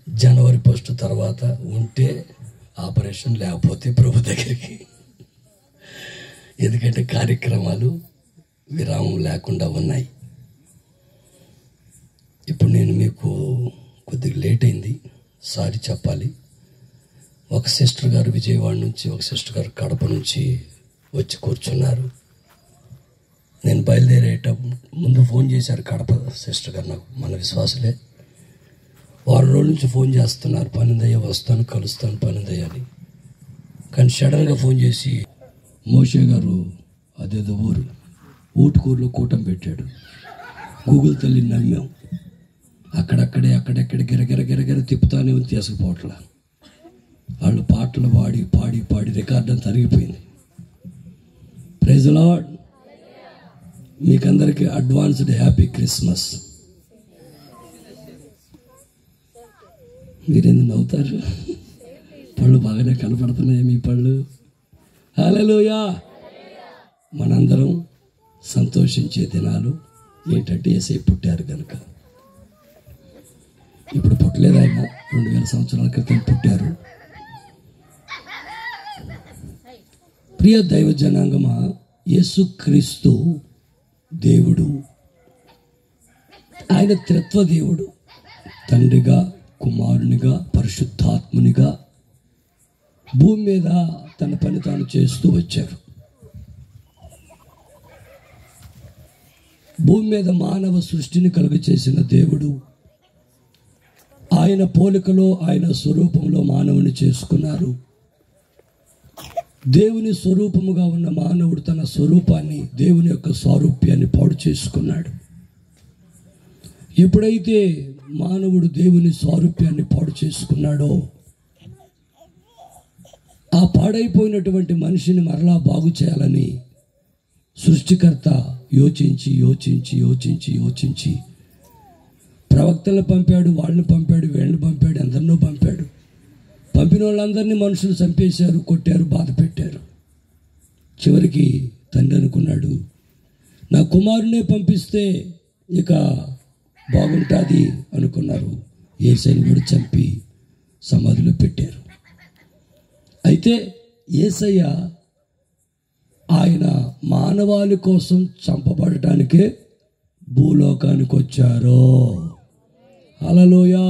జనవరి 1 తర్వాత ఉంటే ఆపరేషన్, లేకపోతే ప్రభు దగ్గరికి. ఎందుకంటే కార్యక్రమాలు విరామం లేకుండా ఉన్నాయి. ఇప్పుడు నేను మీకు కొద్దిగా లేట్ అయింది, సారీ చెప్పాలి. ఒక సిస్టర్ గారు విజయవాడ నుంచి, ఒక సిస్టర్ గారు కడప నుంచి వచ్చి కూర్చున్నారు. నేను బయలుదేరేటప్పుడు ముందు ఫోన్ చేశారు కడప సిస్టర్ గారు, నాకు మన విశ్వాసులే. వారం రోజుల నుంచి ఫోన్ చేస్తున్నారు, పనిందయ్య వస్తాను, కలుస్తాను, పనిందయ్య అని. కానీ సడన్గా ఫోన్ చేసి, మోషే గారు అదేదో ఊటుకూరులో కూటమి పెట్టాడు, గూగుల్ తల్లిని నమ్మాం, అక్కడెక్కడ గిరగిర తిప్పుతానే ఉంది, తీసుకుపోవట్లా. వాళ్ళు పాటలు పాడి రికార్డ్ అంతా తరిగిపోయింది. Praise the lord. మీకందరికీ అడ్వాన్స్డ్ హ్యాపీ క్రిస్మస్. మీరెందుకు నవ్వుతారు? పళ్ళు బాగానే కనపడుతున్నాయి మీ పళ్ళు. హల్లెలూయా. మనందరం సంతోషించే దినాలు ఏంటంటే యేసయ్య పుట్టారు కనుక. ఇప్పుడు పుట్టలేదు, ఆయన 2000 సంవత్సరాల క్రితం పుట్టారు. ప్రియ దైవ జనాంగమా, యేసుక్రీస్తు దేవుడు, ఆయన త్రిత్వ దేవుడు, తండ్రిగా, కుమారునిగా, పరిశుద్ధాత్మునిగా భూమి మీద తన పని తాను చేస్తూ వచ్చారు. భూమి మీద మానవ సృష్టిని కలుగచేసిన దేవుడు ఆయన పోలికలో, ఆయన స్వరూపంలో మానవుని చేసుకున్నారు. దేవుని స్వరూపముగా ఉన్న మానవుడు తన స్వరూపాన్ని, దేవుని యొక్క స్వారూప్యాన్ని పాడు చేసుకున్నాడు. ఎప్పుడైతే మానవుడు దేవుని స్వారూప్యాన్ని పాడు చేసుకున్నాడో, ఆ పాడైపోయినటువంటి మనిషిని మరలా బాగు చేయాలని సృష్టికర్త యోచించి ప్రవక్తలను పంపాడు, వాళ్ళని పంపాడు, వీళ్ళని పంపాడు, అందరినో పంపాడు. పంపిన వాళ్ళందరినీ మనుషులు చంపేశారు, కొట్టారు, బాధ పెట్టారు. చివరికి తండ్రి అనుకున్నాడు, నా కుమారునే పంపిస్తే ఇక బాగుంటుంది అనుకున్నారు. యేసయ్యను కూడా చంపి సమాధిలో పెట్టారు. అయితే యేసయ్య ఆయన మానవాళి కోసం చంపబడటానికే భూలోకానికి వచ్చారు. హల్లెలూయా.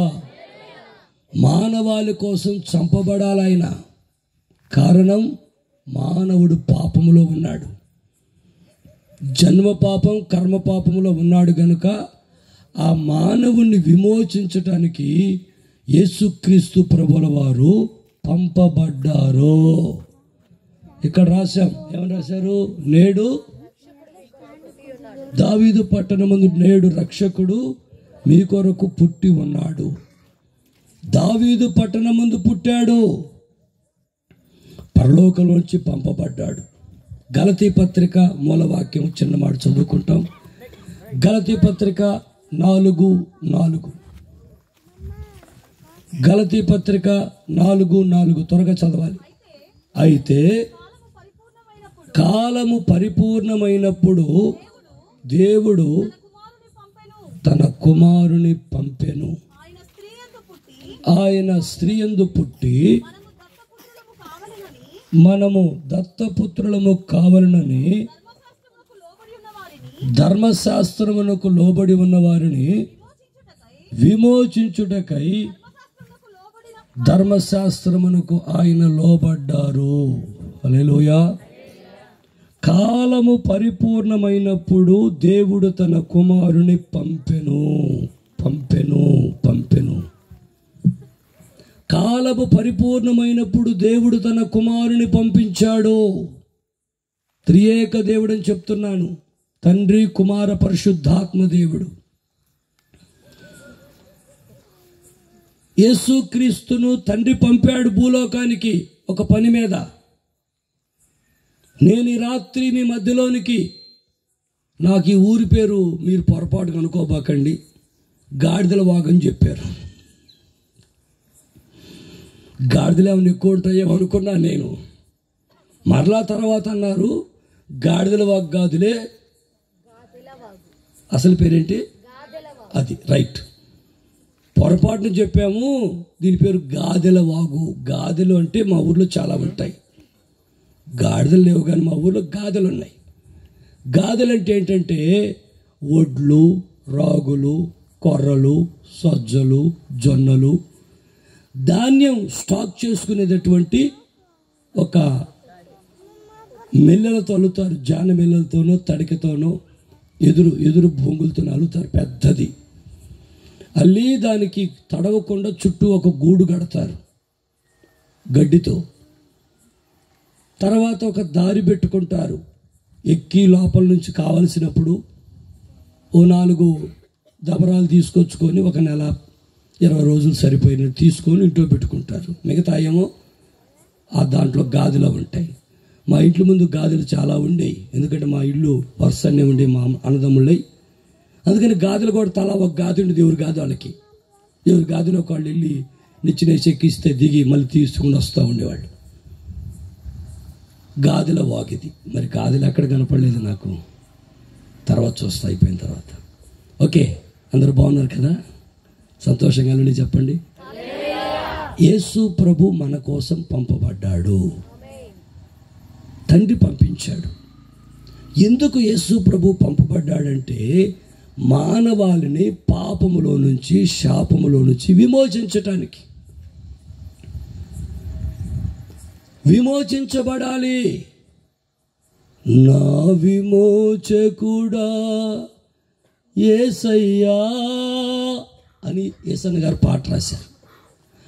మానవాళి కోసం చంపబడాలైన కారణం మానవుడు పాపములో ఉన్నాడు, జన్మ పాపం, కర్మ పాపములో ఉన్నాడు గనుక ఆ మానవుణ్ణి విమోచించటానికి యేసుక్రీస్తు ప్రభుల వారు పంపబడ్డారు. ఇక్కడ రాశాం, ఏమని రాశారు? నేడు దావీదు పట్టణమందు నేడు రక్షకుడు మీ కొరకు పుట్టి ఉన్నాడు. దావీదు పట్టణమందు పుట్టాడు, పరలోకంలోంచి పంపబడ్డాడు. గలతీ పత్రిక మూలవాక్యం చిన్న మాట చదువుకుంటాం. గలతీ పత్రిక 4:4. గలతీ పత్రిక 4:4 త్వరగా చదవాలి. అయితే కాలము పరిపూర్ణమైనప్పుడు దేవుడు తన కుమారుని పంపెను. ఆయన స్త్రీ యందు పుట్టి మనము దత్తపుత్రులము కావాలనని ధర్మశాస్త్రమునకు లోబడి ఉన్న వారిని విమోచించుటకై ధర్మశాస్త్రమునకు ఆయన లోబడ్డారు. హల్లెలూయా. కాలము పరిపూర్ణమైనప్పుడు దేవుడు తన కుమారుని పంపెను. కాలము పరిపూర్ణమైనప్పుడు దేవుడు తన కుమారుని పంపించాడు. త్రియేక దేవుడు అని చెప్తున్నాను, తండ్రి, కుమార, పరిశుద్ధాత్మ దేవుడు. యేసుక్రీస్తును తండ్రి పంపాడు భూలోకానికి ఒక పని మీద. నేను ఈ రాత్రి మీ మధ్యలోనికి, నాకు ఈ ఊరి పేరు మీరు పొరపాటు అనుకోబాకండి, గాడిదల వాగని చెప్పారు. గాడిదలు ఏమైనా ఎక్కువ ఉంటాయేమో అనుకున్నా నేను. మరలా తర్వాత అన్నారు గాడిదల వాగు కాదులే, అసలు పేరేంటి అది, రైట్. పొరపాటున చెప్పాము, దీని పేరు గాదెల వాగు. గాదెలు అంటే మా ఊర్లో చాలా ఉంటాయి. గాడిదలు లేవు కానీ మా ఊర్లో గాదెలు ఉన్నాయి. గాదెలు అంటే ఏంటంటే ఒడ్లు, రాగులు, కొర్రలు, సజ్జలు, జొన్నలు, ధాన్యం స్టాక్ చేసుకునేటటువంటి ఒక మెల్లెలతో అల్లుతారు. జాన మెల్లెలతోనో తడికతోనో ఎదురు బొంగులతో అల్లుతారు. పెద్దది అల్లి దానికి తడవకుండా చుట్టూ ఒక గూడు కడతారు గడ్డితో. తర్వాత ఒక దారి పెట్టుకుంటారు. ఎక్కి లోపల నుంచి కావలసినప్పుడు ఓ 4 దబరాలు తీసుకొచ్చుకొని ఒక నెల 20 రోజులు సరిపోయినట్టు తీసుకొని ఇంట్లో పెట్టుకుంటారు. మిగతా ఏమో ఆ దాంట్లో గాదిలో ఉంటాయి. మా ఇంట్లో ముందు గాదెలు చాలా ఉండేవి, ఎందుకంటే మా ఇల్లు వరుసనే ఉండే మా అన్నదమ్ముళ్ళై. అందుకని గాదెలు కూడా తలా ఒక గాది ఉండి దేవుడి గాది వాళ్ళకి. దేవుడి గాదిలో వాళ్ళు వెళ్ళి నిచ్చినేసి ఎక్కిస్తే దిగి మళ్ళీ తీసుకుని వస్తూ ఉండేవాళ్ళు. గాదెల వాకిది. మరి గాదెలు ఎక్కడ కనపడలేదు నాకు, తర్వాత చూస్తా అయిపోయిన తర్వాత. ఓకే, అందరూ బాగున్నారు కదా? సంతోషంగా ఉండి చెప్పండి. యేసు ప్రభు మన కోసం పంపబడ్డాడు, తండ్రి పంపించాడు. ఎందుకు యేసు ప్రభు పంపబడ్డాడంటే మానవాళిని పాపములో నుంచి, శాపములో నుంచి విమోచించటానికి. విమోచించబడాలి. నా విమోచకుడా యేసయ్యా అని యేసన్న గారు పాట రాశారు.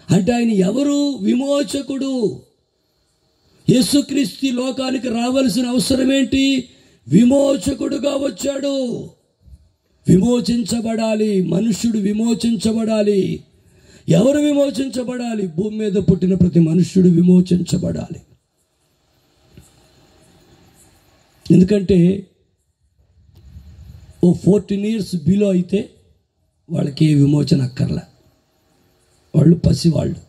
అంటే ఆయన ఎవరు? విమోచకుడు. యేసుక్రీస్తు లోకానికి రావాల్సిన అవసరం ఏంటి? విమోచకుడుగా వచ్చాడు. విమోచించబడాలి, మనుష్యుడు విమోచించబడాలి. ఎవరు విమోచించబడాలి? భూమి మీద పుట్టిన ప్రతి మనుష్యుడు విమోచించబడాలి. ఎందుకంటే ఓ 14 years బిలో అయితే వాళ్ళకి ఏ విమోచన అక్కర్లే. వాళ్ళు పసివాళ్ళు,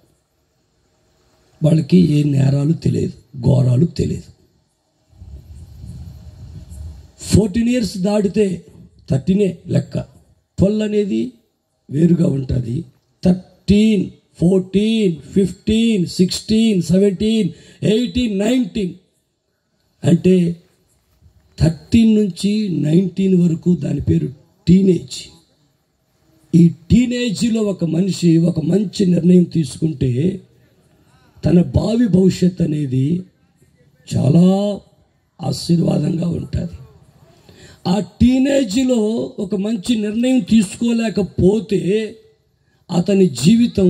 వాళ్ళకి ఏ నేరాలు తెలియదు, ఘోరాలు తెలియదు. 14 years దాటితే 13 లెక్క. 12 అనేది వేరుగా ఉంటుంది. 13, 14, 15, 16, 17, 18, 19 అంటే 13 నుంచి 19 వరకు దాని పేరు టీనేజ్. ఈ టీనేజ్లో ఒక మనిషి ఒక మంచి నిర్ణయం తీసుకుంటే తన భావి భవిష్యత్ అనేది చాలా ఆశీర్వాదంగా ఉంటుంది. ఆ టీనేజ్లో ఒక మంచి నిర్ణయం తీసుకోలేకపోతే అతని జీవితం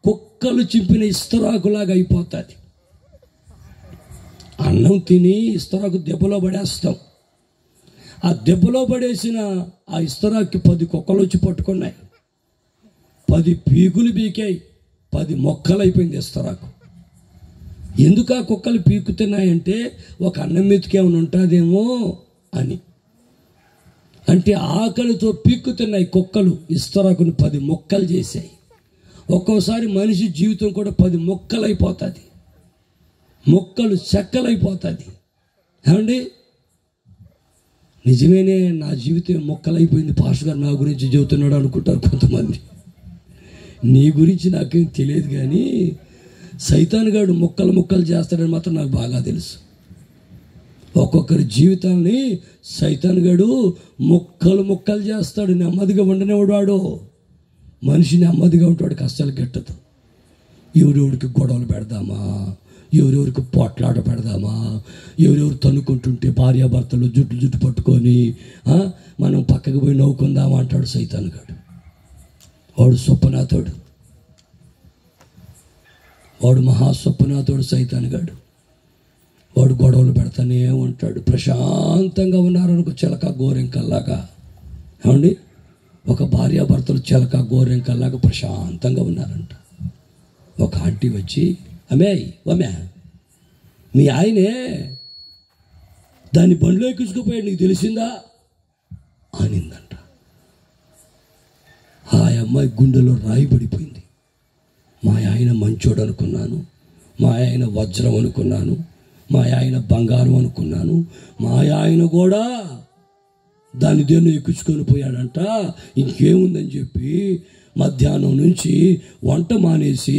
కుక్కలు చింపిన ఇస్తరాకులాగా అయిపోతుంది. అన్నం తిని ఇస్తరాకు దెబ్బలో పడేస్తాం. ఆ దెబ్బలో పడేసిన ఆ ఇస్తరాకి 10 కుక్కలు వచ్చి పట్టుకున్నాయి. 10 పీకులు పీకాయి, 10 మొక్కలు అయిపోయింది ఇస్తరాకు. ఎందుకు ఆ కుక్కలు పీకుతున్నాయంటే ఒక అన్నం మెతుకేమైనా ఉంటుందేమో అని. అంటే ఆకలితో పీక్కుతున్నాయి కుక్కలు, ఇస్తరాకుని 10 మొక్కలు చేశాయి. ఒక్కోసారి మనిషి జీవితం కూడా 10 మొక్కలు అయిపోతుంది, మొక్కలు చెక్కలైపోతుంది. ఏమండి, నిజమేనే, నా జీవితం మొక్కలైపోయింది పాస్టర్ గారు నా గురించి చెబుతున్నాడు అనుకుంటారు కొంతమంది. నీ గురించి నాకేం తెలియదు, కానీ సైతాన్ గాడు మొక్కలు చేస్తాడని మాత్రం నాకు బాగా తెలుసు. ఒక్కొక్కరి జీవితాన్ని సైతాన్ గాడు మొక్కలు చేస్తాడు. నెమ్మదిగా ఉండనివాడు వాడు. మనిషి నెమ్మదిగా ఉంటాడు, కష్టాలు గట్టదు. ఎవరెవరికి గొడవలు పెడదామా, ఎవరెవరికి పోట్లాట పెడదామా, ఎవరెవరు తన్నుకుంటుంటే భార్యాభర్తలు జుట్టు పట్టుకొని మనం పక్కకు పోయి నవ్వుకుందామా అంటాడు సైతాన్ గాడు. వాడు స్వప్నాథుడు, వాడు మహాస్వప్నాథుడు సైతాన్ గాడు. వాడు గొడవలు పెడతానే ఉంటాడు. ప్రశాంతంగా ఉన్నారనుకో చిలక గోరెంకల్లాగా. ఏమండి, ఒక భార్యాభర్తలు చిలక గోరెంకల్లాగా ప్రశాంతంగా ఉన్నారంట. ఒక ఆంటీ వచ్చి, అమ్మే మీ ఆయనే దాన్ని బండిలో ఎక్కించుకుపోయాడు, నీకు తెలిసిందా అనిందంట. ఆ అమ్మాయి గుండెలో రాయి పడిపోయింది. మా ఆయన మంచోడు అనుకున్నాను, మా ఆయన వజ్రం అనుకున్నాను, మా ఆయన బంగారం అనుకున్నాను, మా ఆయన కూడా దాన్ని దేన్ని ఎక్కించుకొని పోయాడంట. ఇంకేముందని చెప్పి మధ్యాహ్నం నుంచి వంట మానేసి,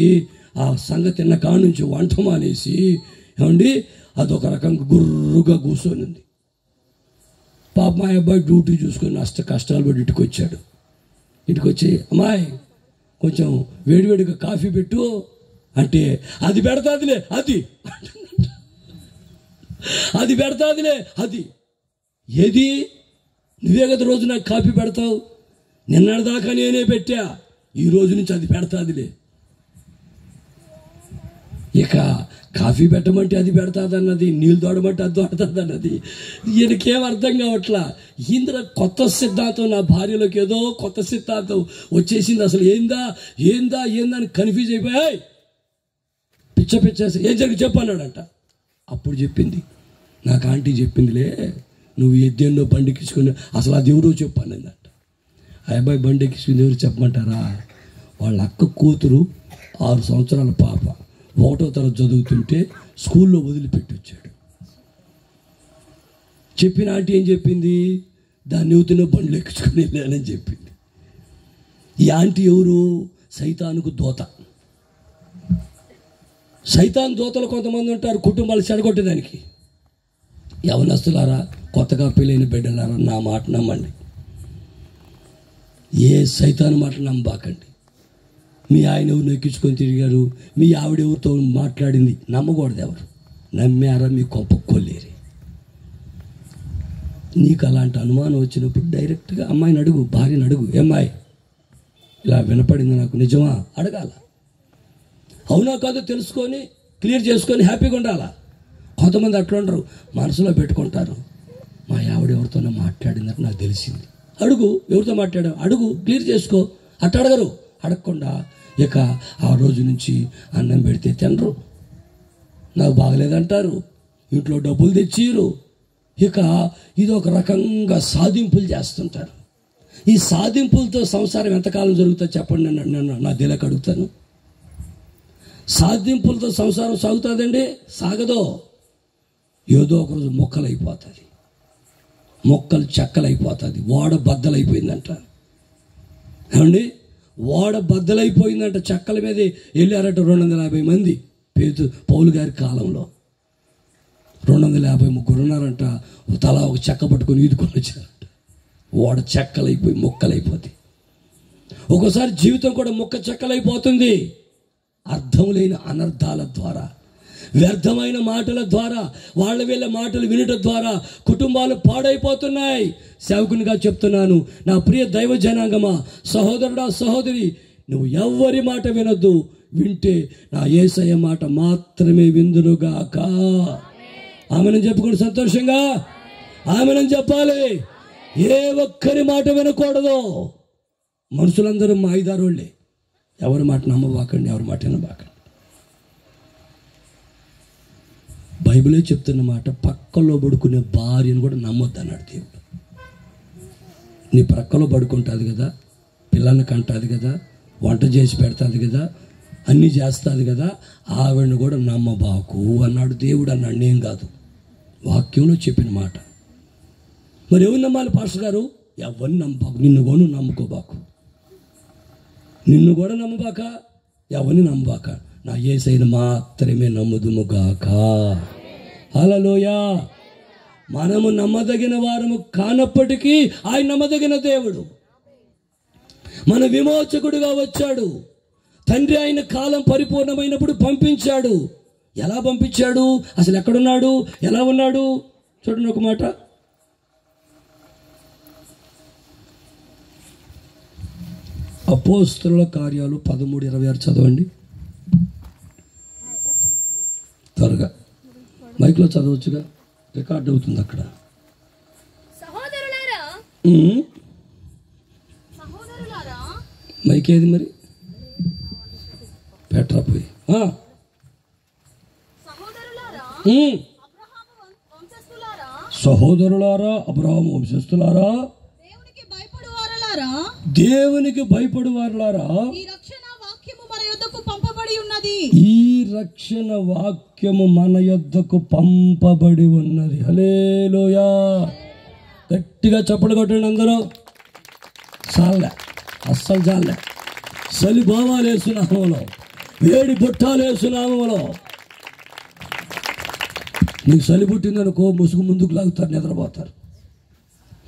ఆ సంగతి తిన్న కాడ నుంచి వంట మానేసి ఏమండి అదొక రకంగా గుర్రుగా కూర్చొని ఉంది. పాప మా అబ్బాయి డ్యూటీ చూసుకొని కష్టాలు పడి ఇంటికి వచ్చాడు. ఇంటికి వచ్చి అమ్మాయి కొంచెం వేడివేడిగా కాఫీ పెట్టు అంటే అది పెడతాదిలే అది పెడతాదిలే అది ఏది నువ్వే కదా రోజు నాకు కాఫీ పెడతావు, నిన్నటిదాకా నేనే పెట్టా, ఈ రోజు నుంచి అది పెడతాదిలే. ఇక కాఫీ పెట్టమంటే అది పెడతాదన్నది, నీళ్ళు తోడమంటే అది తోడతాదన్నది. ఈయనకేం అర్థం కావట్లా. ఇందులో కొత్త సిద్ధాంతం, నా భార్యలోకి ఏదో కొత్త సిద్ధాంతం వచ్చేసింది. అసలు ఏందా అని కన్ఫ్యూజ్ అయిపోయాయి. పిచ్చేసి ఏం జరిగి చెప్పన్నాడంట. అప్పుడు చెప్పింది, నాకు ఆంటీ చెప్పిందిలే, నువ్వు ఎద్దెన్నో బండికిచ్చుకుని అసలు అది ఎవరో చెప్పానందంట. ఆ అబ్బాయి బండి ఎక్కించుకుని ఎవరు చెప్పమంటారా, వాళ్ళ అక్క కూతురు 6 సంవత్సరాల పాప 1వ తరగతి చదువుతుంటే స్కూల్లో వదిలిపెట్టి వచ్చాడు. చెప్పిన ఆంటీ ఏం చెప్పింది, దాన్ని యువతలో బండ్లు ఎక్కించుకుని వెళ్ళానని చెప్పింది. ఈ ఆంటీ ఎవరు, సైతానుకు దోత. సైతాన్ దోతలు కొంతమంది ఉంటారు కుటుంబాలు చెడగొట్టేదానికి. యవనస్తులారా, కొత్తగా పెళ్ళైన బిడ్డలారా, నా మాట నమ్మండి. ఏ సైతాను మాట నమ్మబాకండి. మీ ఆయన ఎవరు ఎక్కించుకొని తిరిగారు, మీ ఆవిడెవరితో మాట్లాడింది నమ్మకూడదు. ఎవరు నమ్మారా మీ కొంప కొల్లేరి. నీకు అలాంటి అనుమానం వచ్చినప్పుడు డైరెక్ట్గా అమ్మాయిని అడుగు, భార్యని అడుగు, ఏమ్మాయి ఇలా వినపడింది నాకు, నిజమా అడగాల. అవునా కాదో తెలుసుకొని క్లియర్ చేసుకొని హ్యాపీగా ఉండాలా. కొంతమంది అట్లా ఉండరు, మనసులో పెట్టుకుంటారు. మా ఆవిడ ఎవరితోనో మాట్లాడిందని నాకు తెలిసింది. అడుగు, ఎవరితో మాట్లాడావు అడుగు, క్లియర్ చేసుకో. అట్ట అడగరు. అడగకుండా ఇక ఆ రోజు నుంచి అన్నం పెడితే తినరు, నాకు బాగలేదంటారు, ఇంట్లో డబ్బులు తెచ్చిరు. ఇక ఇది ఒక రకంగా సాధింపులు చేస్తుంటారు. ఈ సాధింపులతో సంసారం ఎంతకాలం జరుగుతుందో చెప్పండి. నేను నా దిలకు అడుగుతాను. సాధింపులతో సంసారం సాగుతుందండి? సాగదో. ఏదో ఒకరోజు మొక్కలైపోతుంది, మొక్కలు చెక్కలైపోతుంది, ఓడ బద్దలైపోయిందంట. ఏమండి, ఓడ బద్దలైపోయిందంట. చెక్కల మీద వెళ్ళారట 250 మంది. పౌలు గారి కాలంలో 250 ముగ్గురు ఉన్నారంట. తలా ఒక చెక్క పట్టుకొని ఈదుకొని వచ్చారంట. ఓడ చెక్కలైపోయి మొక్కలైపోతాయి. ఒక్కోసారి జీవితం కూడా మొక్క చెక్కలైపోతుంది. అర్థం లేని అనర్థాల ద్వారా, వ్యర్థమైన మాటల ద్వారా, వీళ్ళ మాటలు వినటం ద్వారా కుటుంబాలు పాడైపోతున్నాయి. సేవకునిగా చెప్తున్నాను, నా ప్రియ దైవ జనాంగమా, సహోదరుడా సహోదరి, నువ్వు ఎవ్వరి మాట వినొద్దు. వింటే నా యేసయ్య మాట మాత్రమే విందునుగాక. ఆమెను చెప్పుకోండి సంతోషంగా, ఆమెను చెప్పాలి. ఏ ఒక్కరి మాట వినకూడదు. మనుషులందరూ మాయిదారోళ్ళే. ఎవరి మాట నమ్మబాకండి, ఎవరి మాట వినబాకండి. బైబిలే చెప్తున్న మాట, పక్కలో పడుకునే భార్యను కూడా నమ్మొద్దు అన్నాడు దేవుడు. నీ ప్రక్కలో పడుకుంటుంది కదా, పిల్లల్ని కంటుంది కదా, వంట చేసి పెడుతుంది కదా, అన్నీ చేస్తుంది కదా, ఆవిడని కూడా నమ్మబాకు అన్నాడు దేవుడు. అన్నాడు, నేను కాదు, వాక్యంలో చెప్పిన మాట. మరి ఎవరు నమ్మాలి పాస్టర్ గారు? ఎవరిని నమ్మబాకు, నిన్ను కూడా నమ్ముకోబాకు, నిన్ను కూడా నమ్మబాక, ఎవరిని నమ్మబాక, నా యేసయ్యను మాత్రమే నమ్ముదుముగాక. హల్లెలూయా. మనము నమ్మదగిన వారము కానప్పటికీ ఆయన నమ్మదగిన దేవుడు. మన విమోచకుడుగా వచ్చాడు. తండ్రి ఆయన కాలం పరిపూర్ణమైనప్పుడు పంపించాడు. ఎలా పంపించాడు, అసలు ఎక్కడున్నాడు, ఎలా ఉన్నాడు చూడండి. ఒక మాట, అపోస్తలుల కార్యాలు 13:26 చదవండి త్వరగా. మైక్లో చదవచ్చుగా, రికార్డ్ అవుతుంది అక్కడ. మైక్ ఏది మరి, పెట్టరా పోయి. సహోదరులారా, అబ్రహాము వంశస్థులారా, దేవునికి భయపడు వారలారా, ఈ రక్షణ వాక్యము మన యొద్దకు పంపబడి ఉన్నది. హల్లెలూయా. గట్టిగా చప్పట్లు కొట్టండి అందరూ. చాలే, అస్సలు చాలే. చలి భావాలు వేస్తున్నామలో, వేడి బుట్టాలు వేస్తున్నామలో. నీకు చలి పుట్టిందనుకో ముసుగు ముందుకు లాగుతారు, నిద్రపోతారు.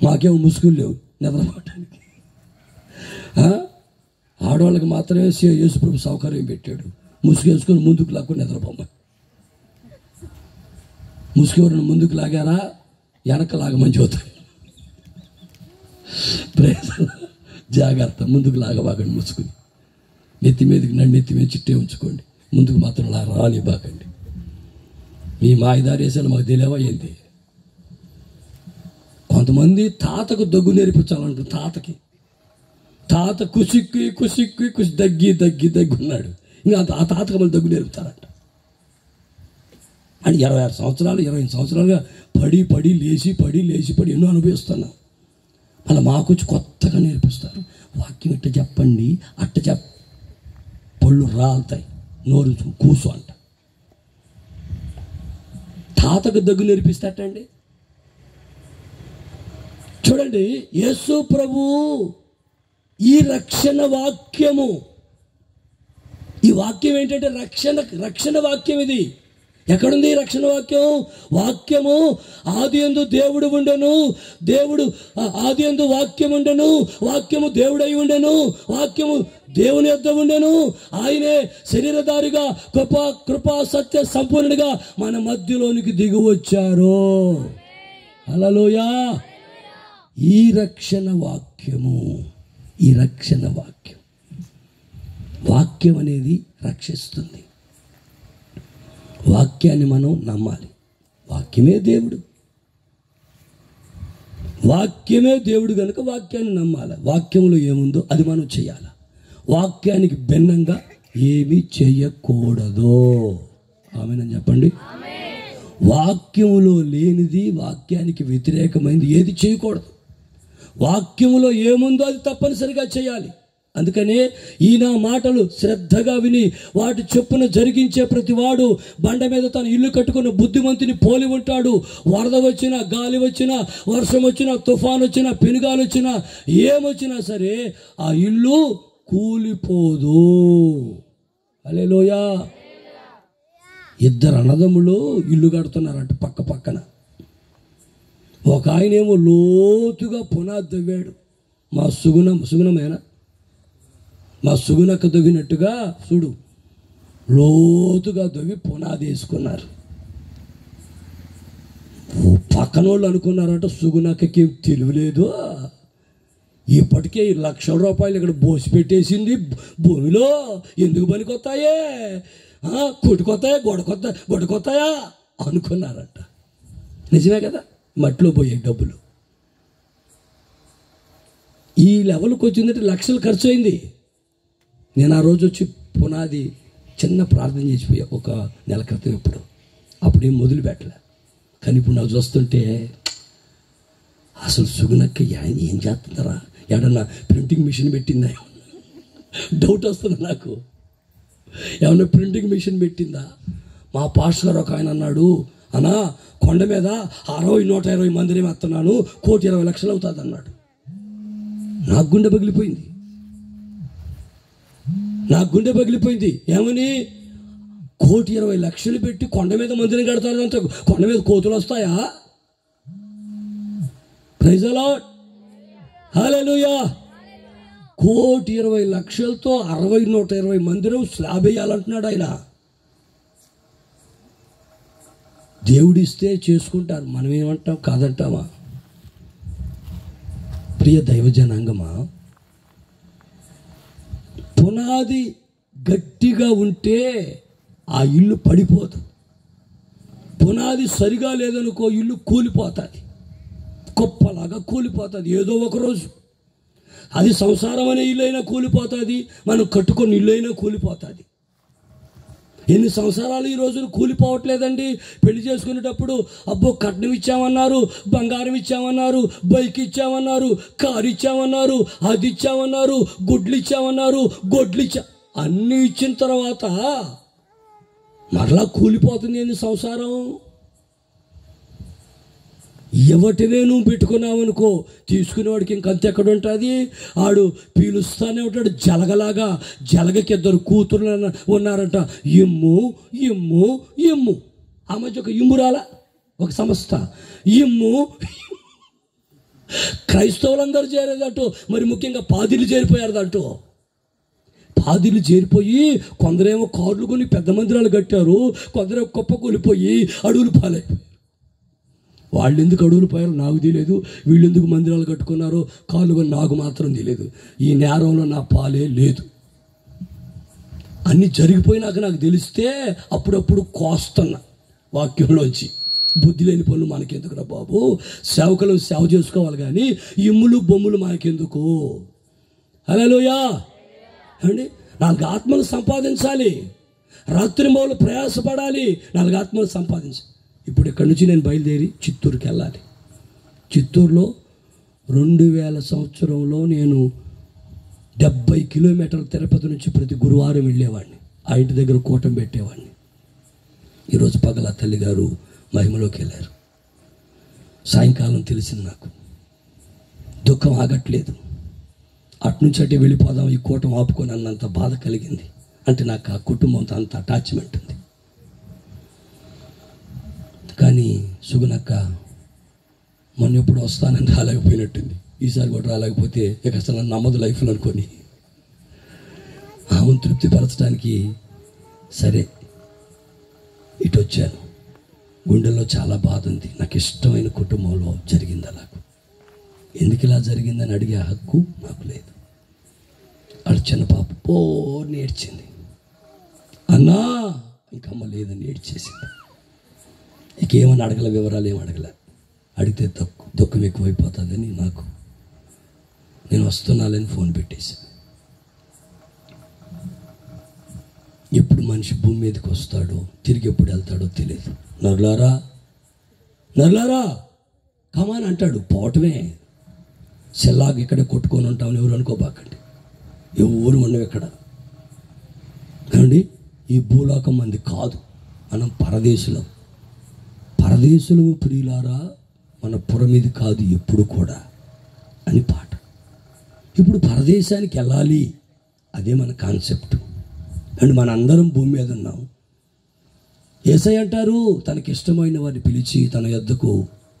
మాకేమో ముసుగులు లేవు నిద్రపోవటానికి. ఆడవాళ్ళకి మాత్రమే యేసుప్రభు సౌకర్యం పెట్టాడు, ముసుగు వేసుకొని ముందుకు లాక్కుని నిద్రపోమని. ముసుగు ఎవరైనా ముందుకు లాగారా, వెనక లాగమని చూతారు. జాగ్రత్త, ముందుకు లాగబాకండి. ముసుగుని నెత్తి మీదకి నెత్తి మీద చిట్టే ఉంచుకోండి, ముందుకు మాత్రం రానివ్వకండి. మీ మాయదారి వేసాను మాకు తెలియవా ఏంటి? కొంతమంది తాతకు దగ్గు నేర్పించాలంటారు. తాత కుసిక్కి దగ్గి ఉన్నాడు, ఇంకా ఆ తాతకు మళ్ళీ దగ్గు నేర్పుతారంట. అని 26 సంవత్సరాలు 28 సంవత్సరాలుగా పడి లేచి ఎన్నో అనుభవిస్తున్నాం. అలా మాకొచ్చి కొత్తగా నేర్పిస్తారు. వాక్యం ఇట్ట చెప్పండి, అట్ట పళ్ళు రాలుతాయి, నోరు కూసు అంట. తాతకు దగ్గు నేర్పిస్తాటండి. చూడండి, యేసు ప్రభు ఈ రక్షణ వాక్యము, ఈ వాక్యం ఏంటంటే రక్షణ వాక్యం. ఇది ఎక్కడుంది రక్షణ వాక్యం? వాక్యము ఆదియందు దేవుడు ఉండెను, దేవుడు ఆదియందు వాక్యం ఉండెను, వాక్యము దేవుడై ఉండెను, వాక్యము దేవుని యొద్ద ఉండెను, ఆయనే శరీరధారిగా కృపా సత్య సంపూర్ణుడిగా మన మధ్యలోనికి దిగి వచ్చారు. హల్లెలూయా. ఈ రక్షణ వాక్యము, ఈ రక్షణ వాక్యం అనేది రక్షిస్తుంది. వాక్యాన్ని మనం నమ్మాలి. వాక్యమే దేవుడు కనుక వాక్యాన్ని నమ్మాలి. వాక్యంలో ఏముందో అది మనం చేయాలి. వాక్యానికి భిన్నంగా ఏమీ చేయకూడదు. ఆమేనని చెప్పండి. వాక్యములో లేనిది, వాక్యానికి వ్యతిరేకమైనది ఏది చేయకూడదు. వాక్యములో ఏముందో అది తప్పనిసరిగా చేయాలి. అందుకనే ఈయన మాటలు శ్రద్ధగా విని వాటి చొప్పున జరిగించే ప్రతివాడు బండ మీద తన ఇల్లు కట్టుకున్న బుద్ధిమంతుని పోలి ఉంటాడు. వరద వచ్చినా, గాలి వచ్చినా, వర్షం వచ్చినా, తుఫాన్ వచ్చినా, పెనుగాలు వచ్చినా, ఏమొచ్చినా సరే ఆ ఇల్లు కూలిపోదు. హల్లెలూయా. 2 అన్నదమ్ములు ఇల్లు కడుతున్నారంట పక్కన. ఒక ఆయనేమో లోతుగా పునాది తవ్వాడు. మా సుగుణమేనా, మా సుగునక్క దొవ్వినట్టుగా చూడు, లోతుగా దొవ్వి పునాది వేసుకున్నారు. పక్కన వాళ్ళు అనుకున్నారంట సుగునక్కకి తెలియలేదు, ఇప్పటికే 1,00,000 రూపాయలు ఇక్కడ బోసి పెట్టేసింది భూమిలో, ఎందుకు పనికొస్తాయే, కొట్టుకొస్తాయా, గొడకొస్తాయా అనుకున్నారంట. నిజమే కదా, మట్టిలో పోయే డబ్బులు. ఈ లెవెల్కి వచ్చిందంటే లక్షలు ఖర్చు అయింది. నేను ఆ రోజు వచ్చి పునాది చిన్న ప్రార్థన చేసిపోయా ఒక నెల క్రితం. అప్పుడేం మొదలు పెట్టలే, కానీ ఇప్పుడు నాకు చూస్తుంటే అసలు సుగునక్క ఏం చేస్తుందరా, ఏడన్నా ప్రింటింగ్ మిషన్ పెట్టిందా, డౌట్ వస్తుంది నాకు. ఏమన్నా ప్రింటింగ్ మిషన్ పెట్టిందా? మా పాస్టర్ గారు ఒక ఆయన అన్నాడు, అన్నా కొండ మీద 120 మందిని ఎత్తున్నాను, 1,20,00,000 అవుతుంది అన్నాడు. నాకు గుండె పగిలిపోయింది. ఏమని 1,20,00,000 పెట్టి కొండ మీద మందిని కడతారు, అంత కొండ మీద కోతులు వస్తాయా? Praise the lord. హల్లెలూయా. 1,20,00,000తో 120 మందిరం స్లాబ్ వేయాలంటున్నాడు ఆయన. దేవుడిస్తే చేసుకుంటారు, మనం ఏమంటాం, కాదంటామా? ప్రియ దైవజనాంగమా, పునాది గట్టిగా ఉంటే ఆ ఇల్లు పడిపోదు. పునాది సరిగా లేదనుకో ఇల్లు కూలిపోతుంది, కుప్పలాగా కూలిపోతుంది ఏదో ఒక రోజు. అది సంసారం అనే ఇల్లు అయినా కూలిపోతుంది, మనం కట్టుకున్న ఇల్లు అయినా కూలిపోతుంది. ఎన్ని సంసారాలు ఈ రోజున కూలిపోవట్లేదండి. పెళ్లి చేసుకునేటప్పుడు అబ్బో కట్నం ఇచ్చామన్నారు, బంగారం ఇచ్చామన్నారు, బైక్ ఇచ్చామన్నారు, కారు ఇచ్చామన్నారు, అది ఇచ్చామన్నారు, గుడ్లు ఇచ్చామన్నారు, అన్నీ ఇచ్చిన తర్వాత మరలా కూలిపోతుంది ఏంది సంసారం. ఎవటినే నువ్వు పెట్టుకున్నావు అనుకో, తీసుకునేవాడికి ఇంకంత ఎక్కడ ఉంటుంది, ఆడు పీలుస్తానే ఉంటాడు జలగలాగా. జలగకి 2 కూతుర్లు ఉన్నారంట, ఇమ్ము ఇమ్ము ఇమ్ము. ఆ మధ్య ఒక ఇమ్ము రాలా, ఒక సంస్థ ఇమ్ము. క్రైస్తవులందరూ చేరేదంటూ, మరి ముఖ్యంగా పాదిలు చేరిపోయారు దాంట్లో. పాదిలు చేరిపోయి కొందరేమో కార్లు కొని పెద్ద మందిరాలు కట్టారు, కొందరేమో కుప్ప కూలిపోయి అడవులు పాలైపోయారు. వాళ్ళు ఎందుకు అడవులు పోయారో నాకు తెలియదు, వీళ్ళు ఎందుకు మందిరాలు కట్టుకున్నారో కాళ్ళు కొని నాకు మాత్రం తెలియదు. ఈ నేరంలో నా పాలే లేదు. అన్నీ జరిగిపోయినాక నాకు తెలిస్తే అప్పుడప్పుడు కోస్తున్నా వాక్యంలోంచి. బుద్ధి లేని పనులు మనకెందుకురా బాబు, సేవకులను సేవ చేసుకోవాలి కానీ ఇమ్ములు బొమ్ములు మనకెందుకు? హల్లెలూయా అండి. 4 ఆత్మలు సంపాదించాలి, రాత్రి మౌలు ప్రయాసపడాలి, 4 ఆత్మలు సంపాదించాలి. ఇప్పుడు ఇక్కడి నుంచి నేను బయలుదేరి చిత్తూరుకి వెళ్ళాలి. చిత్తూరులో 2000 సంవత్సరంలో నేను 70 కిలోమీటర్ల తిరుపతి నుంచి ప్రతి గురువారం వెళ్ళేవాడిని. ఆ ఇంటి దగ్గర కూటం పెట్టేవాడిని. ఈరోజు పగల తల్లిగారు మహిమలోకి వెళ్ళారు. సాయంకాలం తెలిసింది నాకు, దుఃఖం ఆగట్లేదు. అట్నుంచి అటే వెళ్ళిపోదాం, ఈ కూటం ఆపుకొని అన్నంత బాధ కలిగింది. అంటే నాకు ఆ కుటుంబంతో అంత అటాచ్మెంట్ ఉంది. కానీ సుగుణక్క మొన్న ఎప్పుడు వస్తానని రాలేకపోయినట్టుంది. ఈసారి కూడా రాలేకపోతే ఇక అసలు నమ్మదు లైఫ్లో అనుకొని ఆమెను తృప్తిపరచడానికి సరే ఇటు వచ్చాను. గుండెల్లో చాలా బాధ ఉంది. నాకు ఇష్టమైన కుటుంబంలో జరిగింది అలాగ. ఎందుకు ఇలా జరిగిందని అడిగే హక్కు నాకు లేదు. ఆడ చిన్న పాప నేర్చింది, అన్నా ఇంకమ్మ లేదని ఏడ్చేసింది. ఇంకేమని అడగల, వివరాలు ఏమి అడగల. అడిగితే దుఃఖం ఎక్కువైపోతుందని నాకు, నేను వస్తున్నానని ఫోన్ పెట్టేశాను. ఎప్పుడు మనిషి భూమి మీదకి వస్తాడో, తిరిగి ఎప్పుడు వెళ్తాడో తెలియదు. నరులారా నరులారా కమాన్ అంటాడు, పోవటమే. సెల్లాగా ఇక్కడే కొట్టుకొని ఉంటామని ఎవరు అనుకోబాకండి. ఎవరు మనం ఇక్కడ ఏమండి, ఈ భూలోకం మంది కాదు, మనం పరదేశులం. పరదేశులము ప్రియులారా, మన పురం మీద కాదు ఎప్పుడు కూడా అని పాట. ఇప్పుడు పరదేశానికి వెళ్ళాలి, అదే మన కాన్సెప్ట్. అండ్ మన అందరం భూమి మీద ఉన్నాం. యేసయ్య అంటారు, తనకి ఇష్టమైన వారిని పిలిచి తన యొద్దకు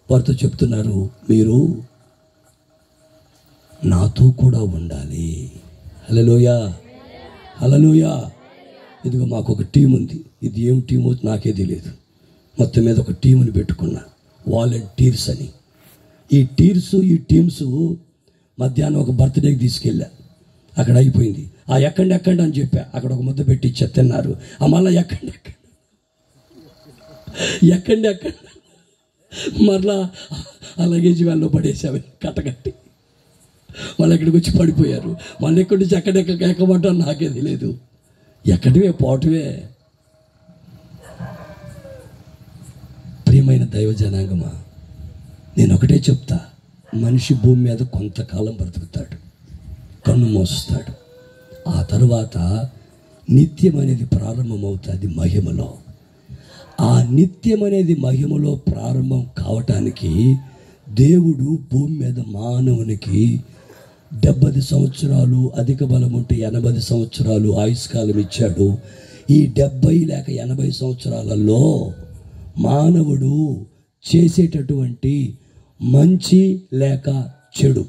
వారితో చెప్తున్నారు, మీరు నాతో కూడా ఉండాలి. హల్లెలూయా హల్లెలూయా. ఇదిగో మాకు ఒక టీం ఉంది. ఇది ఏం టీమో నాకే తెలియదు. మొత్తం మీద ఒక టీముని పెట్టుకున్నా, వాలంటీర్స్ అని. ఈ టీమ్స్ మధ్యాహ్నం ఒక బర్త్డేకి తీసుకెళ్ళా. అక్కడ అయిపోయింది. ఎక్కండి అని చెప్పా. అక్కడ ఒక ముద్ద పెట్టి ఇచ్చా, తిన్నారు. మళ్ళీ ఎక్కండి మరలా ఆ లగేజ్ వ్యాన్లో పడేసావి కట్టకట్టి. వాళ్ళు ఎక్కడికి వచ్చి పడిపోయారు. మళ్ళీ ఎక్కడి నుంచి ఎక్కమంటారు నాకే తెలియదు. ఎక్కడవే పోవటమే. ప్రియమైన దైవ జనాంగమా, నేను ఒకటే చెప్తా, మనిషి భూమి మీద కొంతకాలం బ్రతుకుతాడు, కన్ను మోస్తాడు. ఆ తర్వాత నిత్యం అనేది ప్రారంభమవుతుంది మహిమలో. ఆ నిత్యం అనేది మహిమలో ప్రారంభం కావటానికి దేవుడు భూమి మీద మానవునికి 70 సంవత్సరాలు, అధిక బలం ఉంటే 80 సంవత్సరాలు ఆయుష్కాలం ఇచ్చాడు. ఈ 70 లేక 80 సంవత్సరాలలో మానవుడు చేసేటటువంటి మంచి లేక చెడు,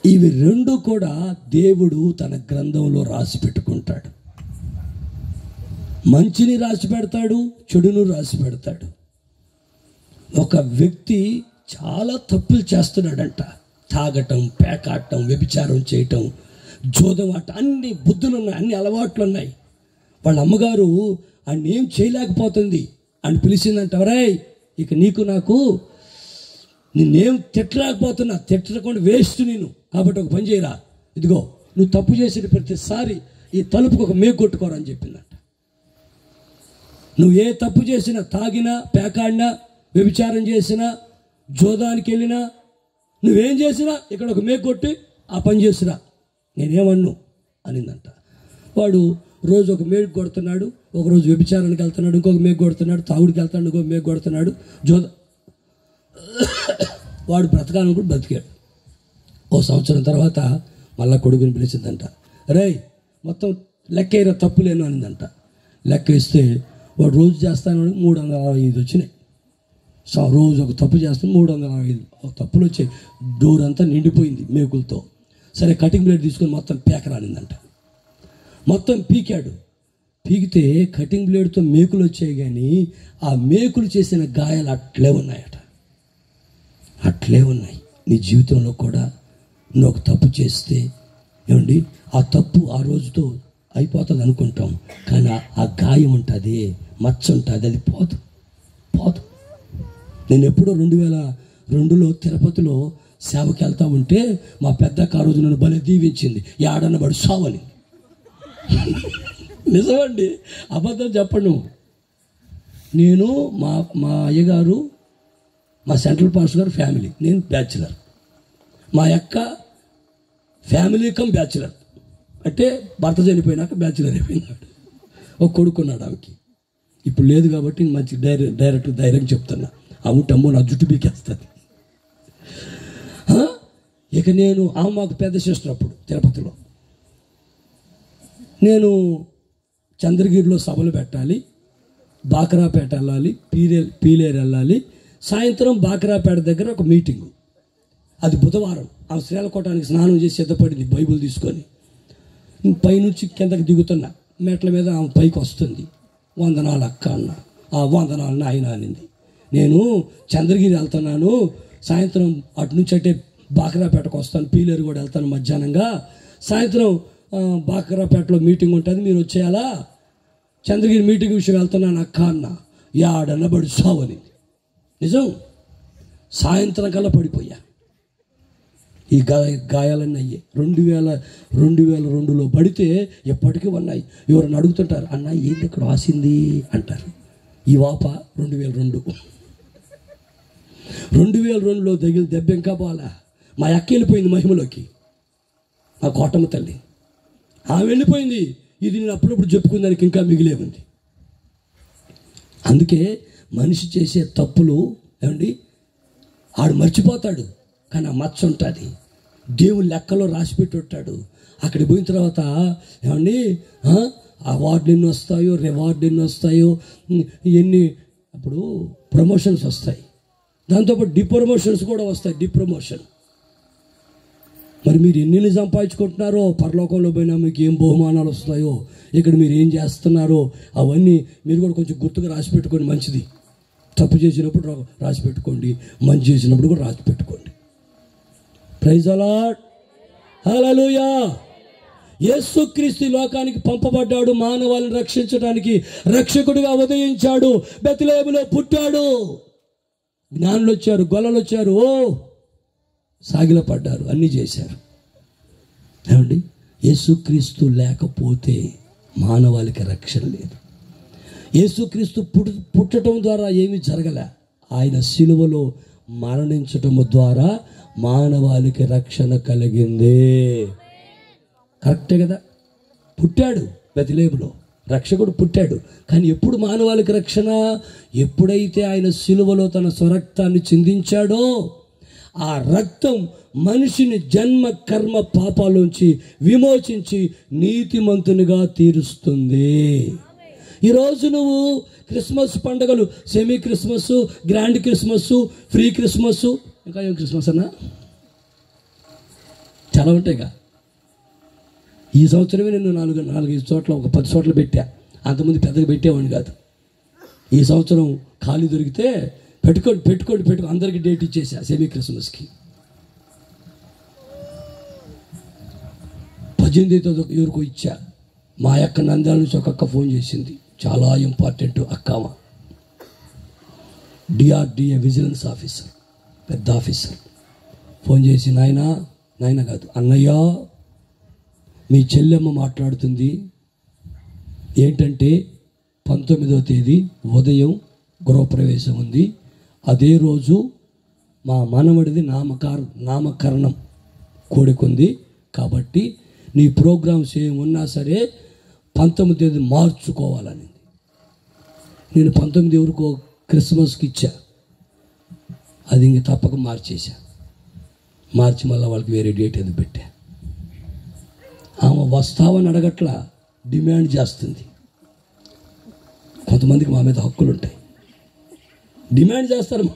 ఇవి రెండు కూడా దేవుడు తన గ్రంథంలో రాసి పెట్టుకుంటాడు. మంచిని రాసి పెడతాడు, చెడును రాసి పెడతాడు. ఒక వ్యక్తి చాలా తప్పులు చేస్తున్నాడంట. తాగటం, పేకాటం, వ్యభిచారం చేయటం, జోదం ఆట, అన్ని బుద్ధులు ఉన్నాయి, అన్ని అలవాట్లు ఉన్నాయి. వాళ్ళ అమ్మగారు ఆయన ఏం చేయలేకపోతుంది అని పిలిచిందంట, రే ఇక నీకు నాకు నిన్నేం తిట్టలేకపోతున్నా, తిట్టకుండా వేస్ట్ నేను, కాబట్టి ఒక పని చేయరా, ఇదిగో నువ్వు తప్పు చేసిన ప్రతిసారి ఈ తలుపుకు ఒక మేకు కొట్టుకోరా అని చెప్పిందంట. నువ్వు ఏ తప్పు చేసినా, తాగినా, పేకాడినా, వ్యభిచారం చేసినా, జోదానికి వెళ్ళినా, నువ్వేం చేసినా ఇక్కడ ఒక మేకు కొట్టి ఆ పని చేసిరా, నేనేమన్ను అనిందంట. వాడు రోజు ఒక మేకు కొడుతున్నాడు, ఒకరోజు వ్యభిచారానికి వెళ్తున్నాడు, ఇంకొక మేకు కొడుతున్నాడు, తాగుడికి వెళ్తాడు, ఇంకొక మేకు కొడుతున్నాడు, వాడు బ్రతకాలనుకుంటూ బ్రతికాడు. ఓ సంవత్సరం తర్వాత మళ్ళా కొడుకుని పిలిచిందంట. రేయ్ మొత్తం లెక్క వేయరా తప్పులేను అనిందంట. లెక్క వేస్తే వాడు రోజు చేస్తాను 365 వచ్చినాయి. రోజు ఒక తప్పు చేస్తాను 365 తప్పులు వచ్చాయి. డోర్ అంతా నిండిపోయింది మేకులతో. సరే కటింగ్ బ్లేడ్ తీసుకొని మొత్తం పేకరానిందంట. మొత్తం పీకాడు. పీకితే కటింగ్ బ్లేడ్తో మేకులు వచ్చాయి, కానీ ఆ మేకులు చేసిన గాయాలు అట్లే ఉన్నాయట. అట్లే ఉన్నాయి. నీ జీవితంలో కూడా నువ్వు ఒక తప్పు చేస్తే ఏమండి, ఆ తప్పు ఆ రోజుతో అయిపోతుంది అనుకుంటాం, కానీ ఆ గాయం ఉంటుంది, మచ్చ ఉంటుంది, అది పోదు. నేను ఎప్పుడో 2002లో తిరుపతిలో సేవకి వెళ్తా ఉంటే మా పెద్దక్క ఆ రోజు నన్ను భలే దీవించింది. ఏడన్న పడి సావని. నిజమండి, అబద్ధం చెప్పండి. నేను మా అయ్యగారు, మా సెంట్రల్ పాస్టర్ గారు ఫ్యామిలీ, నేను బ్యాచులర్. మా అక్క ఫ్యామిలీ కమ్ బ్యాచులర్, అంటే భర్త చనిపోయినాక బ్యాచులర్ అయిపోయినాడు. ఒక కొడుకున్నాడు ఆమెకి. ఇప్పుడు లేదు కాబట్టి మంచి డైరెక్ట్ ధైర్యం చెప్తున్నా. అమ్మో నా జుట్టు బీకేస్తుంది. ఇక నేను ఆమె మాకు పెద్ద సిస్టర్. అప్పుడు తిరుపతిలో నేను చంద్రగిరిలో సభలు పెట్టాలి, బాకరాపేట వెళ్ళాలి, పీలేరు వెళ్ళాలి. సాయంత్రం బాకరాపేట దగ్గర ఒక మీటింగు. అది బుధవారం. ఆ శ్రీలకోటానికి స్నానం చేసి సిద్ధపడింది బైబుల్ తీసుకొని. పైనుంచి కిందకి దిగుతున్నా, మెట్ల మీద ఆమె పైకి వస్తుంది. వందనాలు అక్క అన్న. ఆ వందనాలు నాయన అనింది. నేను చంద్రగిరి వెళ్తున్నాను, సాయంత్రం అటు నుంచి అంటే బాకరాపేటకు వస్తాను, పీలేరు కూడా వెళ్తాను మధ్యాహ్నంగా. సాయంత్రం బాకరాపేటలో మీటింగ్ ఉంటుంది, మీరు వచ్చేయాలా? చంద్రగిరి మీటింగ్ విషయం వెళ్తున్నాను అక్క అన్న. యాడనబడి సావనింది. నిజం, సాయంత్రం కల్లా పడిపోయా. ఈ గాయాలన్నీ అయ్యాయి. 2002లో పడితే ఎప్పటికీ ఉన్నాయి. ఎవరైనా అడుగుతుంటారు, అన్న ఏంది ఇక్కడ వాసింది అంటారు. ఈ వాప 2002లో తగిలి దెబ్బ ఇంకా పోలా. మా అక్క వెళ్ళిపోయింది మహిమలోకి, మా కోటమ్మ తల్లి. ఆమె వెళ్ళిపోయింది. ఇది నేను అప్పుడప్పుడు చెప్పుకుందానికి ఇంకా మిగిలే ఉంది. అందుకే మనిషి చేసే తప్పులు ఏమండి, ఆడు మర్చిపోతాడు, కానీ ఆ మచ్చ ఉంటుంది. దేవుని లెక్కలో రాసిపెట్టి ఉంటాడు. అక్కడికి పోయిన తర్వాత ఏమండి, అవార్డులు ఎన్ని వస్తాయో, రివార్డు ఎన్ని వస్తాయో, ఎన్ని అప్పుడు ప్రమోషన్స్ వస్తాయి. దాంతోపాటు డిప్రమోషన్స్ కూడా వస్తాయి. డిప్రమోషన్. మరి మీరు ఎన్ని సంపాదించుకుంటున్నారో, పరలోకంలో పోయినా మీకు ఏం బహుమానాలు వస్తాయో, ఇక్కడ మీరు ఏం చేస్తున్నారో అవన్నీ మీరు కూడా కొంచెం గుర్తుగా రాసి పెట్టుకోండి. మంచిది. తప్పు చేసినప్పుడు రాసి పెట్టుకోండి, మంచి చేసినప్పుడు కూడా రాసి పెట్టుకోండి. Praise the lord. హల్లెలూయా. యేసుక్రీస్తు లోకానికి పంపబడ్డాడు, మానవాళిని రక్షించడానికి రక్షకుడిగా ఉదయించాడు, బెత్లెహేములో పుట్టాడు. జ్ఞానులు వచ్చారు, గొల్లలు వచ్చారు, సాగిలపడ్డారు, అన్నీ చేశారు. ఏమండి, యేసుక్రీస్తు లేకపోతే మానవాళికి రక్షణ లేదు. యేసుక్రీస్తు పుట్టడం ద్వారా ఏమీ జరగలే. ఆయన సిలువలో మరణించటం ద్వారా మానవాళికి రక్షణ కలిగింది. కరెక్టే కదా? పుట్టాడు బెత్లెహేములో, రక్షకుడు పుట్టాడు. కానీ ఎప్పుడు మానవాళికి రక్షణ? ఎప్పుడైతే ఆయన సిలువలో తన స్వరక్తాన్ని చిందించాడో, ఆ రక్తం మనిషిని జన్మ కర్మ పాపాలోంచి విమోచించి నీతిమంతునిగా తీరుస్తుంది. ఈరోజు నువ్వు క్రిస్మస్ పండుగలు, semi Christmas, grand Christmas, free Christmas, ఇంకా ఏం క్రిస్మస్ అన్నా చాలా ఉంటాయిగా. ఈ సంవత్సరమే నేను 4-5 చోట్ల, ఒక 10 చోట్ల పెట్టా. అంతకుముందు పెద్దగా పెట్టేవాడిని కాదు. ఈ సంవత్సరం ఖాళీ దొరికితే పెట్టుకోండి అందరికీ డేట్ ఇచ్చేసా. సెమీ క్రిస్మస్కి 18వ ఎవరికో ఇచ్చా. మా యొక్క నంద్యాల నుంచి ఒక అక్క ఫోన్ చేసింది, చాలా ఇంపార్టెంట్ అక్కమ, డిఆర్డిఏ విజిలెన్స్ ఆఫీసర్, పెద్ద ఆఫీసర్. ఫోన్ చేసి, నాయన కాదు అన్నయ్య, మీ చెల్లెమ్మ మాట్లాడుతుంది. ఏంటంటే 19వ తేదీ ఉదయం గృహప్రవేశం ఉంది. అదే రోజు మా మనవడిది నామకరణం కోడికుంది. కాబట్టి నీ ప్రోగ్రామ్స్ ఏమున్నా సరే 19వ తేదీ మార్చుకోవాలని. నేను 19 ఎవరికో క్రిస్మస్కి ఇచ్చా. అది ఇంక తప్పక మార్చి మళ్ళీ వాళ్ళకి వేరే డేట్ ఏదో పెట్టా. ఆమె వస్తావని అడగట్లా, డిమాండ్ చేస్తుంది. కొంతమందికి మా మీద హక్కులు ఉంటాయి, డిమాండ్ చేస్తారు.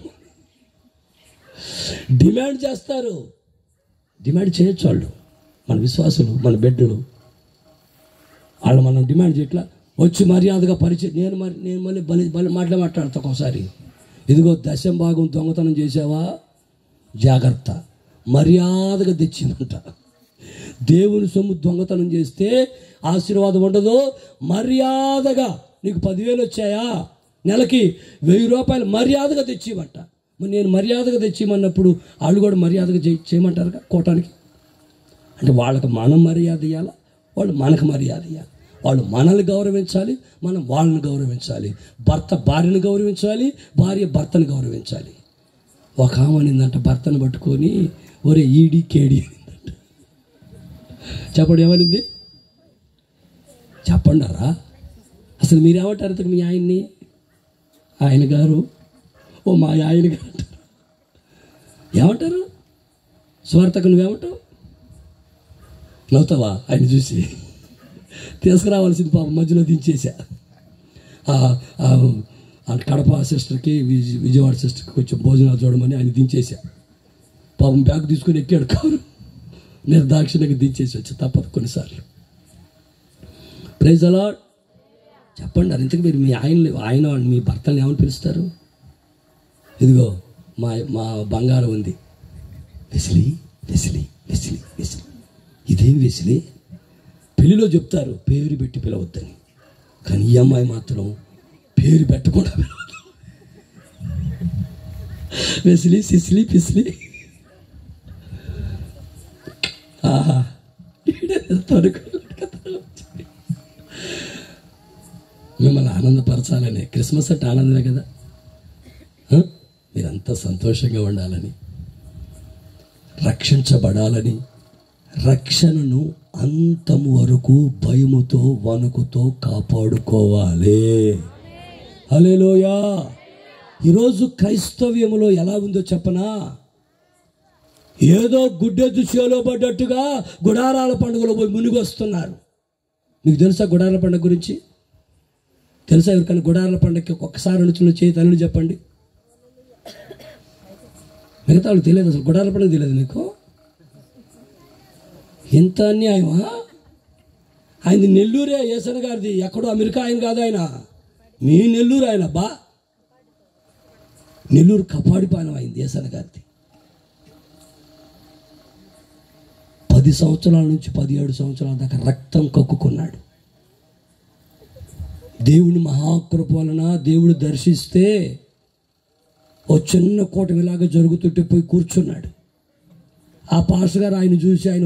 డిమాండ్ చేయొచ్చు వాళ్ళు, మన విశ్వాసులు, మన బిడ్డలు. వాళ్ళు మనం డిమాండ్ చేయట్లా. వచ్చి మర్యాదగా పరిచయం. నేను మళ్ళీ మాట్లాడతా ఒకసారి. ఇదిగో 10వ భాగం దొంగతనం చేసావా, జాగ్రత్త, మర్యాదగా తెచ్చిందంట. దేవుని సొమ్ము దొంగతనం చేస్తే ఆశీర్వాదం ఉండదు. మర్యాదగా నీకు 10,000 వచ్చాయా, నెలకి 1,000 రూపాయలు మర్యాదగా తెచ్చిమంట. మరి నేను మర్యాదగా తెచ్చిమన్నప్పుడు వాళ్ళు కూడా మర్యాదగా చేయమంటారు కోటానికి. అంటే వాళ్ళకి మనం మర్యాద ఇవ్వాలి, వాళ్ళు మనకు మర్యాద ఇవ్వాలి. వాళ్ళు మనల్ని గౌరవించాలి, మనం వాళ్ళని గౌరవించాలి. భర్త భార్యను గౌరవించాలి, భార్య భర్తను గౌరవించాలి. ఒక ఆమె అనిందంట భర్తను పట్టుకొని, ఒరే ఈడి కేడి అనిందంట. చెప్పండి, ఏమనింది చెప్పండారా? అసలు మీరేమంటారు మీ ఆయన్ని? ఆయన గారు, ఓ మా ఆయన గారు అంటారు. ఏమంటారు? స్వార్థకు నువ్వేమంటావు? నవ్వుతావా? ఆయన చూసి తీసుకురావాల్సింది పాపం మధ్యలో దించేసా. కడప సిస్టర్కి, విజయవాడ సిస్టర్కి కొంచెం భోజనాలు చూడమని ఆయన దించేసా. పాపం బ్యాగ్ తీసుకొని ఎక్కాడు కారు, నిర్దాక్షిణ్యంగా దించేసి వచ్చా. తప్పదు కొన్నిసార్లు. Praise the lord. చెప్పండి, ఇంతకు మీరు మీ ఆయన మీ భర్తల్ని ఏమని పిలుస్తారు? ఇదిగో మా బంగారం ఉంది, వెసిలి వెసిలి వెసిలి వెసిలి. ఇదేం వెసిలి? పెళ్లిలో చెప్తారు పేరు పెట్టి పిలవద్దని, కానీ ఈ అమ్మాయి మాత్రం పేరు పెట్టకుండా పిలవద్దు. వెసిలి సిసిలి పిసిలి. ఆహా, మిమ్మల్ని ఆనందపరచాలని. క్రిస్మస్ అంటే ఆనందమే కదా. మీరంతా సంతోషంగా ఉండాలని, రక్షించబడాలని, రక్షణను అంతము వరకు భయముతో వణుకుతో కాపాడుకోవాలి. హల్లెలూయా. ఈరోజు క్రైస్తవ్యములో ఎలా ఉందో చెప్పనా? ఏదో గుడ్డెద్దు చేలో పడ్డట్టుగా గుడారాల పండుగలో పోయి మునిగొస్తున్నారు. మీకు తెలుసా గుడారాల పండుగ గురించి? తెలుసా ఎవరికైనా గుడారాల పండుగకి ఒక్కసారి అనుచున్న చేతను చెప్పండి. మిగతా వాళ్ళకి తెలియదు, అసలు గుడారాల పండుగ తెలియదు మీకు? ఎంత అన్యాయమా? ఆయనది నెల్లూరే, యేసన్న గారిది. ఎక్కడో అమెరికా ఆయన కాదు, ఆయన మీ నెల్లూరు. ఆయన నెల్లూరు కపాడిపాలెం అయింది యేసన్న గారిది. 10 సంవత్సరాల నుంచి 17 సంవత్సరాల దాకా రక్తం కక్కుకున్నాడు. దేవుని మహాకృప వలన దేవుడు దర్శిస్తే ఓ చిన్న కూటమిలాగా జరుగుతుంటే పోయి కూర్చున్నాడు. ఆ పాస్టర్ గారు ఆయన చూసి, ఆయన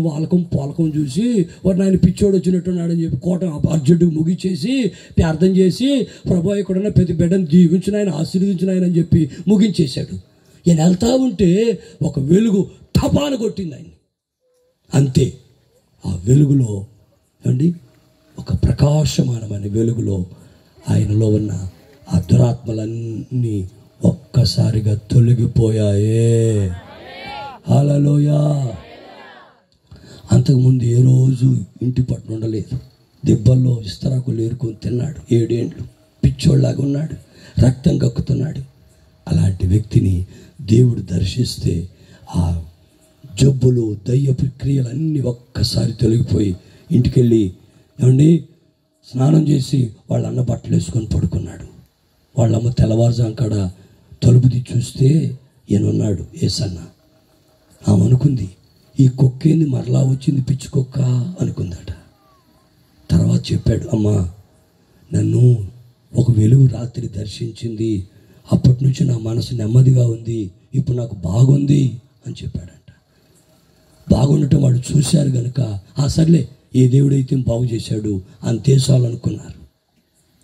పోలకం చూసి, వాడు ఆయన పిచ్చోడు వచ్చినట్టున్నాడని చెప్పి కోట అర్జెంటుగా ముగించేసి ప్రార్థన చేసి, ప్రభు ఎక్కడున్న ప్రతి బిడ్డను దీవించిన ఆయన, ఆశీర్వదించిన ఆయన అని చెప్పి ముగించేశాడు. ఈయన వెళ్తా ఉంటే ఒక వెలుగు టపాన కొట్టింది ఆయన. అంతే, ఆ వెలుగులో అండి, ఒక ప్రకాశమానమైన వెలుగులో ఆయనలో ఉన్న ఆ దురాత్మలన్నీ ఒక్కసారిగా తొలగిపోయాయే. హల్లెలూయా. అంతకుముందు ఏ రోజు ఇంటి పట్టున ఉండలేదు. దెబ్బల్లో ఇస్తరాకులు ఏరుకొని తిన్నాడు. 7 ఏండ్లు పిచ్చోళ్ళలాగా ఉన్నాడు, రక్తం కక్కుతున్నాడు. అలాంటి వ్యక్తిని దేవుడు దర్శిస్తే ఆ జబ్బులు, దయ్యపు క్రియలన్నీ ఒక్కసారి తొలగిపోయి ఇంటికెళ్ళి ఏమండి స్నానం చేసి వాళ్ళ అన్న బట్టలు వేసుకొని పడుకున్నాడు. వాళ్ళమ్మ తెల్లవారుజాము కాడ తలుపు తీసి చూస్తే ఈయనున్నాడు, యేసన్న. ఆమె అనుకుంది, ఈ కుక్కేంది మరలా వచ్చింది, పిచ్చి కుక్క అనుకుందట. తర్వాత చెప్పాడు, అమ్మా నన్ను ఒక వెలుగు రాత్రి దర్శించింది, అప్పటి నుంచి నా మనసు నెమ్మదిగా ఉంది, ఇప్పుడు నాకు బాగుంది అని చెప్పాడంట. బాగుండటం వాళ్ళు చూశారు కనుక, సర్లే ఏ దేవుడైతే బాగు చేశాడు అంతేసాలనుకున్నారు.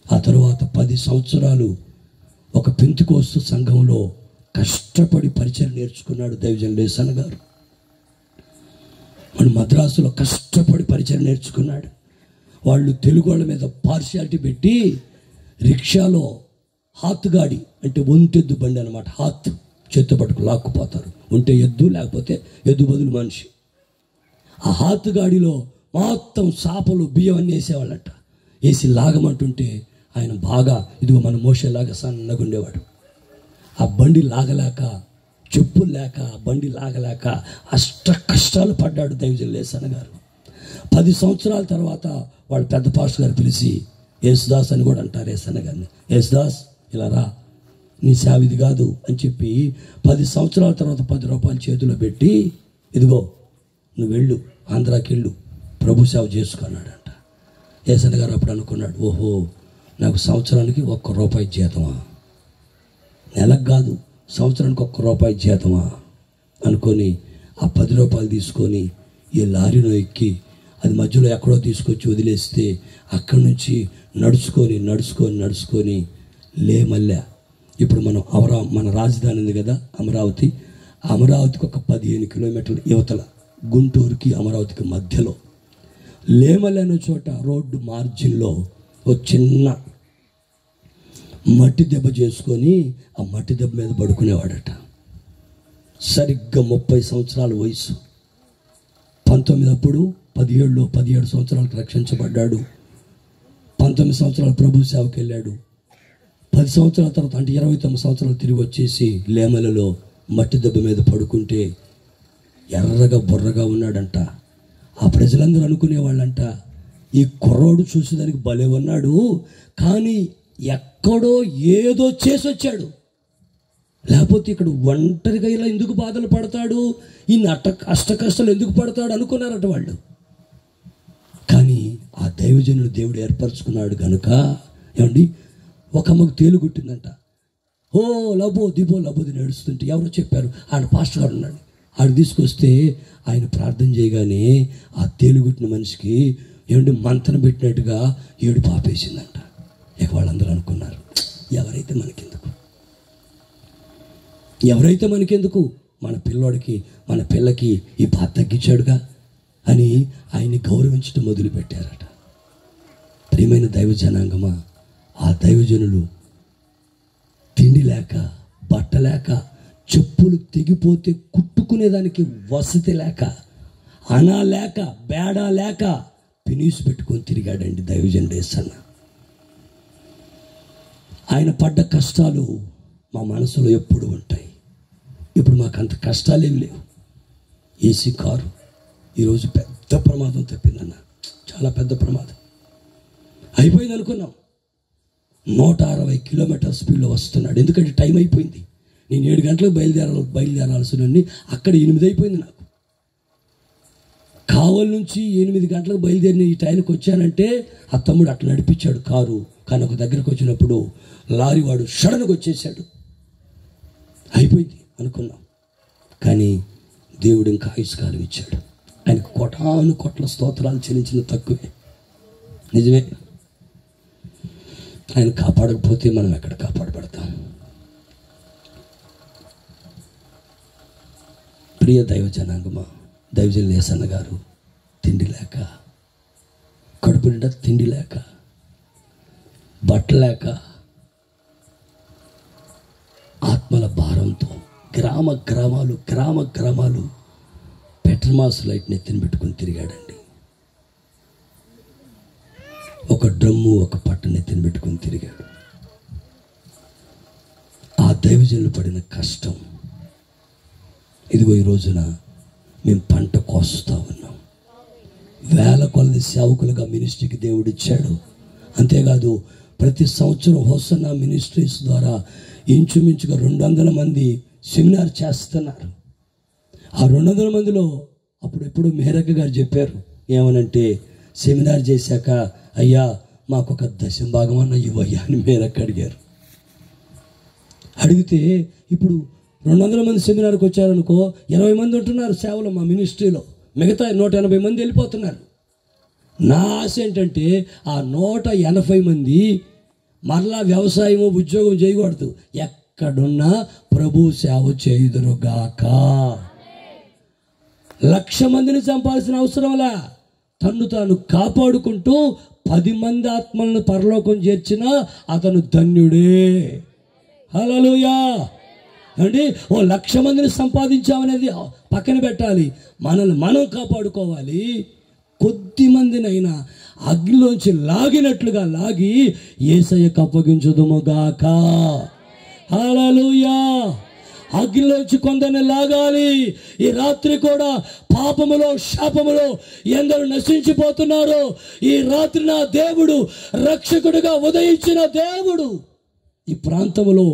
ఆ తరువాత 10 సంవత్సరాలు ఒక పెంతెకోస్తు సంఘంలో కష్టపడి పరిచయం నేర్చుకున్నాడు దైవజనులు యేసన్న గారు. మన మద్రాసులో కష్టపడి పరిచయం నేర్చుకున్నాడు. వాళ్ళు తెలుగు వాళ్ళ మీద పార్షియాలిటీ పెట్టి రిక్షాలో హాత్ గాడి అంటే ఒంటెద్దు బండి అనమాట, హాత్ చేత్తో పట్టుకు లాక్కుపోతారు. ఉంటే ఎద్దు, లేకపోతే ఎద్దు బదులు మనిషి. ఆ హాతుగాడిలో మొత్తం చాపలు బియ్యం అన్నీ వేసేవాళ్ళంట. వేసి లాగమంటుంటే ఆయన బాగా ఇదిగో మన మోసేలాగా సన్నగా ఉండేవాడు. ఆ బండి లాగలేక, చెప్పులు లేక, బండి లాగలేక అష్ట కష్టాలు పడ్డాడు దైవజనులు లేసన్న గారు. 10 సంవత్సరాల తర్వాత వాడు పెద్ద పాస్టర్ గారు పిలిచి, యేసుదాస్ అని కూడా అంటారు యేసన్న గారిని, యేసుదాస్ ఇలా రా, నీ సేవ ఇది కాదు అని చెప్పి 10 సంవత్సరాల తర్వాత 10 రూపాయలు చేతిలో పెట్టి, ఇదిగో నువ్వు వెళ్ళు, ఆంధ్రాకి వెళ్ళు, ప్రభు సేవ చేసుకున్నాడంట. యేసన్న గారు అప్పుడు అనుకున్నాడు, ఓహో నాకు సంవత్సరానికి 1 రూపాయి జీతమా, నెలకు కాదు సంవత్సరానికి 1 రూపాయి జీతమా అనుకొని ఆ 10 రూపాయలు తీసుకొని ఈ లారీలో ఎక్కి అది మధ్యలో ఎక్కడో తీసుకొచ్చి వదిలేస్తే అక్కడి నుంచి నడుచుకొని మళ్ళా ఇప్పుడు మనం మన రాజధాని ఉంది కదా అమరావతికి ఒక 15 కిలోమీటర్ల యువతల, గుంటూరుకి అమరావతికి మధ్యలో లేమల్లి అనే చోట రోడ్డు మార్జిన్లో ఒక చిన్న మట్టి దెబ్బ చేసుకొని ఆ మట్టి దెబ్బ మీద పడుకునేవాడట. సరిగ్గా 30 సంవత్సరాల వయసు. 19 అప్పుడు 17 సంవత్సరాలకు రక్షించబడ్డాడు. 19 సంవత్సరాలు ప్రభు సేవకి వెళ్ళాడు. 10 సంవత్సరాల తర్వాత అంటే 29 సంవత్సరాలు తిరిగి వచ్చేసి లేమలలో మట్టి దెబ్బ మీద పడుకుంటే ఎర్రగా బుర్రగా ఉన్నాడంట. ఆ ప్రజలందరూ అనుకునేవాళ్ళంట, ఈ కుర్రోడు చూసేదానికి భలే ఉన్నాడు, కానీ ఎక్కడో ఏదో చేసి వచ్చాడు, లేకపోతే ఇక్కడ ఒంటరిగా ఇలా ఎందుకు బాధలు పడతాడు, ఈ అష్ట కష్టాలు ఎందుకు పడతాడు అనుకున్నారట వాళ్ళు. కానీ ఆ దైవజనులు దేవుడు ఏర్పరచుకున్నాడు కనుక ఏమండి, ఒక అమ్మకు తేలుగుట్టిందంట. ఓ లబో దిబో లబోది నడుస్తుంటే ఎవరో చెప్పారు, ఆయన పాస్టర్ గారు ఉన్నాడు, ఆడు తీసుకొస్తే ఆయన ప్రార్థన చేయగానే ఆ తేలుగుట్టిన మనిషికి ఏమంటే మంతన పెట్టినట్టుగా ఏడుపు ఆపేసిందంట. ఇక వాళ్ళందరూ అనుకున్నారు, ఎవరైతే మనకెందుకు, మన పిల్లోడికి మన పిల్లకి ఈ బాధ తగ్గించాడుగా అని ఆయన్ని గౌరవించడం మొదలుపెట్టారట. ప్రియమైన దైవ జనాంగమా, ఆ దైవజనులు తిండి లేక, బట్ట లేక, చెప్పులు తెగిపోతే కుట్టుకునేదానికి వసతి లేక, అనా లేక, బేడా లేక పినీసు పెట్టుకొని తిరిగాడండి దైవజనుడు యేసన్న. ఆయన పడ్డ కష్టాలు మా మనసులో ఎప్పుడు ఉంటాయి. ఇప్పుడు మాకు అంత కష్టాలు ఏమి లేవు. ఏసీ కారు ఈరోజు పెద్ద ప్రమాదం తప్పిందన్న, చాలా పెద్ద ప్రమాదం అయిపోయింది అనుకున్నాం. 160 కిలోమీటర్ స్పీడ్లో వస్తున్నాడు. ఎందుకంటే టైం అయిపోయింది. నేను 7 గంటలకు బయలుదేరాల్సిన అక్కడ 8 అయిపోయింది. నాకు కావలి నుంచి 8 గంటలకు బయలుదేరిన ఈ టైంకి వచ్చానంటే ఆ తమ్ముడు అట్లా నడిపించాడు కారు. కానీ ఒక దగ్గరకు వచ్చినప్పుడు లారీ వాడు సడన్గా వచ్చేసాడు. అయిపోయింది అనుకున్నాం. కానీ దేవుడు ఇంకా ఆయుష్కాలం ఇచ్చాడు. ఆయనకు కోట్ల స్తోత్రాలు చెల్లించిన తక్కువే. నిజమే, ఆయన కాపాడకపోతే మనం ఎక్కడ కాపాడబడతాం? ప్రియ దైవ జనాంగమా, దైవజనులు యేసన్న గారు తిండి లేక, కడుపు నిండా తిండి లేక, బట్టలేక, ఆత్మల భారంతో గ్రామ గ్రామాలు పెట్రోమాస్ లైట్ నెత్తిని పెట్టుకుని తిరిగాడండి. ఒక డ్రమ్ము, ఒక పట్టు నెత్తిని పెట్టుకుని తిరిగాడు. ఆ దైవజనులు పడిన కష్టం, ఇదిగో ఈ రోజున మేము పంట కోస్తా ఉన్నాం. వేల కొలది సేవకులుగా మినిస్ట్రీకి దేవుడు ఇచ్చాడు. అంతేకాదు ప్రతి సంవత్సరం హోసన్నా మినిస్ట్రీస్ ద్వారా ఇంచుమించుగా 200 మంది సెమినార్ చేస్తున్నారు. ఆ 200 మందిలో అప్పుడెప్పుడు మేరక్క గారు చెప్పారు, ఏమనంటే సెమినార్ చేశాక అయ్యా మాకొక 10% ఇవ్వయ్యా అని మేరక్క అడిగారు. అడిగితే ఇప్పుడు 200 మంది సెమినార్కి వచ్చారనుకో, 20 మంది ఉంటున్నారు సేవలో మా మినిస్ట్రీలో, మిగతా 180 మంది వెళ్ళిపోతున్నారు. నా ఆశ ఏంటంటే ఆ 180 మంది మరలా వ్యవసాయము ఉద్యోగం చేయకూడదు, ఎక్కడున్నా ప్రభు సేవ చేయుదురుగాక. 1,00,000 మందిని చంపాల్సిన అవసరంలా తన్ను తాను కాపాడుకుంటూ 10 మంది ఆత్మలను పరలోకం చేర్చిన అతను ధన్యుడే. హల్లెలూయా. అంటే ఓ 1,00,000 మందిని సంపాదించామనేది పక్కన పెట్టాలి. మనల్ని మనం కాపాడుకోవాలి. కొద్ది మందినైనా అగ్నిలోంచి లాగినట్లుగా లాగి యేసయ్యకు అప్పగించుదుముగాక. హల్లెలూయా. అగ్నిలోంచి కొందరిని లాగాలి. ఈ రాత్రి కూడా పాపములో శాపములో ఎందరూ నశించిపోతున్నారు. ఈ రాత్రి నా దేవుడు రక్షకుడిగా ఉదయించిన దేవుడు ఈ ప్రాంతంలో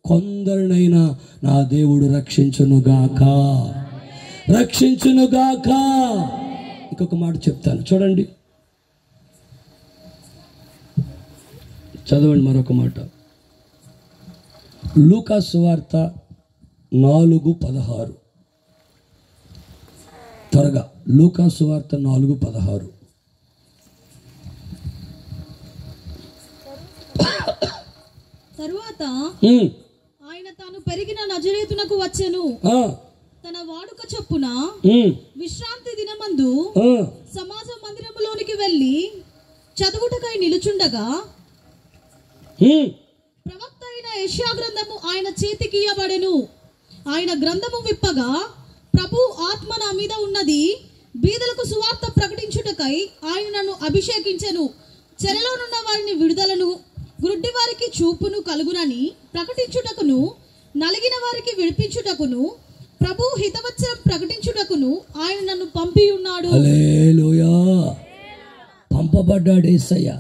కొందరినైనా నా దేవుడు రక్షించునుగాక, రక్షించునుగాక. ఇంకొక మాట చెప్తాను చూడండి, చదవండి మరొక మాట. లూకా సువార్త 4:16. త్వరగా లూకా సువార్త 4:16. తరువాత ఆయన తాను పెరిగిన నజరేతునకు వచ్చెను. తన వాడుక చొప్పున విశ్రాంతి దినమందు సమాజ మందిరములోనికి వెళ్ళి చదువుటకై నిలుచుండగా ప్రవక్త అయిన యెషయా గ్రంథము ఆయన చేతికి ఇయ్యబడెను. ఆయన గ్రంథము విప్పగా ప్రభు ఆత్మ నా మీద ఉన్నది, బీదలకు సువార్త ప్రకటించుటకై ఆయన నన్ను అభిషేకించెను. చెరలోనున్న వారిని విడుదలను, గుడ్డి వారికి చూపును కలుగునని ప్రకటించుటకును, నలిగిన వారికి విడిపించుటకును, ప్రభు హితవచనం ప్రకటించుటకును ఆయన నన్ను పంపి ఉన్నాడు. హల్లెలూయా. పంపబడ్డాడు యేసయ్య.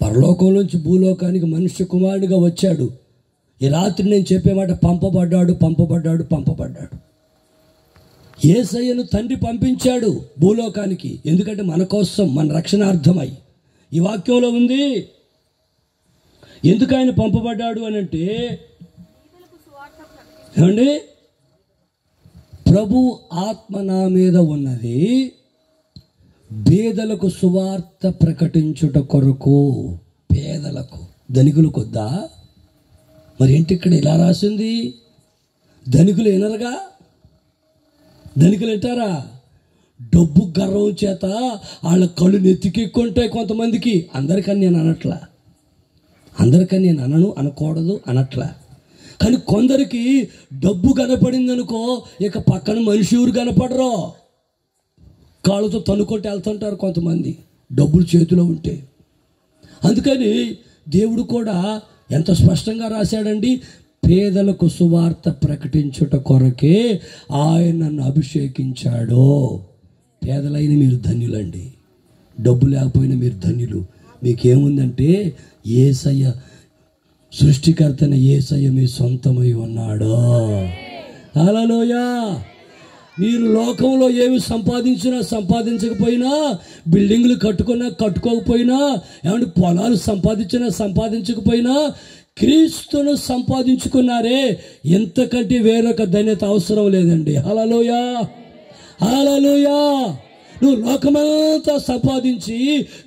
పరలోకం నుంచి భూలోకానికి మనుష్య కుమారుడిగా వచ్చాడు. ఈ రాత్రి నేను చెప్పే మాట పంపబడ్డాడు, పంపబడ్డాడు, పంపబడ్డాడు. యేసయ్యను తండ్రి పంపించాడు భూలోకానికి. ఎందుకంటే మన కోసం, మన రక్షణార్థమై. ఈ వాక్యంలో ఉంది. ఎందుకు ఆయన పంపబడ్డాడు అని అంటే, ఏమండి, ప్రభు ఆత్మ నా మీద ఉన్నది, బీదలకు సువార్త ప్రకటించుట కొరకు. పేదలకు, ధనికులకు వద్దా? మరి ఏంటి ఇక్కడ ఇలా రాసింది? ధనికులు వినరుగా? ధనికులు వింటారా? డబ్బు గర్వం చేత వాళ్ళ కళ్ళు నెత్తికెక్కుంటాయి కొంతమందికి. అందరికని నేను అనట్లా, అందరికని నేను అనకూడదు అనట్లా. కానీ కొందరికి డబ్బు కనపడింది అనుకో, ఇక పక్కన మనిషి ఊరు కనపడరు. కాళ్ళతో తన్నుకుంటూ వెళ్తుంటారు కొంతమంది, డబ్బులు చేతిలో ఉంటే. అందుకని దేవుడు కూడా ఎంత స్పష్టంగా రాశాడండి, పేదలకు సువార్త ప్రకటించుట కొరకే ఆయన నన్ను అభిషేకించాడు. పేదలైన మీరు ధన్యులండి, డబ్బు లేకపోయినా మీరు ధన్యులు. మీకేముందంటే యేసయ్య, సృష్టికర్తన యేసయ్య మీ సొంతమై ఉన్నాడు. హల్లెలూయా. మీరు లోకంలో ఏమి సంపాదించినా సంపాదించకపోయినా, బిల్డింగ్లు కట్టుకున్నా కట్టుకోకపోయినా, ఏమంటే పొలాలు సంపాదించకపోయినా, క్రీస్తును సంపాదించుకున్నారే, ఎంతకంటే వేరొక ధన్యత అవసరం లేదండి. హల్లెలూయా, హల్లెలూయా. నువ్వు లోకమంతా సంపాదించి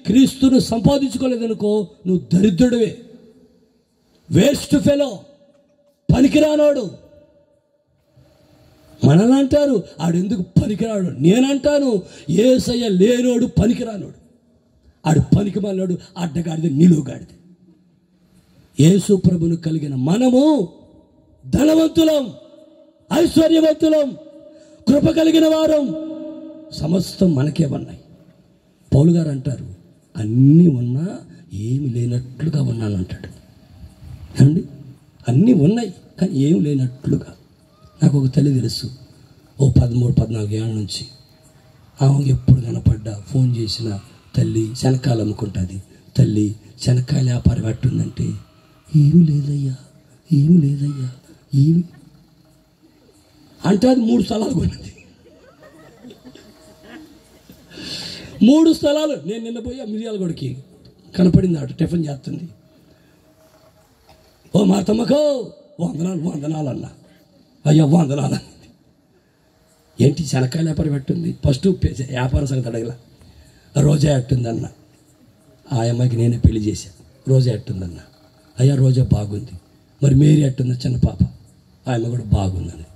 క్రీస్తును సంపాదించుకోలేదనుకో, నువ్వు దరిద్రుడివే, వేస్ట్ ఫెలో, పనికిరానోడు. మనల్ని అంటారు ఆడెందుకు పనికిరాడు. నేనంటాను యేసయ్య లేనోడు పనికిరానోడు. ఆడు పనికి మళ్ళాడు, అడ్డగాడిది, నిలువుగాడిది. యేసు ప్రభును కలిగిన మనము ధనవంతులం, ఐశ్వర్యవంతులం, కృప కలిగిన వారం. సమస్తం మనకే ఉన్నాయి. పౌలు గారు అంటారు, అన్నీ ఉన్నా ఏమి లేనట్లుగా ఉన్నాను అంటాడు. అండి, అన్నీ ఉన్నాయి కానీ ఏమి లేనట్లుగా. నాకు ఒక తల్లి తెలుసు, ఓ 13-14 ఏళ్ళ నుంచి. ఆమె ఎప్పుడు కనపడ్డా ఫోన్ చేసిన, తల్లి శనక్కాయలు అమ్ముకుంటుంది, తల్లి శనక్కాయల వ్యాపారం ఎట్టుందంటే, ఏమీ లేదయ్యా, ఏమీ లేదయ్యా, ఏమి అంటే అది 3 స్థలాలు కొన్నది. 3 స్థలాలు. నేను నిన్న పోయి మిర్యాలగూడకి కనపడింది, ఆట టిఫిన్ చేస్తుంది. ఓ మా తమ్మకో వందనాలు అన్నా. అయ్యా వందనాలు. ఏంటి శనక్కాయల వ్యాపారం ఎట్టుంది? ఫస్ట్ వ్యాపారం సంగతి అడగల. రోజా ఎట్టుందన్న. ఆ అమ్మాయికి నేనే పెళ్లి చేశాను. రోజా ఎట్టుందన్న. అయ్యా రోజా బాగుంది. మరి మేరీ ఎట్టుందా చిన్న పాప? ఆ అమ్మ కూడా బాగుందని.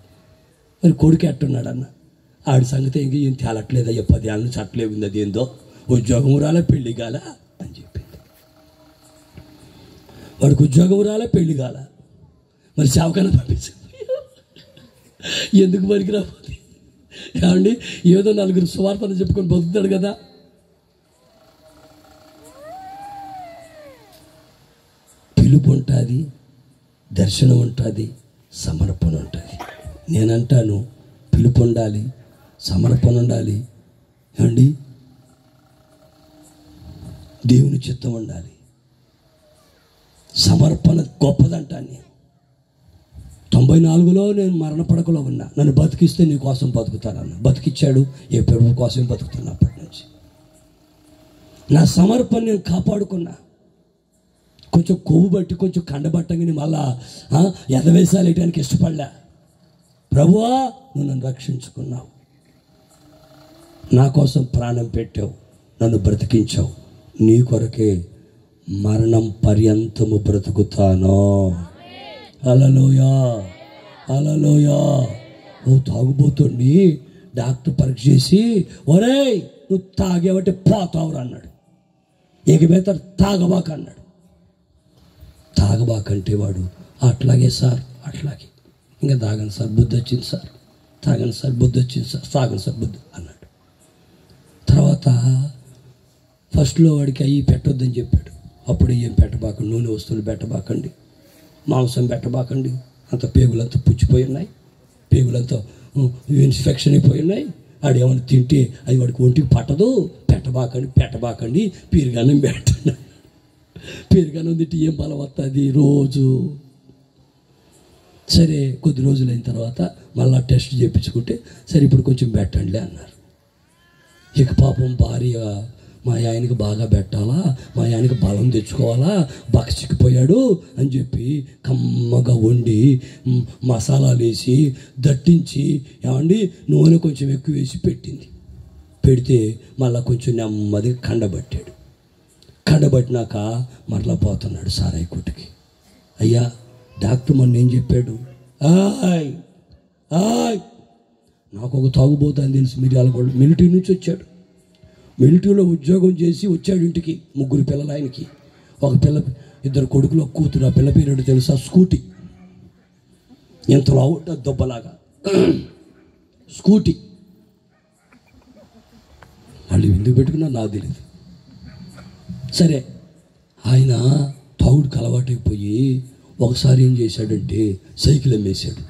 మరి కొడుకు ఎట్టున్నాడన్న. ఆడి సంగతి ఇంక ఏం తేలట్లేదు అయ్యా, 10 ఏళ్ళ నుంచి అట్లే ఉంది, అది ఏందో ఉద్యోగం రాలే పెళ్లి కాల అని చెప్పింది. వాడికి ఉద్యోగం రాలే పెళ్లి కాల, మరి సేవకన్నా పంపించింది. ఎందుకు పనికిరాపోతే ఏమండి? ఏదో నలుగురు సువార్తను చెప్పుకొని బతుకుతాడు కదా. పిలుపు ఉంటుంది, దర్శనం ఉంటుంది, సమర్పణ ఉంటుంది. నేనంటాను పిలుపు ఉండాలి, సమర్పణ ఉండాలి, ఏమండి దేవుని చిత్తం ఉండాలి. సమర్పణ గొప్పదంటాను నేను. 94లో నేను మరణ పడకలో ఉన్నా. నన్ను బతికిస్తే నీ కోసం బతుకుతానన్న. బతికిచ్చాడు. ఏ ప్రభు కోసం బతుకుతున్నా. అప్పటి నుంచి నా సమర్పణ నేను కాపాడుకున్నా. కొంచెం కొవ్వు బట్టి కొంచెం కండబట్టంగాని మళ్ళా ఎదవేశాలు వేయడానికి ఇష్టపడలే. ప్రభువా, నువ్వు నన్ను రక్షించుకున్నావు, నా కోసం ప్రాణం పెట్టావు, నన్ను బ్రతికించావు, నీ కొరకే మరణం పర్యంతము బ్రతుకుతాను. హల్లెలూయా, హల్లెలూయా. ఓ తాగుబోతుండి డాక్టర్ పరీక్ష చేసి, ఒరేయ్ నువ్వు తాగేవంటే పోతావురా అన్నాడు. ఇక మీద తాగబాక అన్నాడు. తాగబాకంటే వాడు అట్లాగే సార్, అట్లాగే ఇంకా తాగను సార్, బుద్ధి వచ్చింది సార్, తాగను సార్, బుద్ధి వచ్చింది సార్, తాగను సార్, బుద్ధి అన్నాడు. తర్వాత ఫస్ట్లో వాడికి అవి పెట్టొద్దని చెప్పాడు. అప్పుడు ఏం పెట్టబాకండి, నూనె వస్తువులు పెట్టబాకండి, మాంసం పెట్టబాకండి, అంత పేగులంతా పుచ్చిపోయి ఉన్నాయి, పేగులంతా ఇన్ఫెక్షన్ అయిపోయి ఉన్నాయి, వాడు ఏమైనా తింటే అది వాడికి ఒంటికి పట్టదు, పెట్టబాకండి, పెరుగన్నం పెట్టండి. పెరుగన్నం తింటే ఏం బలం వస్తుంది రోజు. సరే కొద్ది రోజులైన తర్వాత మళ్ళీ టెస్ట్ చేయించుకుంటే సరే ఇప్పుడు కొంచెం పెట్టండిలే అన్నారు. ఇక పాపం భార్య మా ఆయనకి బాగా పెట్టాలా, మా ఆయనకి బలం తెచ్చుకోవాలా, బక్కచిక్కిపోయాడు అని చెప్పి కమ్మగా వండి మసాలాలు వేసి దట్టించి ఏమండి నూనె కొంచెం ఎక్కువ వేసి పెట్టింది. పెడితే మళ్ళీ కొంచెం నెమ్మదిగా కండబట్టాడు. కండబట్టినాక మరలా పోతున్నాడు సారాయి కొట్టుకి. అయ్యా డాక్టర్ మొన్న ఏం చెప్పాడు? నాకు ఒక తాగుబోతు తెలుసు, మిర్యాలగూడ మిలిటరీ నుంచి వచ్చాడు. మిలిటరీలో ఉద్యోగం చేసి వచ్చాడు ఇంటికి. 3 పిల్లలు ఆయనకి. ఒక పిల్ల, 2 కొడుకులు, ఒక కూతురు. ఆ పిల్ల పేరు తెలుసా? స్కూటీ. ఎంతలో ఉంటుంది దొబ్బలాగా స్కూటీ. వాళ్ళు ఎందుకు పెట్టుకున్నా నాకు తెలియదు. సరే ఆయన తాగుడికి అలవాటైపోయి ఒకసారి ఏం చేశాడంటే సైకిల్ అమ్మేశాడు,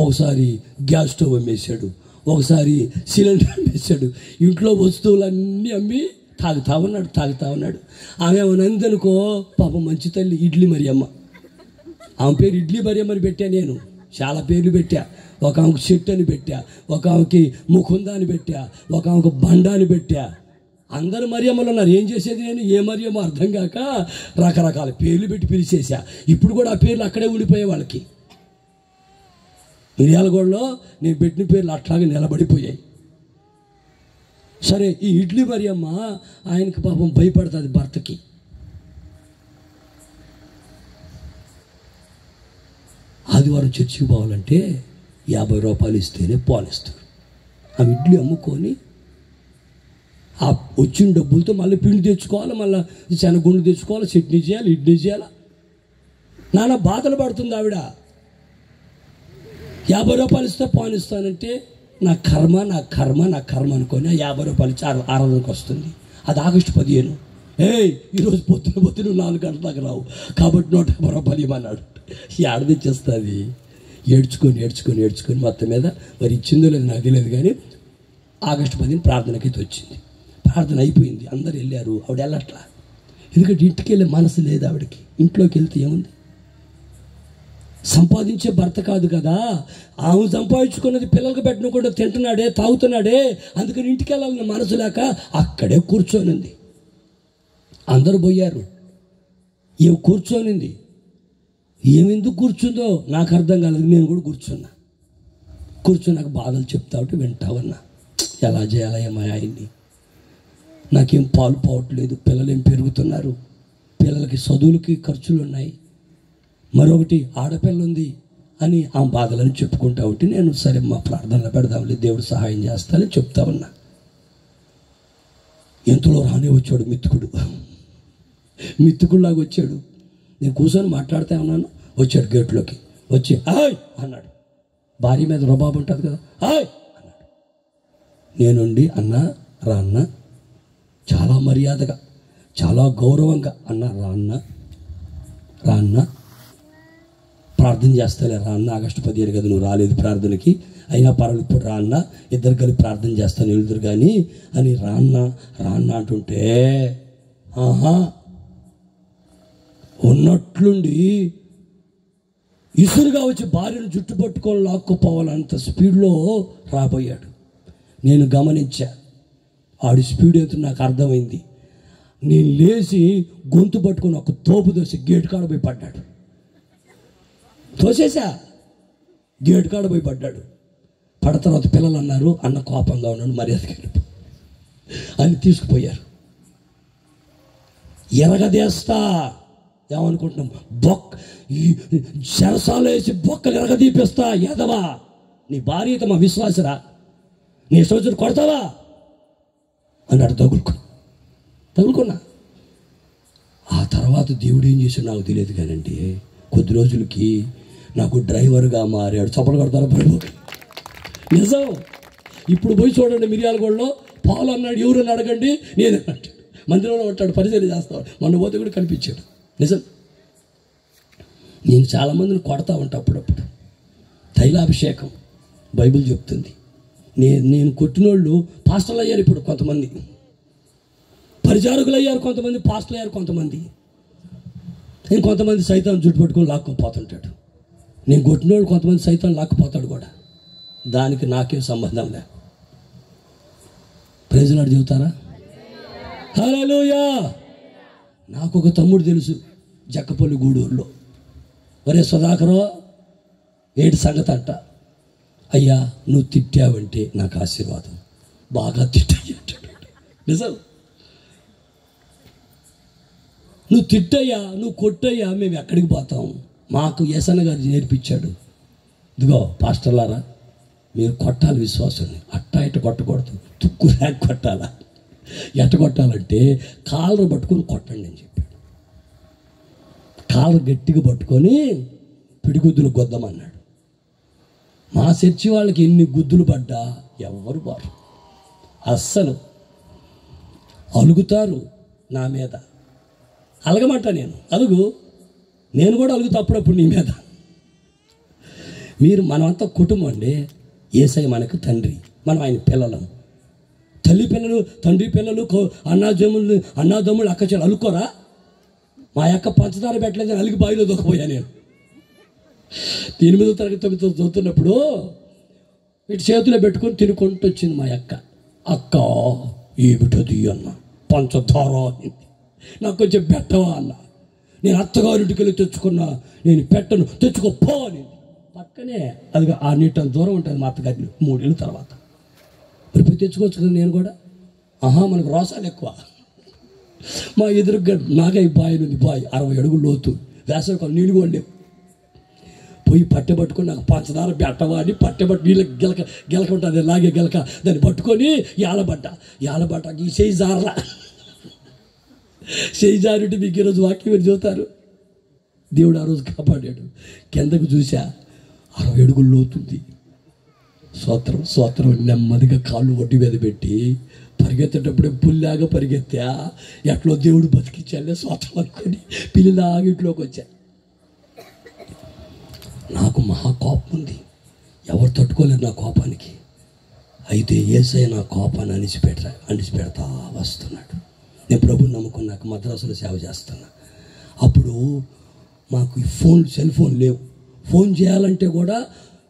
ఒకసారి గ్యాస్ స్టవ్ అమ్మేశాడు, ఒకసారి సిలిండర్ అమ్మేశాడు. ఇంట్లో వస్తువులన్నీ అమ్మి తాగుతా ఉన్నాడు. ఆమె ఏమనుకో పాపం మంచి తల్లి ఇడ్లీ మరియమ్మ. ఆమె పేరు ఇడ్లీ మరియమ్మ అని పెట్టా నేను. చాలా పేర్లు పెట్టా. ఒక ఆమెకు చెట్టు అని పెట్టా, ఒక ఆమెకి ముకుంద అని పెట్టా, ఒక ఆమెకు బండ అని పెట్టా. అందరు మరియమ్మలు ఉన్నారు. ఏం చేసేది నేను? ఏ మరియమ్మ అర్థం కాక రకరకాల పేర్లు పెట్టి పిలిచేసా. ఇప్పుడు కూడా ఆ పేర్లు అక్కడే ఉండిపోయే వాళ్ళకి. మిర్యాలగూడలో నేను పెట్టిన పేర్లు అట్లాగే నిలబడిపోయాయి. సరే ఈ ఇడ్లీ మరియమ్మ ఆయనకి పాపం భయపడుతుంది భర్తకి. ఆదివారం చర్చికి పోవాలంటే 50 రూపాయలు ఇస్తేనే పోనిస్తారు. ఆ ఇడ్లీ అమ్ముకొని ఆ వచ్చిన డబ్బులతో మళ్ళీ పిండి తెచ్చుకోవాలి, మళ్ళీ శనగుండు తెచ్చుకోవాలి, చట్నీ చేయాలి, ఇడ్లీ చేయాలి. నాన్న బాధలు పడుతుంది ఆవిడ. 50 రూపాయలు ఇస్తే పోనిస్తానంటే నా కర్మ అనుకొని 50 రూపాయలు ఇచ్చి ఆరాధనకు వస్తుంది. అది ఆగస్టు 15. ఈరోజు పొద్దున 4 గంటల దాకా రావు కాబట్టి 150 రూపాయలు ఇవ్వమన్నాడు. ఏడ తెచ్చేస్తుంది? ఏడ్చుకొని మొత్తం మీద మరి ఇచ్చిందో లేదు నాకు తెలియదు, కానీ ఆగస్టు 15 ప్రార్థనకి అయితే వచ్చింది. ప్రార్థన అయిపోయింది, అందరు వెళ్ళారు, ఆవిడ వెళ్ళట్లా. ఎందుకంటే ఇంటికి వెళ్ళే మనసు లేదు ఆవిడకి. ఇంట్లోకి వెళ్తే ఏముంది? సంపాదించే భర్త కాదు కదా, ఆమె సంపాదించుకున్నది పిల్లలకు పెట్టకుండా తింటున్నాడే, తాగుతున్నాడే, అందుకని ఇంటికి వెళ్ళాలన్న మనసు లేక అక్కడే కూర్చోనింది. అందరూ పోయారు, ఏం కూర్చోనింది. ఏమెందుకు కూర్చుందో నాకు అర్థం కాలేదు. నేను కూడా కూర్చున్నాక బాధలు చెప్తా ఉంటే వింటా ఉన్నా. ఎలా చేయాలా మా ఆయన్ని? నాకేం పాలు పోవట్లేదు, పిల్లలు ఏం పెరుగుతున్నారు, పిల్లలకి చదువులకి ఖర్చులు ఉన్నాయి, మరొకటి ఆడపిల్ల ఉంది అని ఆ బాధలను చెప్పుకుంటా ఉంటే నేను సరే మా ప్రార్థనలో పెడదాంలే, దేవుడు సహాయం చేస్తానని చెప్తా ఉన్నా. ఎంతలో రానే వచ్చాడు మిత్తుకుడిలాగా వచ్చాడు. నేను కూర్చొని మాట్లాడుతూ ఉన్నాను. వచ్చాడు గేట్లోకి వచ్చి ఆయ్ అన్నాడు. భార్య మీద రుబాబు ఉంటుంది కదా, హాయ్ అన్నాడు. నేనుండి అన్నా రా అన్న, చాలా మర్యాదగా చాలా గౌరవంగా అన్న రా అన్న ప్రార్థన చేస్తాలే రా అన్న, ఆగస్టు 15 కదా నువ్వు రాలేదు ప్రార్థనకి, అయినా పర్వాలేదు ఇప్పుడు రా అన్న, ఇద్దరు కలిపి ప్రార్థన చేస్తాను వెళ్తురు కానీ అని రా అన్న అంటుంటే ఆహా ఉన్నట్లుండి ఇసురుగా వచ్చి భార్యను జుట్టు పట్టుకొని లాక్కుపోవాలంత స్పీడ్లో రాబోయాడు. నేను గమనించా, ఆడి స్పీడ్ అయితే నాకు అర్థమైంది. నేను లేచి గొంతు పట్టుకొని ఒక తోపు దోసి గేటు కాడ పోయి పడ్డాడు. తోసేసా, గేటు కాడ పోయి పడ్డాడు. పడ తర్వాత పిల్లలు అన్నారు, అన్న కోపంగా ఉన్నాడు, మర్యాదకి అని తీసుకుపోయారు. ఎరగదేస్తా ఏమనుకుంటున్నాం, ఈ శరసాలు వేసి బొక్కలు ఎరగదీపిస్తా. ఎదవా, నీ భార్య అయితే మా విశ్వాసరా, నీ సోదరుడు కొడతావా అన్నాడు. తగులుకున్నా. ఆ తర్వాత దేవుడు ఏం చేశాడు నాకు తెలియదు కానండి, కొద్ది రోజులకి నాకు డ్రైవర్గా మారాడు. చప్పలు కొడతారా ప్రభు? నిజం. ఇప్పుడు పోయి చూడండి, మిర్యాలగూడలో పాలు అన్నాడు, ఎవరని అడగండి, నేను అన్నాడు. మందిరంలో ఉంటాడు, పరిచయం చేస్తాడు. మొన్న పోతే కూడా కనిపించాడు. నిజం. నేను చాలామందిని కొడతా ఉంటా అప్పుడప్పుడు. తైలాభిషేకం బైబిల్ చెప్తుంది. నేను కొట్టినోళ్ళు పాస్టర్లు అయ్యారు, ఇప్పుడు కొంతమంది పరిచారకులు అయ్యారు, కొంతమంది పాస్టర్లు అయ్యారు, కొంతమంది ఇంకొంతమంది సైతం జుట్టు పట్టుకొని లాక్కుపోతుంటాడు. నేను కొట్టినోళ్ళు కొంతమంది సైతం లాక్కుపోతాడు కూడా. దానికి నాకేం సంబంధం లే. ప్రైజ్లాడు చెబుతారా? హల్లెలూయా. నాకు ఒక తమ్ముడు తెలుసు జక్కపల్లి గూడూరులో. ఒరే సుధాకరో, ఏటి సంగతి అంట. అయ్యా నువ్వు తిట్టావంటే నాకు ఆశీర్వాదం, బాగా తిట్టయ్యాడు. నిజం. నువ్వు తిట్టయ్యా, నువ్వు కొట్టయ్యా, మేము ఎక్కడికి పోతాం? మాకు యేసన్న గారు నేర్పించాడు. ఇదిగో పాస్టర్లారా, మీరు కొట్టాలి విశ్వాసాన్ని, అట్టా ఇట్ట కొట్టకూడదు, తుక్కు ర్యాక్ కొట్టాలా. ఎట్ట కొట్టాలంటే కాలరు పట్టుకొని కొట్టండి అని చెప్పాడు. కాలరు గట్టిగా పట్టుకొని పిడిగుద్దులు గొద్దమన్నాడు. మా చర్చి వాళ్ళకి ఎన్ని గుద్దులు పడ్డా ఎవరు వారు అస్సలు అలుగుతారు నా మీద. అలగమంట నేను కూడా అలుగుతా అప్పుడప్పుడు నీ మీద. మనమంతా కుటుంబం అండి. యేసయ్య మనకు తండ్రి, మనం ఆయన పిల్లలం. తల్లి పిల్లలు, తండ్రి పిల్లలు, అన్నాదమ్ములు అక్క చెల్లు అలుకోరా? మా యొక్క పంచదార పెట్టలేదని అలిగి బావిలో దొక్కపోయా నేను. 8వ తరగతి చదువుతున్నప్పుడు ఇటు చేతిలో పెట్టుకొని తినుకుంటూ వచ్చింది మా అక్క ఏమిటది అన్న. పంచదార అనింది. నాకు కొంచెం పెట్టవా అన్న. నేను అత్తగారింటికి వెళ్ళి తెచ్చుకున్నా, నేను పెట్టను, తెచ్చుకోపో అనింది. పక్కనే అది 6 మీటర్ల దూరం ఉంటుంది మా అత్తగారి. 3 ఏళ్ళ తర్వాత మరి తెచ్చుకోవచ్చు కదా నేను కూడా. మనకు రోసాలు ఎక్కువ. మా ఎదురుగా నాగై బావి ఉంది, బావి 60 అడుగులు లోతు, వేసవికాలం నీళ్ళు కూడా లేవు. పోయి పట్టె పట్టుకొని నాకు పంచదార పెట్టవా అని పట్టెబట్టు నీళ్ళకి గెలక ఉంటుంది, లాగే గెలక, దాన్ని పట్టుకొని యాలబట్ట ఈ చేయి జారలా. చేయి జారుంటే మీకు ఈరోజు వాక్యం మీరు చూస్తారు. దేవుడు ఆ రోజు కాపాడాడు. కిందకు చూసా 60 అడుగులు లోతుంది. స్తోత్రం. నెమ్మదిగా కాళ్ళు ఒడ్డు మీద పెట్టి పరిగెత్తేటప్పుడే పుల్లాగా పరిగెత్తా. ఎట్లో దేవుడు బతికించాలే స్తోత్రం అనుకొని పిల్లిలాగా ఇంట్లోకి వచ్చా. నాకు మహా కోపం ఉంది, ఎవరు తట్టుకోలేరు నా కోపానికి. అయితే యేసయ్య నా కోపాన్ని అణిచిపెడతా వస్తున్నాడు. నేను ప్రభుని నమ్ముకున్నాక మద్రాసులో సేవ చేస్తున్నా. అప్పుడు మాకు ఈ సెల్ ఫోన్ లేవు. ఫోన్ చేయాలంటే కూడా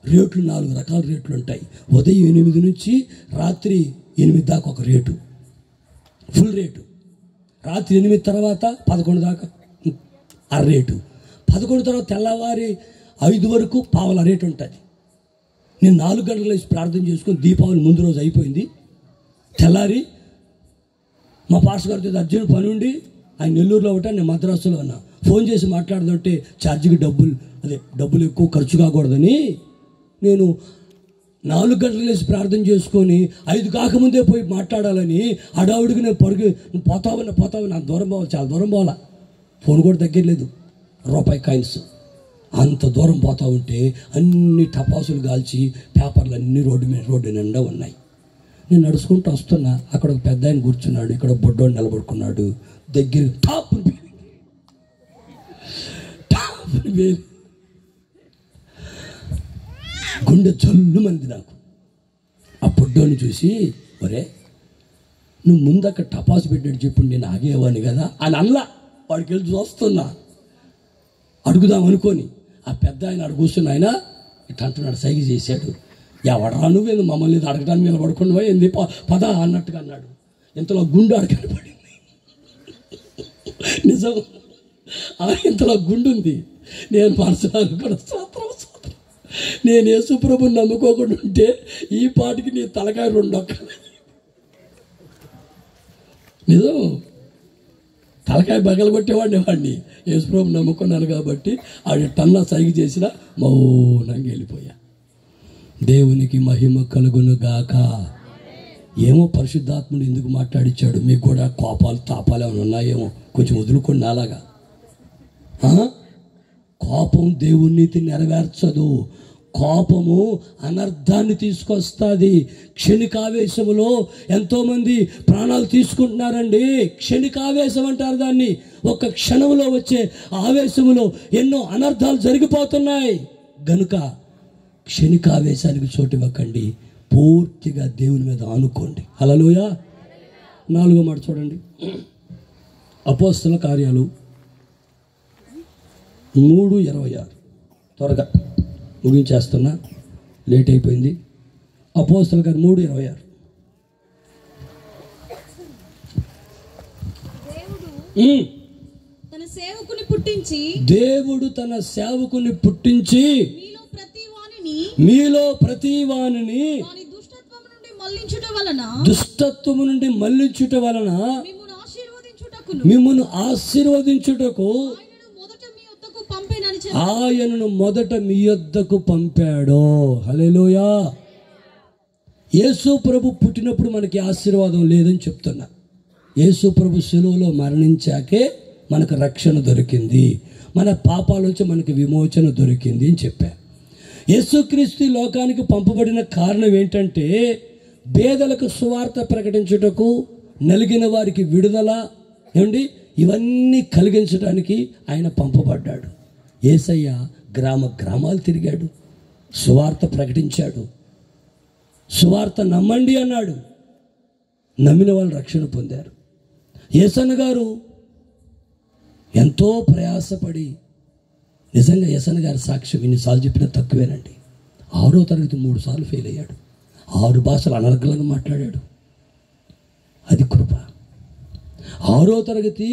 రేట్లు 4 రకాల రేట్లు ఉంటాయి. ఉదయం 8 నుంచి రాత్రి 8 దాకా ఒక రేటు, ఫుల్ రేటు. రాత్రి 8 తర్వాత 11 దాకా అర రేటు. 11 తర్వాత తెల్లవారి 5 వరకు పావల రేటు ఉంటుంది. నేను 4 గంటల వేసి ప్రార్థన చేసుకుని దీపావళి ముందు రోజు అయిపోయింది. తెల్లారి మా పాస్టర్ గారితో అర్జెంట్ పని ఉండి ఆయన నెల్లూరులో ఉంటా, నేను మద్రాసులో ఉన్నా. ఫోన్ చేసి మాట్లాడుతుంటే ఛార్జీకి డబ్బులు ఎక్కువ ఖర్చు కాకూడదని నేను 4 గంటలు వేసి ప్రార్థన చేసుకొని 5 కాకముందే పోయి మాట్లాడాలని హడావుడికి నేను పోతావని నాకు దూరం పోవాలి, చాలా దూరం పోవాలా. ఫోన్ కూడా దగ్గర లేదు, రూపాయి కాయిన్స్. అంత దూరం పోతూ ఉంటే అన్ని టపాసులు కాల్చి పేపర్లు అన్నీ రోడ్డు నిండా ఉన్నాయి. నేను నడుచుకుంటూ వస్తున్నా, అక్కడ ఒక పెద్ద ఆయన కూర్చున్నాడు, ఇక్కడ బొడ్డోడు నిలబడుకున్నాడు. దగ్గర టాప్ గుండె జల్లు మంది నాకు. ఆ బొడ్డోని చూసి, ఒరే నువ్వు ముందు అక్కడ టపాసు పెట్టాడు చెప్పు, నేను ఆగేవాడిని కదా అని అల్లా. వాడికి వెళ్ళి చూస్తున్నా అడుగుదాం అనుకొని. ఆ పెద్ద ఆయన అడుగు కూర్చుని ఆయన ఇట్లా అంటున్నాడు, సైగ చేశాడు. ఎవడరా నువ్వేంది మమ్మల్ని అడగడానికి నిలబడుకున్నావా ఏంది పద అన్నట్టుగా అన్నాడు. ఇంతలో గుండు అడగని పడింది. నిజం, ఇంతలో గుండు ఉంది. నేను మనసులో అనుకున్న నేను యేసుప్రభుని నమ్ముకోకుండా ఉంటే ఈ పాటికి నీ తలకాయ 2 ఒక్కలు. నిజం, తలకాయ బగలు కొట్టేవాడిని వాడిని. యేసుప్రభుని నమ్ముకున్నాను కాబట్టి ఆడి టన్నా సైగ చేసినా మౌనంగా వెళ్ళిపోయా. దేవునికి మహిమ కలుగును గాక. ఏమో పరిశుద్ధాత్ముడు ఎందుకు మాట్లాడిచ్చాడు. మీకు కూడా కోపాలు తాపాలు ఏమైనా ఉన్నాయేమో, కొంచెం వదులుకోండి. అలాగా కోపం దేవుని నీతి నెరవేర్చదు. కోపము అనర్థాన్ని తీసుకొస్తుంది. క్షణికావేశములో ఎంతోమంది ప్రాణాలు తీసుకుంటున్నారండి. క్షణికావేశం అంటారు దాన్ని. ఒక క్షణంలో వచ్చే ఆవేశములో ఎన్నో అనర్థాలు జరిగిపోతున్నాయి. గనుక క్షణికావేశానికి చోటు ఇవ్వకండి, పూర్తిగా దేవుని మీద ఆనుకోండి. హల్లెలూయా. 4వ మాట చూడండి, అపోస్తల కార్యాలు 3:26. త్వరగా ముగించేస్తున్నా, లేట్ అయిపోయింది. అపోస్తల కార్యం 3:26. దేవుడు తన సేవకుని పుట్టించి మీలో ప్రతి వానిని దుష్టత్వము నుండి మళ్లించుట వలన మిమ్మును ఆశీర్వదించుటకు ఆయనను మొదట మీ యొద్దకు పంపాడు. హల్లెలూయా. యేసు ప్రభు పుట్టినప్పుడు మనకి ఆశీర్వాదం లేదని చెప్తున్నా. యేసు ప్రభు శిలువలో మరణించాకే మనకు రక్షణ దొరికింది, మన పాపాల నుంచి మనకు విమోచన దొరికింది అని చెప్పా. యేసుక్రీస్తు లోకానికి పంపబడిన కారణం ఏంటంటే పేదలకు సువార్త ప్రకటించుటకు, నలిగిన వారికి విడుదల, ఏమండి ఇవన్నీ కలిగించడానికి ఆయన పంపబడ్డాడు. యేసయ్య గ్రామాలు తిరిగాడు, సువార్త ప్రకటించాడు. సువార్త నమ్మండి అన్నాడు. నమ్మిన వాళ్ళు రక్షణ పొందారు. యేసన్న గారు ఎంతో ప్రయాసపడి, నిజంగా యేసన్న గారి సాక్ష్యం ఇన్నిసార్లు చెప్పినా తక్కువేనండి. 6వ తరగతి 3 సార్లు ఫెయిల్ అయ్యాడు. 6 భాషలు అనర్గళంగా మాట్లాడాడు. అది కృప. 6వ తరగతి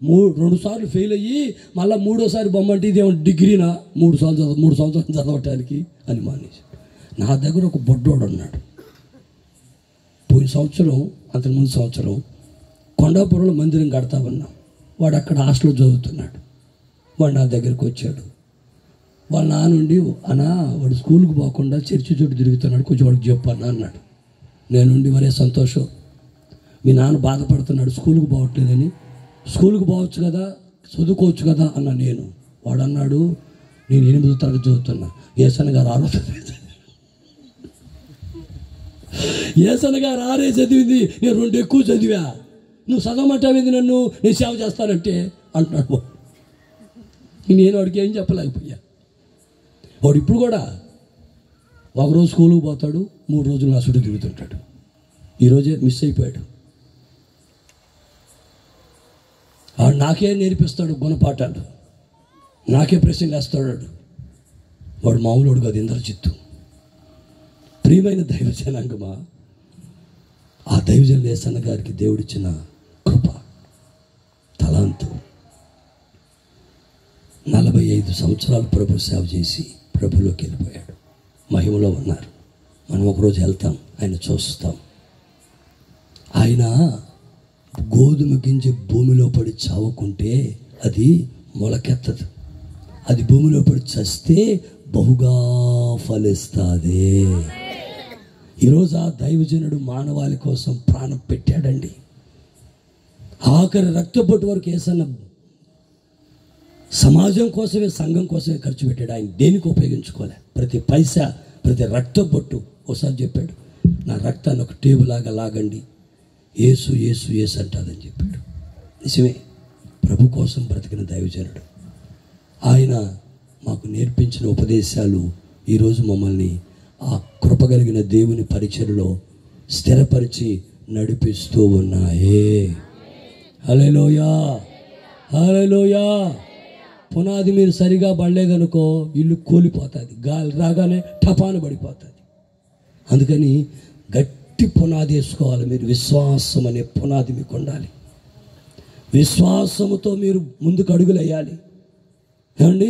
2 సార్లు ఫెయిల్ అయ్యి మళ్ళీ 3వసారి బొమ్మంటే ఇదేమో డిగ్రీనా 3 సంవత్సరాలు చదవటానికి అని మానేసి. నా దగ్గర ఒక బొడ్డోడు ఉన్నాడు. పోయిన సంవత్సరం, అంతకుముందు సంవత్సరం కొండాపురంలో మందిరం కడతా ఉన్నాం. వాడు అక్కడ హాస్టల్లో చదువుతున్నాడు. వాడు నా దగ్గరికి వచ్చాడు. వాళ్ళ నానుండి, అన్నా వాడు స్కూల్కి పోకుండా చర్చి చుట్టూ తిరుగుతున్నాడు, కొంచెం వాడికి చెప్పన్నా అన్నాడు. నేనుండి మరే సంతోషం, మీ నాన్న బాధపడుతున్నాడు స్కూల్కి పోవట్లేదని. స్కూల్కి పోవచ్చు కదా, చదువుకోవచ్చు కదా అన్న నేను. వాడు అన్నాడు, నేను 8వ తరగతి చదువుతున్నా. యేసన్న గారు 6వ తరగతి, యేసన్న గారు 6 చదివింది, నేను 2 ఎక్కువ చదివా. నువ్వు చదవమంటావేంది నన్ను, నేను సేవ చేస్తానంటే అంటున్నాడు. నేను వాడికి ఏం చెప్పలేకపోయా. వాడు ఇప్పుడు కూడా ఒకరోజు స్కూల్కి పోతాడు, 3 రోజులు నా చుట్టూ తిరుగుతుంటాడు. ఈరోజే మిస్ అయిపోయాడు. వాడు నాకే నేర్పిస్తాడు గుణపాఠాలు, నాకే ప్రశ్నలు వేస్తాడు. వాడు మామూలుడు కాదు, ఇంద్రజిత్తు. ప్రియమైన దైవ జనాంగమా, ఆ దైవజన యేసన్న గారికి దేవుడిచ్చిన కృప, తలాంతు. 45 సంవత్సరాలు ప్రభు సేవ చేసి ప్రభులోకి వెళ్ళిపోయాడు. మహిమలో ఉన్నారు. మనం ఒకరోజు వెళ్తాం, ఆయన చూస్తాం. ఆయన గోధుమ గింజ భూమిలో పడి చావకుంటే అది మొలకెత్తదు. అది భూమిలో పడి చస్తే బహుగా ఫలిస్తుంది. ఈరోజు ఆ దైవజనుడు మానవాళి కోసం ప్రాణం పెట్టాడండి. ఆఖరి రక్తపొట్టు వరకు యేసన్న సమాజం కోసమే, సంఘం కోసమే ఖర్చు పెట్టాడు. ఆయన దేనికి ఉపయోగించుకోలే. ప్రతి పైసా, ప్రతి రక్త బొట్టు. ఒకసారి చెప్పాడు, నా రక్తాన్ని ఒక టేబుల్ లాగా లాగండి, యేసు యేసు యేసు అంటాదని చెప్పాడు. నిజమే, ప్రభు కోసం బ్రతికిన దైవజనుడు. ఆయన మాకు నేర్పించిన ఉపదేశాలు ఈరోజు మమ్మల్ని ఆ కృపగలిగిన దేవుని పరిచర్యలో స్థిరపరిచి నడిపిస్తూ ఉన్నాయే. హల్లెలూయా, హల్లెలూయా. పునాది మీరు సరిగా పడలేదనుకో ఇల్లు కూలిపోతుంది, గాలి రాగానే టపాను పడిపోతుంది. అందుకని గట్టి పునాది వేసుకోవాలి మీరు. విశ్వాసం అనే పునాది మీకు ఉండాలి. విశ్వాసముతో మీరు ముందుకు అడుగులు వేయాలి. ఏమండి,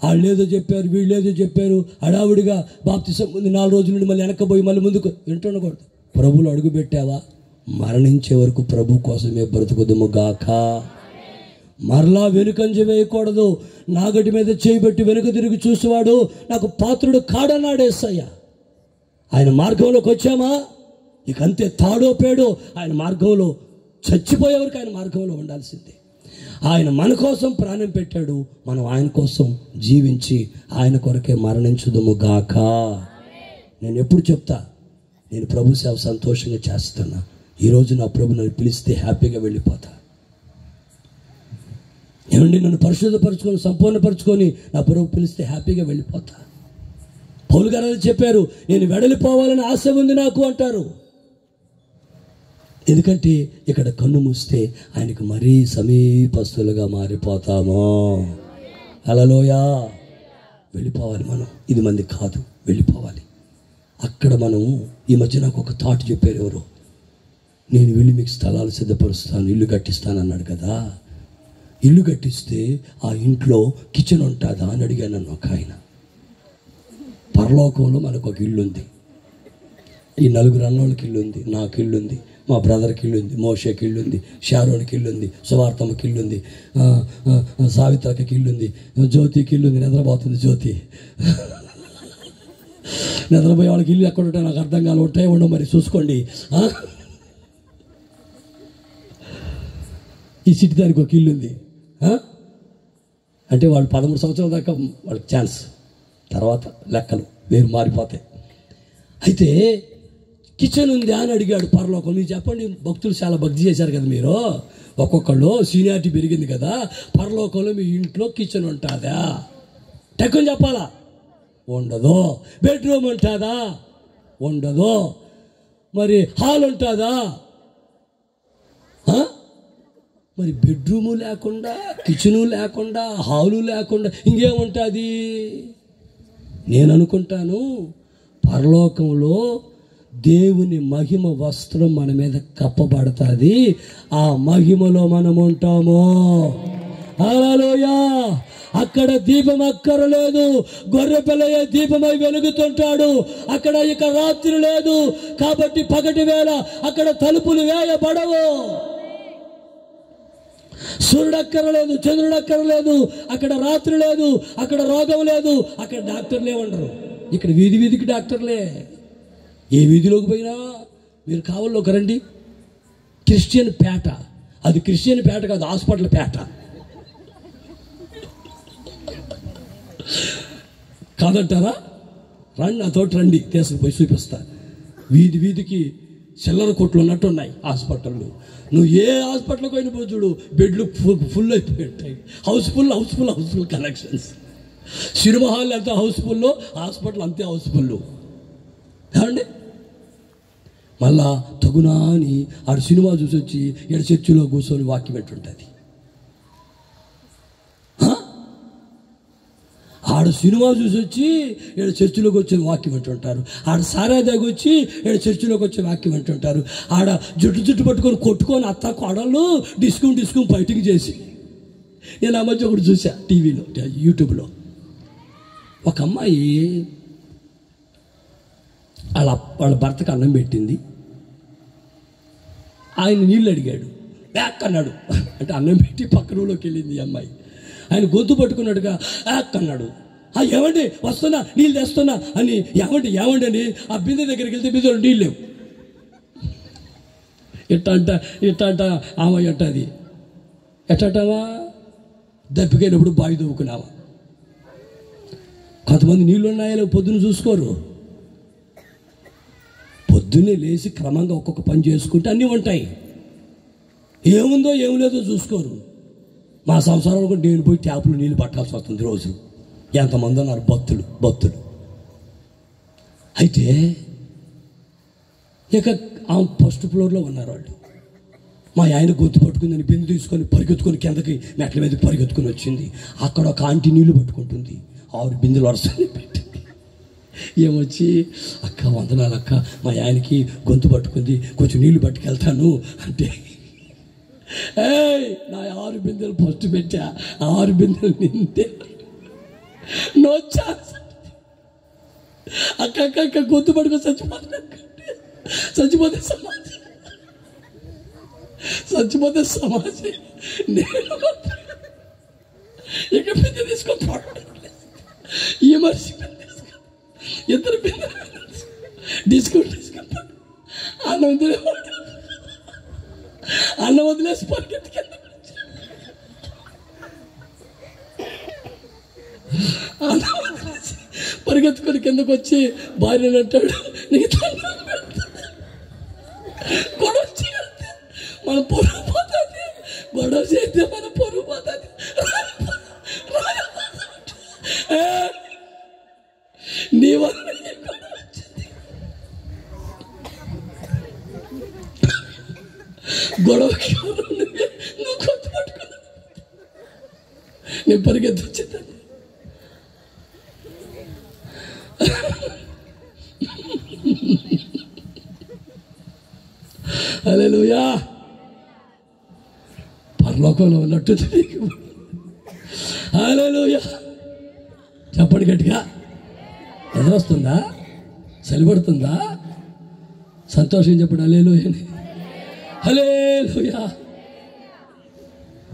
వాళ్ళేదో చెప్పారు, వీళ్ళేదో చెప్పారు, హడావుడిగా బాప్తిసం ముందు 4 రోజుల నుండి మళ్ళీ వెనక్కపోయి మళ్ళీ ముందుకు వింటుండకూడదు. ప్రభువులు అడుగు పెట్టావా, మరణించే వరకు ప్రభు కోసమే బ్రతుకుదుము గాక. మరలా వెనుకంజ వేయకూడదు. నాగటి మీద చేయబెట్టి వెనుక తిరిగి చూసేవాడు నాకు పాత్రుడు కాడన్నాడు యేసయ్య. ఆయన మార్గంలోకి వచ్చామా ఇక అంతే, తాడో పేడో ఆయన మార్గంలో, చచ్చిపోయేవరకు ఆయన మార్గంలో ఉండాల్సిందే. ఆయన మన కోసం ప్రాణం పెట్టాడు, మనం ఆయన కోసం జీవించి ఆయన కొరకే మరణించుదుము గాక. నేను ఎప్పుడు చెప్తా, నేను ప్రభు సేవ సంతోషంగా చేస్తున్నా. ఈరోజు నా ప్రభు నన్ను పిలిస్తే హ్యాపీగా వెళ్ళిపోతా. ఏమండి, నన్ను పరిశుద్ధపరచుకొని సంపూర్ణపరచుకొని నా ప్రభు పిలిస్తే హ్యాపీగా వెళ్ళిపోతా. పౌలు గారు చెప్పారు, నేను వెడలిపోవాలని ఆశ ఉంది నాకు అంటారు. ఎందుకంటే ఇక్కడ కన్ను మూస్తే ఆయనకు మరీ సమీపస్తులుగా మారిపోతామో. హల్లెలూయా. వెళ్ళిపోవాలి మనం, ఇది మంది కాదు, వెళ్ళిపోవాలి. అక్కడ మనము ఈ మధ్య నాకు ఒక థాట్ చెప్పారు ఎవరు, నేను వెళ్ళి మీకు స్థలాలు సిద్ధపరుస్తాను, ఇల్లు కట్టిస్తాను అన్నాడు కదా. ఇల్లు కట్టిస్తే ఆ ఇంట్లో కిచెన్ ఉంటుందా అని అడిగాను నన్ను ఒక ఆయన. పరలోకంలో మనకు ఒక ఇల్లు ఉంది. ఈ 4 అన్నోళ్ళకి ఇల్లు ఉంది, నాకు ఇల్లు ఉంది, మా బ్రదర్కి ఇల్లు ఉంది, మోషేకి ఇల్లు ఉంది, షారోన్కి ఇల్లు ఉంది, సువార్తమ్మకి ఇల్లు ఉంది, సావిత్రకి ఇల్లు ఉంది, జ్యోతికి ఇల్లు ఉంది. నిద్రపోతుంది జ్యోతి. నిద్రపోయే వాళ్ళకి ఇల్లు ఎక్కడ ఉంటాయి నాకు అర్థం కాదు. ఉంటాయి ఉండవు మరి చూసుకోండి. ఈ సిటీ దానికి ఒక ఇల్లు ఉంది. అంటే వాళ్ళు 13 సంవత్సరాల దాకా వాళ్ళకి ఛాన్స్, తర్వాత లెక్కలు వేరు మారిపోతాయి. అయితే కిచెన్ ఉందా అని అడిగాడు పరలోకం. మీరు చెప్పండి, భక్తులు చాలా భక్తి చేశారు కదా మీరు, ఒక్కొక్కళ్ళు సీనియారిటీ పెరిగింది కదా, పరలోకంలో మీ ఇంట్లో కిచెన్ ఉంటుందా? టెక్కని చెప్పాలా? ఉండదు. బెడ్రూమ్ ఉంటుందా? ఉండదు. మరి హాల్ ఉంటుందా? మరి బెడ్రూము లేకుండా, కిచెను లేకుండా, హాలు లేకుండా ఇంకేముంటుంది? నేను అనుకుంటాను పరలోకంలో దేవుని మహిమ వస్త్రం మన మీద కప్పబడుతుంది. ఆ మహిమలో మనం ఉంటాము. హల్లెలూయా. అక్కడ దీపం అక్కరలేదు, గొర్రె పిల్లయ్య దీపమై వెలుగుతుంటాడు. అక్కడ ఇక రాత్రి లేదు కాబట్టి పగటి వేళ అక్కడ తలుపులు వేయబడవు. సూర్యుడు అక్కరలేదు, చంద్రుడు అక్కరలేదు, అక్కడ రాత్రి లేదు, అక్కడ రోగం లేదు, అక్కడ డాక్టర్లే ఉండరు. ఇక్కడ వీధి వీధికి డాక్టర్లే. ఏ వీధిలోకి పోయినా మీరు కావాలోకి రండి, క్రిస్టియన్ పేట. అది క్రిస్టియన్ పేట కాదు, హాస్పిటల్ పేట. కాదంటారా? రండి, నాతోటి రండి, తీసుకుపోయి చూపిస్తా. వీధి వీధికి చిల్లర కొట్లు ఉన్నట్టు ఉన్నాయి హాస్పిటళ్ళు. నువ్వు ఏ హాస్పిటల్కి పోయిన పో చూడు, బెడ్లు ఫుల్ అయిపోయి ఉంటాయి. Housefull collections. సినిమా హాల్ ఎంత హౌస్ఫుల్లో, హాస్పిటల్ అంతే హౌస్ఫుల్. ఏమండి, మళ్ళా తగునా అని ఆడు సినిమా చూసి వచ్చి ఇక్కడ చర్చిలో కూర్చొని వాక్యం పెట్టుంటుంది. ఆడు సినిమా చూసి వచ్చి ఇక్కడ చర్చిలోకి వచ్చి వాక్యం అంటుంటారు. ఆడ సారా దగ్గర వచ్చి ఇక్కడ చర్చిలోకి వచ్చి వాక్యం అంటుంటారు. ఆడ జుట్టు పట్టుకొని కొట్టుకొని అత్త కోడళ్ళు డిస్కౌంట్ ఫైటింగ్ చేసి. నేను ఆ మధ్య ఒకటి చూసా టీవీలో, యూట్యూబ్లో. ఒక అమ్మాయి వాళ్ళ భర్తకు అన్నం పెట్టింది. ఆయన నీళ్ళు అడిగాడు, బ్యాక్ అన్నాడు. అంటే అన్నం పెట్టి పక్క రూమ్లోకి వెళ్ళింది ఈ అమ్మాయి. ఆయన గొంతు పట్టుకున్నాడుగా బ్యాక్ అన్నాడు. ఏమండి వస్తున్నా, నీళ్ళు తెస్తున్నా అని. ఏమండి అని ఆ బిందె దగ్గరికి వెళ్తే బిందెలో నీళ్ళు లేవు. ఇట్ట అంట ఆమె అంటది. ఎట్టవా దప్పికైనప్పుడు బావి దవ్వుకున్నావా? కొంతమంది నీళ్ళు ఉన్నాయో పొద్దున చూసుకోరు. పొద్దున్నే లేచి క్రమంగా ఒక్కొక్క పని చేసుకుంటే అన్నీ ఉంటాయి. ఏముందో ఏం లేదో చూసుకోరు. మా సంసారంలో కూడా నేను పోయి ట్యాపులు నీళ్ళు పట్టాల్సి వస్తుంది రోజు. ఎంతమంది ఉన్నారు భక్తులు. అయితే ఇక ఆ ఫస్ట్ ఫ్లోర్లో ఉన్నారు వాళ్ళు. మా ఆయన గొంతు పట్టుకుందని బిందు తీసుకొని పరిగెత్తుకొని కిందకి మెట్ల మీదకి పరిగెత్తుకొని వచ్చింది. అక్కడ ఒక ఆంటీ నీళ్లు పట్టుకుంటుంది. 6 బిందులు వరుసని పెట్టింది. ఏమొచ్చి, అక్క వందనాలు అక్క, మా ఆయనకి గొంతు పట్టుకుంది, కొంచెం నీళ్లు పట్టుకెళ్తాను అంటే, నా 6 బిందెలు ఫస్ట్ పెట్టా, 6 బిందెలు నింటే నో ఛాన్స్. అక్క గొంతు పట్టుకొని చచ్చిపోతే సమాజం నేను ఇక బిందె తీసుకొని ఈ మనిషి ఇద్దరు బిందె డిస్కౌంట్ తీసుకుంటాడు. అన్నం వదిలేసి పరిగెత్తుకొని కిందకు వచ్చి భార్యను అంటాడు, నీకు గొడవ చేస్తే మన పొరుగు పోతుంది, గొడవ చేస్తే మన పొరుగు పోతుంది. నీ వల్ల గొడవకి నువ్వు కొత్త పట్టుకున్నా, నేను పరిగెత్తి వచ్చేదాన్ని. హల్లెలూయా. పరలోకంలో ఉన్నట్టు హల్లెలూయా. చెప్పండి గట్టిగా. ఎదురొస్తుందా? చలిపడుతుందా? సంతోషం చెప్పండి హల్లెలూయా అని. హల్లెలూయా.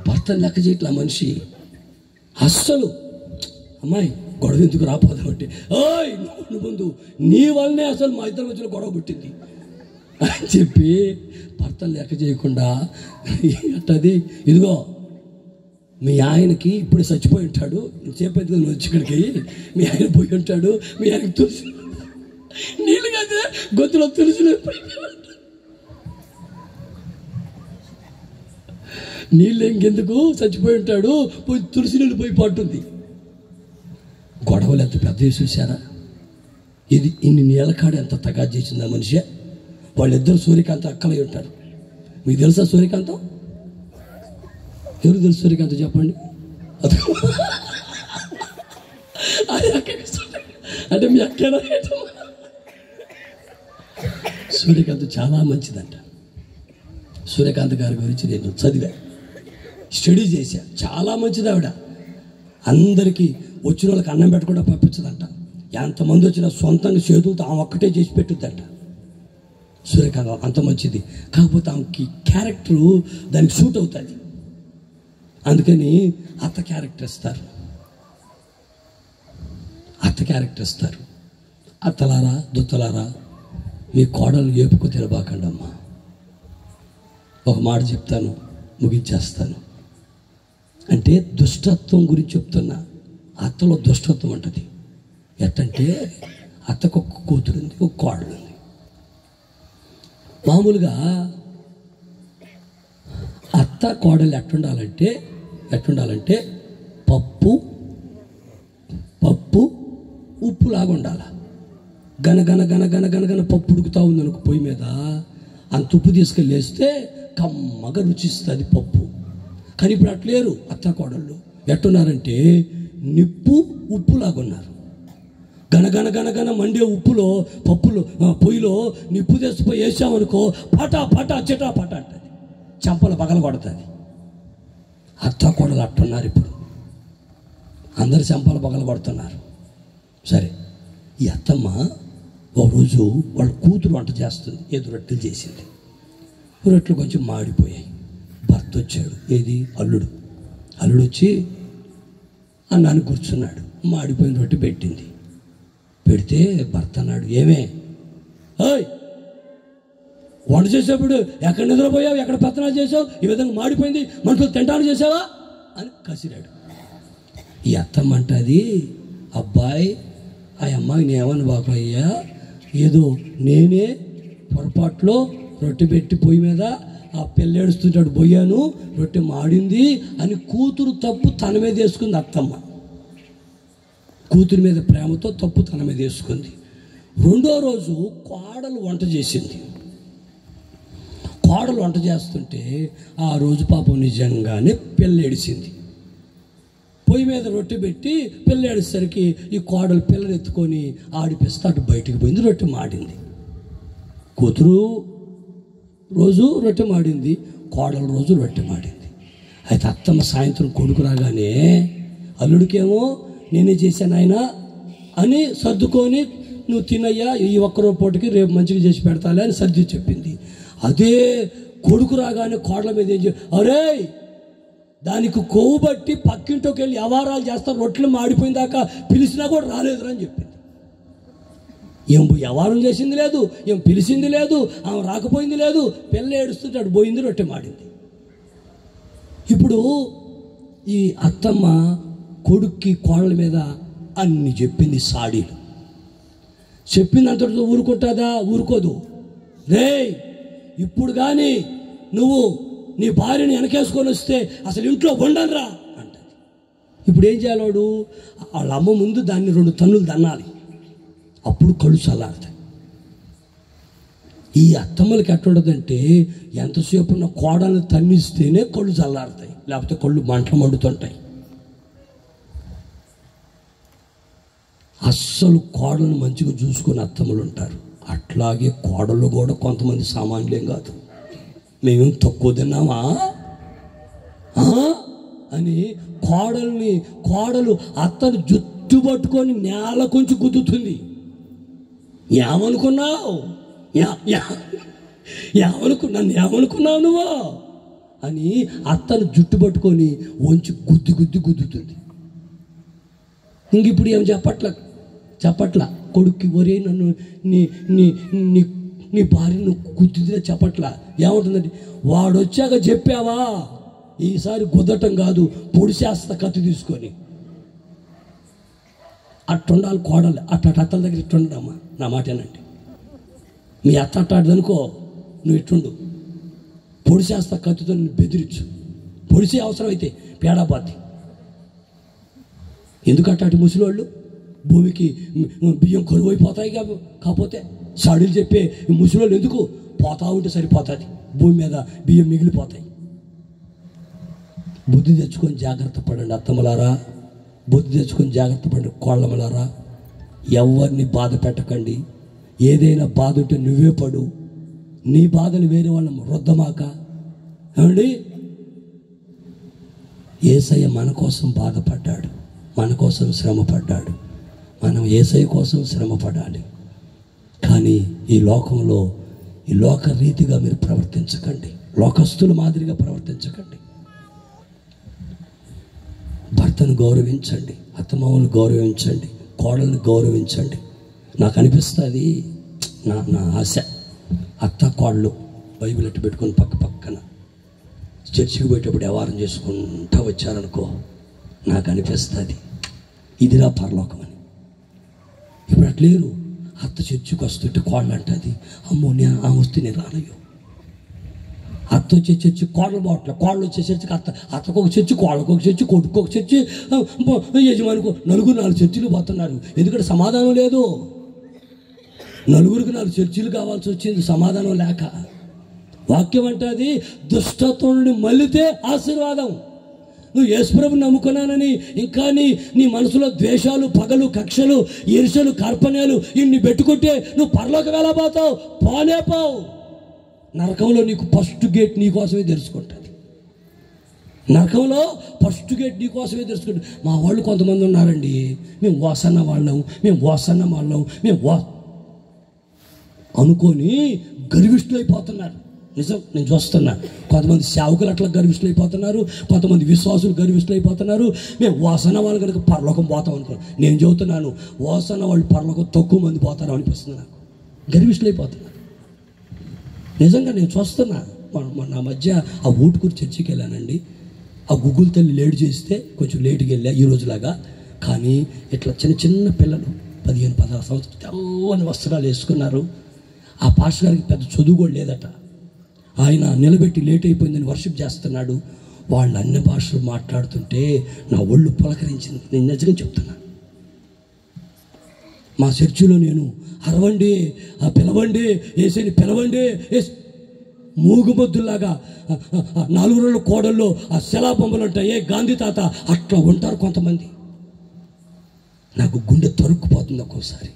భర్తను లెక్క చేయట్లా మనిషి అస్సలు. అమ్మాయి గొడవ ఎందుకు రాపోదాం అంటే, ఓయ్ నువ్వు ముందు నీ వల్లనే అసలు మా ఇద్దరి మధ్యలో గొడవ పుట్టింది అని చెప్పి భర్తను లెక్క చేయకుండా అట్టది. ఇదిగో మీ ఆయనకి ఇప్పుడు చచ్చిపోయి ఉంటాడు, చెప్పేది నువ్వు వచ్చి ఇక్కడికి, మీ ఆయన పోయి ఉంటాడు, మీ ఆయనకి తులసి నీళ్ళు కాదే గొంతులో తులసి నీళ్ళు ఇంకెందుకు, చచ్చిపోయి ఉంటాడు, పోయి తులసి నీళ్ళు పోయి పట్టుంది. గొడవలు ఎంత పెద్ద చూసారా? ఇది ఇన్ని నీళ్ళ కాడ ఎంత తగా చేసిందా మనిషి. వాళ్ళిద్దరు సూర్యకాంతం అక్కలై ఉంటారు. మీకు తెలుసా సూర్యకాంతం? ఎవరు తెలుసు సూర్యకాంతం చెప్పండి. అంటే మీ అక్కడ సూర్యకాంతం చాలా మంచిదంట. సూర్యకాంత్ గారి గురించి నేను చదివా, స్టడీ చేశా. చాలా మంచిది ఆవిడ. అందరికీ వచ్చిన వాళ్ళకి అన్నం పెట్టకుండా పంపించదంట. ఎంతమంది వచ్చినా సొంతంగా చేతులతో ఆమె ఒక్కటే చేసి పెట్టుద్దంట. సూర్యకాంతం అంత మంచిది. కాకపోతే ఆమెకి క్యారెక్టరు దానికి సూట్ అవుతుంది. అందుకని అత్త క్యారెక్టర్ ఇస్తారు. అత్తలారా దుత్తలారా, మీ కోడలు ఏపుకు తినబాకండి అమ్మా. ఒక మాట చెప్తాను, ముగించేస్తాను. అంటే దుష్టత్వం గురించి చెప్తున్నా. అత్తలో దుష్టత్వం ఉంటుంది. ఎట్టంటే అత్తకు ఒక కూతురు ఉంది, ఒక కోడలు ఉంది. మామూలుగా అత్త కోడలు ఎట్టుండాలంటే పప్పు ఉప్పు లాగా ఉండాలి. గన పప్పు ఉడుకుతా ఉందనుకో పొయ్యి మీద, అంత ఉప్పు తీసుకెళ్ళి వేస్తే కమ్మగా రుచిస్తుంది పప్పు. కానీ ఇప్పుడు అట్లేరు అత్త కోడళ్ళు. ఎట్టున్నారంటే నిప్పు ఉప్పులాగా ఉన్నారు. గన మండే ఉప్పులో పప్పులో పొయ్యిలో నిప్పు తెచ్చిపోయి వేసామనుకో పటా చిటా పట అంటుంది, చెంపలు పగల కొడుతుంది. అత్త కోడలు అట్టున్నారు. ఇప్పుడు అందరు చెంపలు పగల కొడుతున్నారు. సరే, ఈ అత్తమ్మ ఒకరోజు వాళ్ళ కూతురు వంట చేస్తుంది. ఏదో రొట్టెలు చేసింది. రొట్టెలు కొంచెం మాడిపోయాయి. భర్త వచ్చాడు, ఏది అల్లుడు వచ్చి అన్నాన్ని కూర్చున్నాడు. మాడిపోయిన రొట్టె పెట్టింది. పెడితే భర్త అన్నాడు, ఏమే ఓయ్ వంట చేసేప్పుడు ఎక్కడ నిద్రపోయావు, ఎక్కడ పెత్తనాలు చేసావు, ఈ విధంగా మాడిపోయింది, మనుషులు తింటాను చేసావా అని కసిరాడు. ఈ అత్తమ్మ అంటది, అబ్బాయి ఆ అమ్మాయిని ఏమని బాబయ్యా, ఏదో నేనే పొరపాట్లో రొట్టె పెట్టి పొయ్యి మీద ఆ పిల్లేడుస్తుంటాడు పోయాను, రొట్టె మాడింది అని కూతురు తప్పు తన మీద వేసుకుంది అత్తమ్మ. కూతురి మీద ప్రేమతో తప్పు తన మీద వేసుకుంది. రెండో రోజు కోడలు వంట చేసింది. కోడలు వంట చేస్తుంటే ఆ రోజు పాపం నిజంగానే పిల్లేడిసింది. పొయ్యి మీద రొట్టె పెట్టి పిల్లేడేసరికి ఈ కోడలు పిల్లని ఎత్తుకొని ఆడిపిస్తే అటు బయటికి పోయింది, రొట్టె మాడింది. కూతురు రోజు రొట్టె మాడింది, కోడలు రోజు రొట్టె మాడింది. అయితే అత్తమ్మ సాయంత్రం కొడుకు రాగానే అల్లుడికేమో నేనే చేశాను ఆయన అని సర్దుకొని, నువ్వు తినయ్యా ఈ ఒక్క పూటకి రేపు మంచిగా చేసి పెడతాలే అని సర్ది చెప్పింది. అదే కొడుకు రాగానే కోడల మీద ఏం అరే దానికి కొవ్వు బట్టి పక్కింటోకి వెళ్ళి వ్యవహారాలు చేస్తారు, రొట్టెలు మాడిపోయిందాకా పిలిచినా కూడా రాలేదురా అని చెప్పింది. ఏం వ్యవహారం చేసింది లేదు, ఏం పిలిచింది లేదు, ఆమె రాకపోయింది లేదు, పిల్ల ఏడుస్తుంటాడు పోయింది, రొట్టె మాడింది. ఇప్పుడు ఈ అత్తమ్మ కొడుక్కి కోడల మీద అన్ని చెప్పింది, సాడీలు చెప్పింది. అంతటితో ఊరుకుంటుందా? ఊరుకోదు. రే ఇప్పుడు కానీ నువ్వు నీ భార్యని వెనకేసుకొని వస్తే అసలు ఇంట్లో ఉండనురా అంటది. ఇప్పుడు ఏం చేయాలి వాడు? వాళ్ళ అమ్మ ముందు దాన్ని 2 తన్నులు దన్నాలి, అప్పుడు కళ్ళు చల్లారుతాయి. ఈ అత్తమ్మలకి ఎట్లుంటుందంటే ఎంతసేపు ఉన్న కోడల్ని తన్నిస్తేనే కళ్ళు చల్లారుతాయి, లేకపోతే కళ్ళు మంటలు మండుతుంటాయి. అస్సలు కోడలను మంచిగా చూసుకుని అత్తమ్మలు ఉంటారు. అట్లాగే కోడలు కూడా కొంతమంది సామాన్యులేం కాదు. మేమేం తక్కువ తిన్నామా అని కోడలు అత్తను జుట్టు పట్టుకొని నేల కొంచెం గుద్దుతుంది. ఏమనుకున్నావు నన్ను ఏమనుకున్నావు నువ్వు అని అత్తను జుట్టు పట్టుకొని వంచి గుద్దుతుంది. ఇంక ఇప్పుడు ఏం చెప్పట్లా కొడుక్కి, ఒరే నన్ను నీ భార్యను గుద్దుదిగా చెప్పట్లా. ఏమంటుందండి, వాడు వచ్చాక చెప్పావా ఈసారి గుద్దటం కాదు పొడిచేస్తా కత్తి తీసుకొని. అట్టుండాలి కోడలు. అత్తల దగ్గర ఇట్టుండమ్మా, నా మాటేనండి. మీ అత్త అట్టాడదనుకో, నువ్వు ఇట్టుండు, పొడిచేస్తా కత్తితో నిన్ను బెదిరించు, పొడిసే అవసరం అయితే పేడాబాతి. ఎందుకంటే ముసలివాళ్ళు భూమికి బియ్యం కరువు అయిపోతాయి కాకపోతే సాడీలు చెప్పే ముసలివాళ్ళు ఎందుకు? పోతా ఉంటే సరిపోతుంది, భూమి మీద బియ్యం మిగిలిపోతాయి. బుద్ధి తెచ్చుకొని జాగ్రత్త పడండి అత్తమ్మలారా, బుద్ధి తెచ్చుకొని జాగ్రత్త పడండి కోళ్ళమలారా. ఎవరిని బాధ పెట్టకండి. ఏదైనా బాధ ఉంటే నువ్వే పడు, నీ బాధలు వేరే వాళ్ళని రుద్దమాక. ఏమండి, యేసయ్య మన కోసం బాధపడ్డాడు, మన కోసం శ్రమ పడ్డాడు. మనం యేసయ్య కోసం శ్రమ పడాలి. కానీ ఈ లోకంలో ఈ లోక రీతిగా మీరు ప్రవర్తించకండి, లోకస్తుల మాదిరిగా ప్రవర్తించకండి. భర్తను గౌరవించండి, అత్తమామను గౌరవించండి, కోడలను గౌరవించండి. నాకు అనిపిస్తుంది, నా ఆశ, అత్త కోడలు బైబిల్ అట్టు పెట్టుకొని పక్కన చర్చికి పోయేటప్పుడు వ్యవహారం చేసుకుంటూ వచ్చారనుకో, నాకు అనిపిస్తుంది ఇదిరా పరలోకం అని. ఇప్పుడు అట్లేరు. అత్త చర్చికి వస్తుంటే కోడలు అంటుంది, అమ్మో ఆ వస్తే నేను రానయ్యో. అత్త వచ్చే చర్చి కోడలు బావట్లేదు, కోడలు వచ్చే చర్చికి అత్తకు ఒక చర్చి, కోడలకు ఒక చర్చి, కొడుకు ఒక చర్చి, యజమానికి 4 చర్చిలు పోతున్నారు. ఎందుకంటే సమాధానం లేదు. 4 చర్చిలు కావాల్సి వచ్చింది సమాధానం లేక. వాక్యం అంటది, దుష్టత్వం మళ్ళితే ఆశీర్వాదం. నువ్వు యేసుప్రభుని నమ్ముకున్నానని ఇంకా నీ మనసులో ద్వేషాలు, పగలు, కక్షలు, ఈర్ష్యలు, కార్పణ్యాలు ఇన్ని పెట్టుకుంటే నువ్వు పరలోకం ఎలా పోతావు? పోవు. నరకంలో నీకు ఫస్ట్ గేట్ నీకోసమే తెరుచుకుంటుంది. నరకంలో ఫస్ట్ గేట్ నీకోసమే తెరుచుకుంటుంది. మా వాళ్ళు కొంతమంది ఉన్నారండి, మేము వాసన్న వాళ్ళం, మేము అనుకొని గర్విష్ఠులు అయిపోతున్నారు. నిజం, నేను చూస్తున్నా. కొంతమంది సేవకులు అట్లా గర్విష్ఠులు అయిపోతున్నారు, కొంతమంది విశ్వాసులు గర్విష్ఠులు అయిపోతున్నారు. మేము వాసన వాళ్ళు కనుక పరలోకం పోతాం అనుకో. నేను చెబుతున్నాను, వాసన వాళ్ళు పరలోకం తక్కువ మంది పోతారు అనిపిస్తుంది నాకు. గర్విష్ఠులు అయిపోతున్నారు. నిజంగా నేను చూస్తున్నా. మొన్న మధ్య ఆ ఊటుకూరు చర్చికి వెళ్ళానండి. ఆ గుగ్గుల తల్లి లేట్ చేస్తే కొంచెం లేటుగా వెళ్ళా ఈ రోజులాగా. కానీ ఇట్లా చిన్న చిన్న పిల్లలు 15-16 సంవత్సరాలు తెల్లని వస్త్రాలు వేసుకున్నారు. ఆ పాస్టర్ గారికి పెద్ద చదువు కూడా లేదట. ఆయన నిలబెట్టి లేట్ అయిపోయిందని వర్షిప్ చేస్తున్నాడు. వాళ్ళు అన్ని భాషలు మాట్లాడుతుంటే నా ఒళ్ళు పులకరించింది. నేను నిజంగా చెప్తున్నా. మా చర్చిలో నేను అరవండి, పిలవండి, ఏసైని పిలవండి, మూగుమొద్దులాగా 4 రోజుల కోడల్లో ఆ శిలాబొమ్మలు ఉంటాయి, గాంధీ తాత అట్లా ఉంటారు కొంతమంది. నాకు గుండె తరుక్కుపోతుంది ఒక్కోసారి.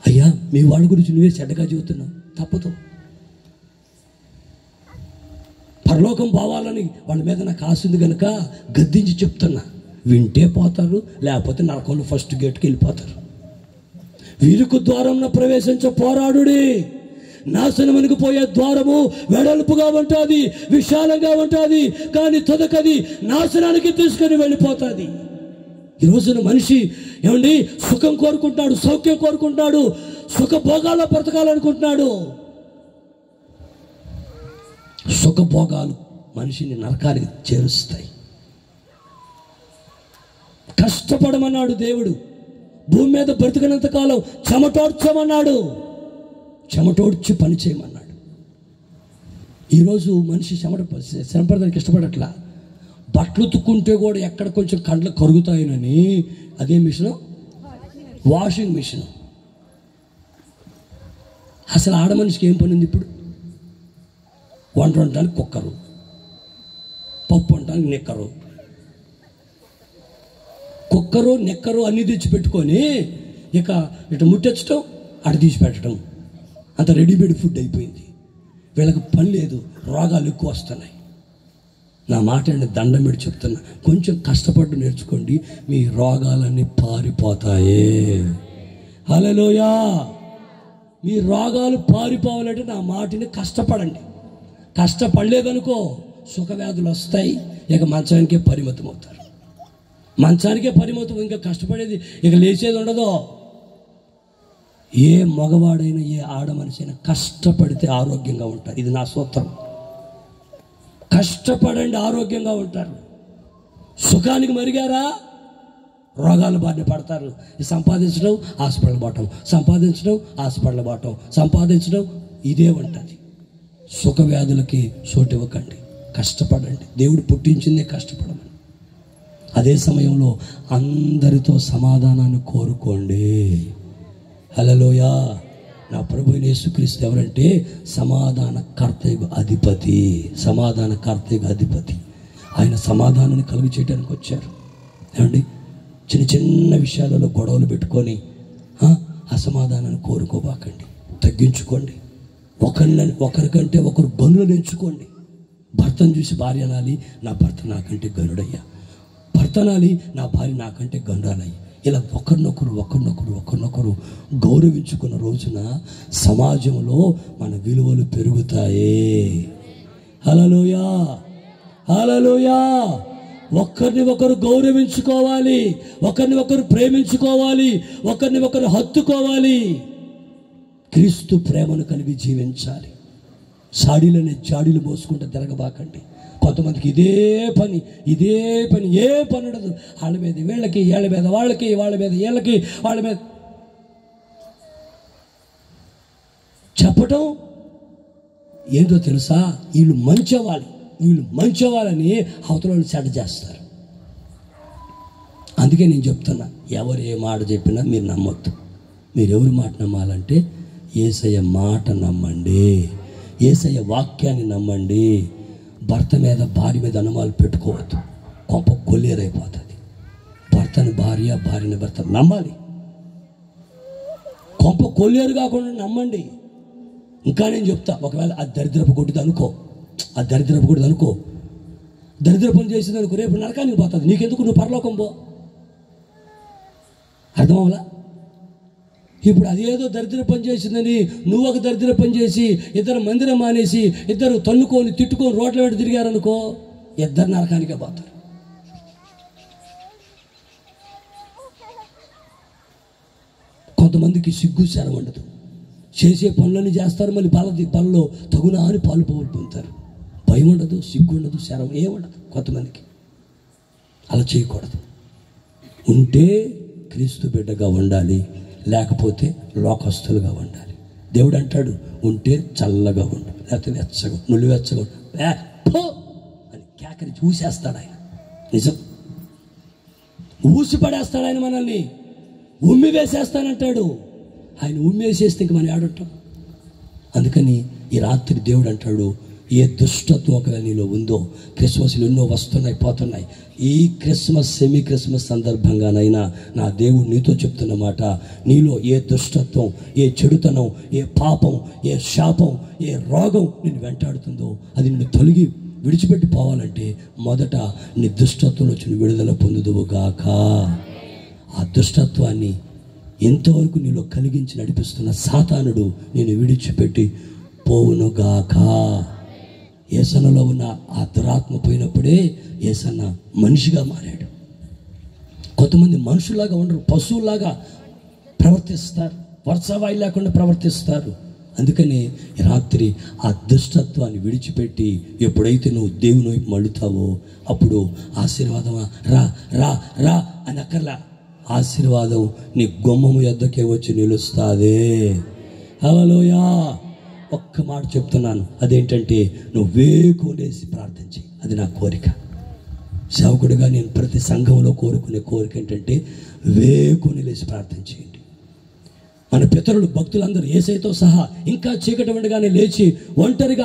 అయ్యా, మీ వాళ్ళ గురించి నువ్వే చెడ్డగా చెబుతున్నావు, తప్పదు. పరలోకం పోవాలని వాళ్ళ మీద నాకు ఆశ ఉంది కనుక గద్దించి చెప్తున్నా. వింటే పోతారు, లేకపోతే నరకంలో ఫస్ట్ గేట్కి వెళ్ళిపోతారు. వీరుకు ద్వారంలో ప్రవేశించ పోరాడుడి. నాశనమునికి పోయే ద్వారము వెడల్పుగా ఉంటుంది, విశాలంగా ఉంటుంది, కానీ తొదకది నాశనానికి తీసుకొని వెళ్ళిపోతుంది. ఈ రోజున మనిషి ఏమండి సుఖం కోరుకుంటున్నాడు, సౌఖ్యం కోరుకుంటున్నాడు, సుఖభోగాల్లో బ్రతకాలనుకుంటున్నాడు. సుఖభోగాలు మనిషిని నరకానికి చేరుస్తాయి. కష్టపడమన్నాడు దేవుడు. భూమి మీద బ్రతికినంత కాలం చెమటోడ్చమన్నాడు, చెమటోడ్చి పని చేయమన్నాడు. ఈరోజు మనిషి శ్రమపడడానికి ఇష్టపడట్లా. బట్టలు ఉతుక్కుంటే కూడా ఎక్కడ కొంచెం కండ్లు కరుగుతాయనని అదే మిషను, వాషింగ్ మిషన్. అసలు ఆడ మనిషికి ఏం పని ఉంది ఇప్పుడు? వంట వండటానికి కుక్కరు, పప్పు వండటానికి నిక్కరు, కుక్కరు నిక్కరు అన్నీ తెచ్చిపెట్టుకొని ఇక ఇటు ముట్టెచ్చటం, అటు తీసి పెట్టడం, అంత రెడీమేడ్ ఫుడ్ అయిపోయింది. వీళ్ళకి పని లేదు, రోగాలు ఎక్కువ వస్తున్నాయి. నా మాట అండి, దండం పెట్టి చెప్తున్నా, కొంచెం కష్టపడి నేర్చుకోండి, మీ రోగాలన్నీ పారిపోతాయే. హల్లెలూయా. మీ రోగాలు పారిపోవాలంటే నా మాటని కష్టపడండి. కష్టపడలేదనుకో సుఖవ్యాధులు వస్తాయి, ఇక మంచానికే పరిమితం అవుతారు. మంచానికే పరిమితం, ఇంకా కష్టపడేది ఇక లేచేది ఉండదు. ఏ మగవాడైనా ఏ ఆడ మనిషి అయినా కష్టపడితే ఆరోగ్యంగా ఉంటారు. ఇది నా సూత్రం. కష్టపడండి, ఆరోగ్యంగా ఉంటారు. సుఖానికి మరిగారా రోగాల బారిన పడతారు. సంపాదించడం హాస్పిటల్ పోవటం, సంపాదించడం హాస్పిటల్ పోవటం, సంపాదించడం ఇదే ఉంటుంది. సుఖ వ్యాధులకి చోటు ఇవ్వకండి, కష్టపడండి. దేవుడు పుట్టించిందే కష్టపడమని. అదే సమయంలో అందరితో సమాధానాన్ని కోరుకోండి. హల్లెలూయా. నా ప్రభువైన యేసుక్రీస్తు ఎవరంటే సమాధాన కర్తయ్య అధిపతి, సమాధాన కర్తయ్య అధిపతి. ఆయన సమాధానాన్ని కలుగు చేయడానికి వచ్చారు. ఏమండి, చిన్న చిన్న విషయాలలో గొడవలు పెట్టుకొని అసమాధానాన్ని కోరుకోబాకండి, తగ్గించుకోండి. ఒకరికంటే ఒకరు గనులను ఎంచుకోండి. భర్తను చూసి భార్య అనాలి, నా భర్త నాకంటే గనుడయ్యా. భర్త అనాలి, నా భార్య నాకంటే గనురాలయ్యా. ఇలా ఒకరినొకరు గౌరవించుకున్న రోజున సమాజంలో మన విలువలు పెరుగుతాయి. హల్లెలూయా, హల్లెలూయా. ఒకరిని ఒకరు గౌరవించుకోవాలి, ఒకరిని ఒకరు ప్రేమించుకోవాలి, ఒకరిని ఒకరు హత్తుకోవాలి. క్రీస్తు ప్రేమను కలిగి జీవించాలి. సాడీలనే జాడీలు మోసుకుంటూ తిరగబాకండి. కొంతమందికి ఇదే పని ఏ పని ఉండదు. వాళ్ళ మీద వీళ్ళకి, వీళ్ళ మీద వాళ్ళకి, వాళ్ళ మీద వీళ్ళకి, వాళ్ళ మీద చెప్పటం ఏంటో తెలుసా? వీళ్ళు మంచివాళ్ళని అవతల వాళ్ళు చెడ్డ చేస్తారు. అందుకే నేను చెప్తున్నా, ఎవరు ఏ మాట చెప్పినా మీరు నమ్మొద్దు. మీరు ఎవరి మాట నమ్మాలంటే యేసయ్య మాట నమ్మండి, యేసయ్య వాక్యాన్ని నమ్మండి. భర్త మీద భార్య మీద అనుమానాలు పెట్టుకోవద్దు, కొంప కొల్లేరైపోతుంది. భర్తని భార్య, భార్యని భర్త నమ్మాలి. కొంప కొల్లేరు కాకుండా నమ్మండి. ఇంకా నేను చెప్తా, ఒకవేళ ఆ దరిద్రపు కొట్టిది అనుకో, దరిద్ర పని చేసింది అనుకో, రేపు నరకానికి పోతుంది. నీకెందుకు, నువ్వు పరలోకం పో. అర్థమవలా? ఇప్పుడు అదేదో దరిద్ర పని చేసిందని నువ్వు ఒక దరిద్ర పని చేసి ఇద్దరు మందిరం మానేసి ఇద్దరు తన్నుకొని తిట్టుకొని రోడ్ల వెంట తిరిగారనుకో, ఇద్దరు నరకానికే పోతారు. కొంతమందికి సిగ్గు శరం ఉండదు, చేసే పనులన్నీ చేస్తారు, మళ్ళీ బలలో తగునా అని పాలు పొందుతారు. భయం ఉండదు, సిగ్గు ఉండదు, శరం ఏముండదు. కొంతమందికి అలా చేయకూడదు. ఉంటే క్రీస్తు బిడ్డగా ఉండాలి, లేకపోతే లోకస్తులుగా ఉండాలి. దేవుడు అంటాడు, ఉంటే చల్లగా ఉండు, లేకపోతే వెచ్చగా, నువ్వు వెచ్చగా ఉండు అని కేకరి ఊసేస్తాడు ఆయన. నిజం, ఊసి పడేస్తాడు ఆయన, మనల్ని ఉమ్మి వేసేస్తానంటాడు. ఆయన ఉమ్మి వేసేస్తే ఇంక మనం ఏడుంటాం. అందుకని ఈ రాత్రి దేవుడు అంటాడు, ఏ దుష్టత్వం ఒకవేళ నీలో ఉందో, క్రిస్మస్లు ఎన్నో వస్తున్నాయి పోతున్నాయి, ఈ క్రిస్మస్ సెమీ క్రిస్మస్ సందర్భంగానైనా నా దేవుడు నీతో చెప్తున్న మాట, నీలో ఏ దుష్టత్వం, ఏ చెడుతనం, ఏ పాపం, ఏ శాపం, ఏ రోగం నిన్ను వెంటాడుతుందో అది నిన్ను తొలగి విడిచిపెట్టి పోవాలంటే మొదట నీ దుష్టత్వంలో వచ్చిన విడుదల పొందుదువుగాక. ఆ దుష్టత్వాన్ని ఎంతవరకు నీలో కలిగించి నడిపిస్తున్న సాతానుడు నేను విడిచిపెట్టి పోవునుగాక. యేసన్నలో ఉన్న ఆ దురాత్మ పోయినప్పుడే యేసన్న మనిషిగా మారాడు. కొంతమంది మనుషులాగా ఉండరు, పశువులాగా ప్రవర్తిస్తారు, వర్షవాయి లేకుండా ప్రవర్తిస్తారు. అందుకని రాత్రి ఆ దుష్టత్వాన్ని విడిచిపెట్టి ఎప్పుడైతే నువ్వు దేవుని వైపు మళ్ళుతావో అప్పుడు ఆశీర్వాదమా రా రా రా అని అక్కర్లా, ఆశీర్వాదం నీ గుమ్మము యొద్దకే వచ్చి నిలుస్తాదే. హల్లెలూయా. ఒక్క మాట చెప్తున్నాను, అదేంటంటే నువ్వు వేకునేసి ప్రార్థన చేయి. అది నా కోరిక. సేవకుడిగా నేను ప్రతి సంఘంలో కోరుకునే కోరిక ఏంటంటే వేకుని లేసి ప్రార్థన చేయండి. మన పితరులు భక్తులందరూ యేసయ్యతో సహా ఇంకా చీకటి ఉండగానే లేచి ఒంటరిగా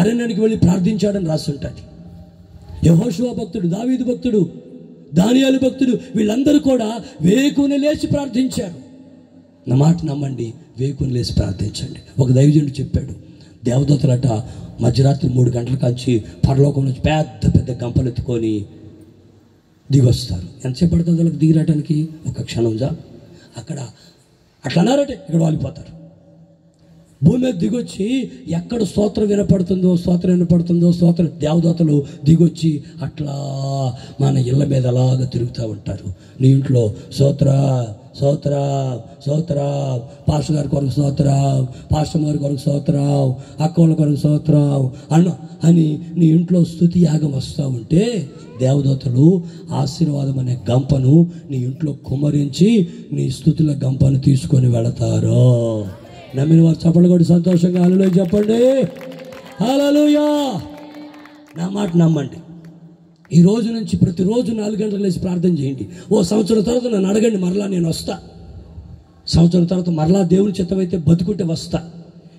అరణ్యానికి వెళ్ళి ప్రార్థించాడని రాసి ఉంటుంది. యెహోషువ భక్తుడు, దావీదు భక్తుడు, దానియేలు భక్తుడు, వీళ్ళందరూ కూడా వేకుని లేచి ప్రార్థించారు. నా మాట నమ్మండి, వేకుని లేచి ప్రార్థించండి. ఒక దైవజనుడు చెప్పాడు, దేవదూతలట మధ్యరాత్రి 3 గంటల కాంచి పరలోకం నుంచి పెద్ద పెద్ద గంపలు ఎత్తుకొని దిగొస్తారు. ఎంతసేపు పడుతుంది వాళ్ళకి దిగిరాటానికి? ఒక క్షణం జా. అక్కడ అట్లా అన్నారంటే ఇక్కడ వాలిపోతారు. భూమి మీద దిగొచ్చి ఎక్కడ స్తోత్రం వినపడుతుందో దేవదూతలు దిగొచ్చి అట్లా మన ఇళ్ళ మీద అలాగా తిరుగుతూ ఉంటారు. నీ ఇంట్లో స్తోత్ర పాస్టర్ గారి కొరకు స్తోత్రం, పాస్టర్ గారి కొరకు స్తోత్రం, అక్కల కొరకు స్తోత్రం అని నీ ఇంట్లో స్తుతి యాగం వస్తూ ఉంటే దేవదూతలు ఆశీర్వాదం అనే గంపను నీ ఇంట్లో కుమ్మరించి నీ స్తుతుల గంపను తీసుకొని వెళతారు. నమ్మిన వారు చప్పట్లు కొట్టి సంతోషంగా హల్లెలూయా చెప్పండి. హల్లెలూయా. నా మాట నమ్మండి. ఈ రోజు నుంచి ప్రతిరోజు 4 గంటలకు లేచి ప్రార్థన చేయండి. ఓ సంవత్సరం తర్వాత నన్ను అడగండి, మరలా నేను వస్తా. సంవత్సరం తర్వాత మరలా దేవుని చిత్తమైతే బతుకుంటే వస్తా.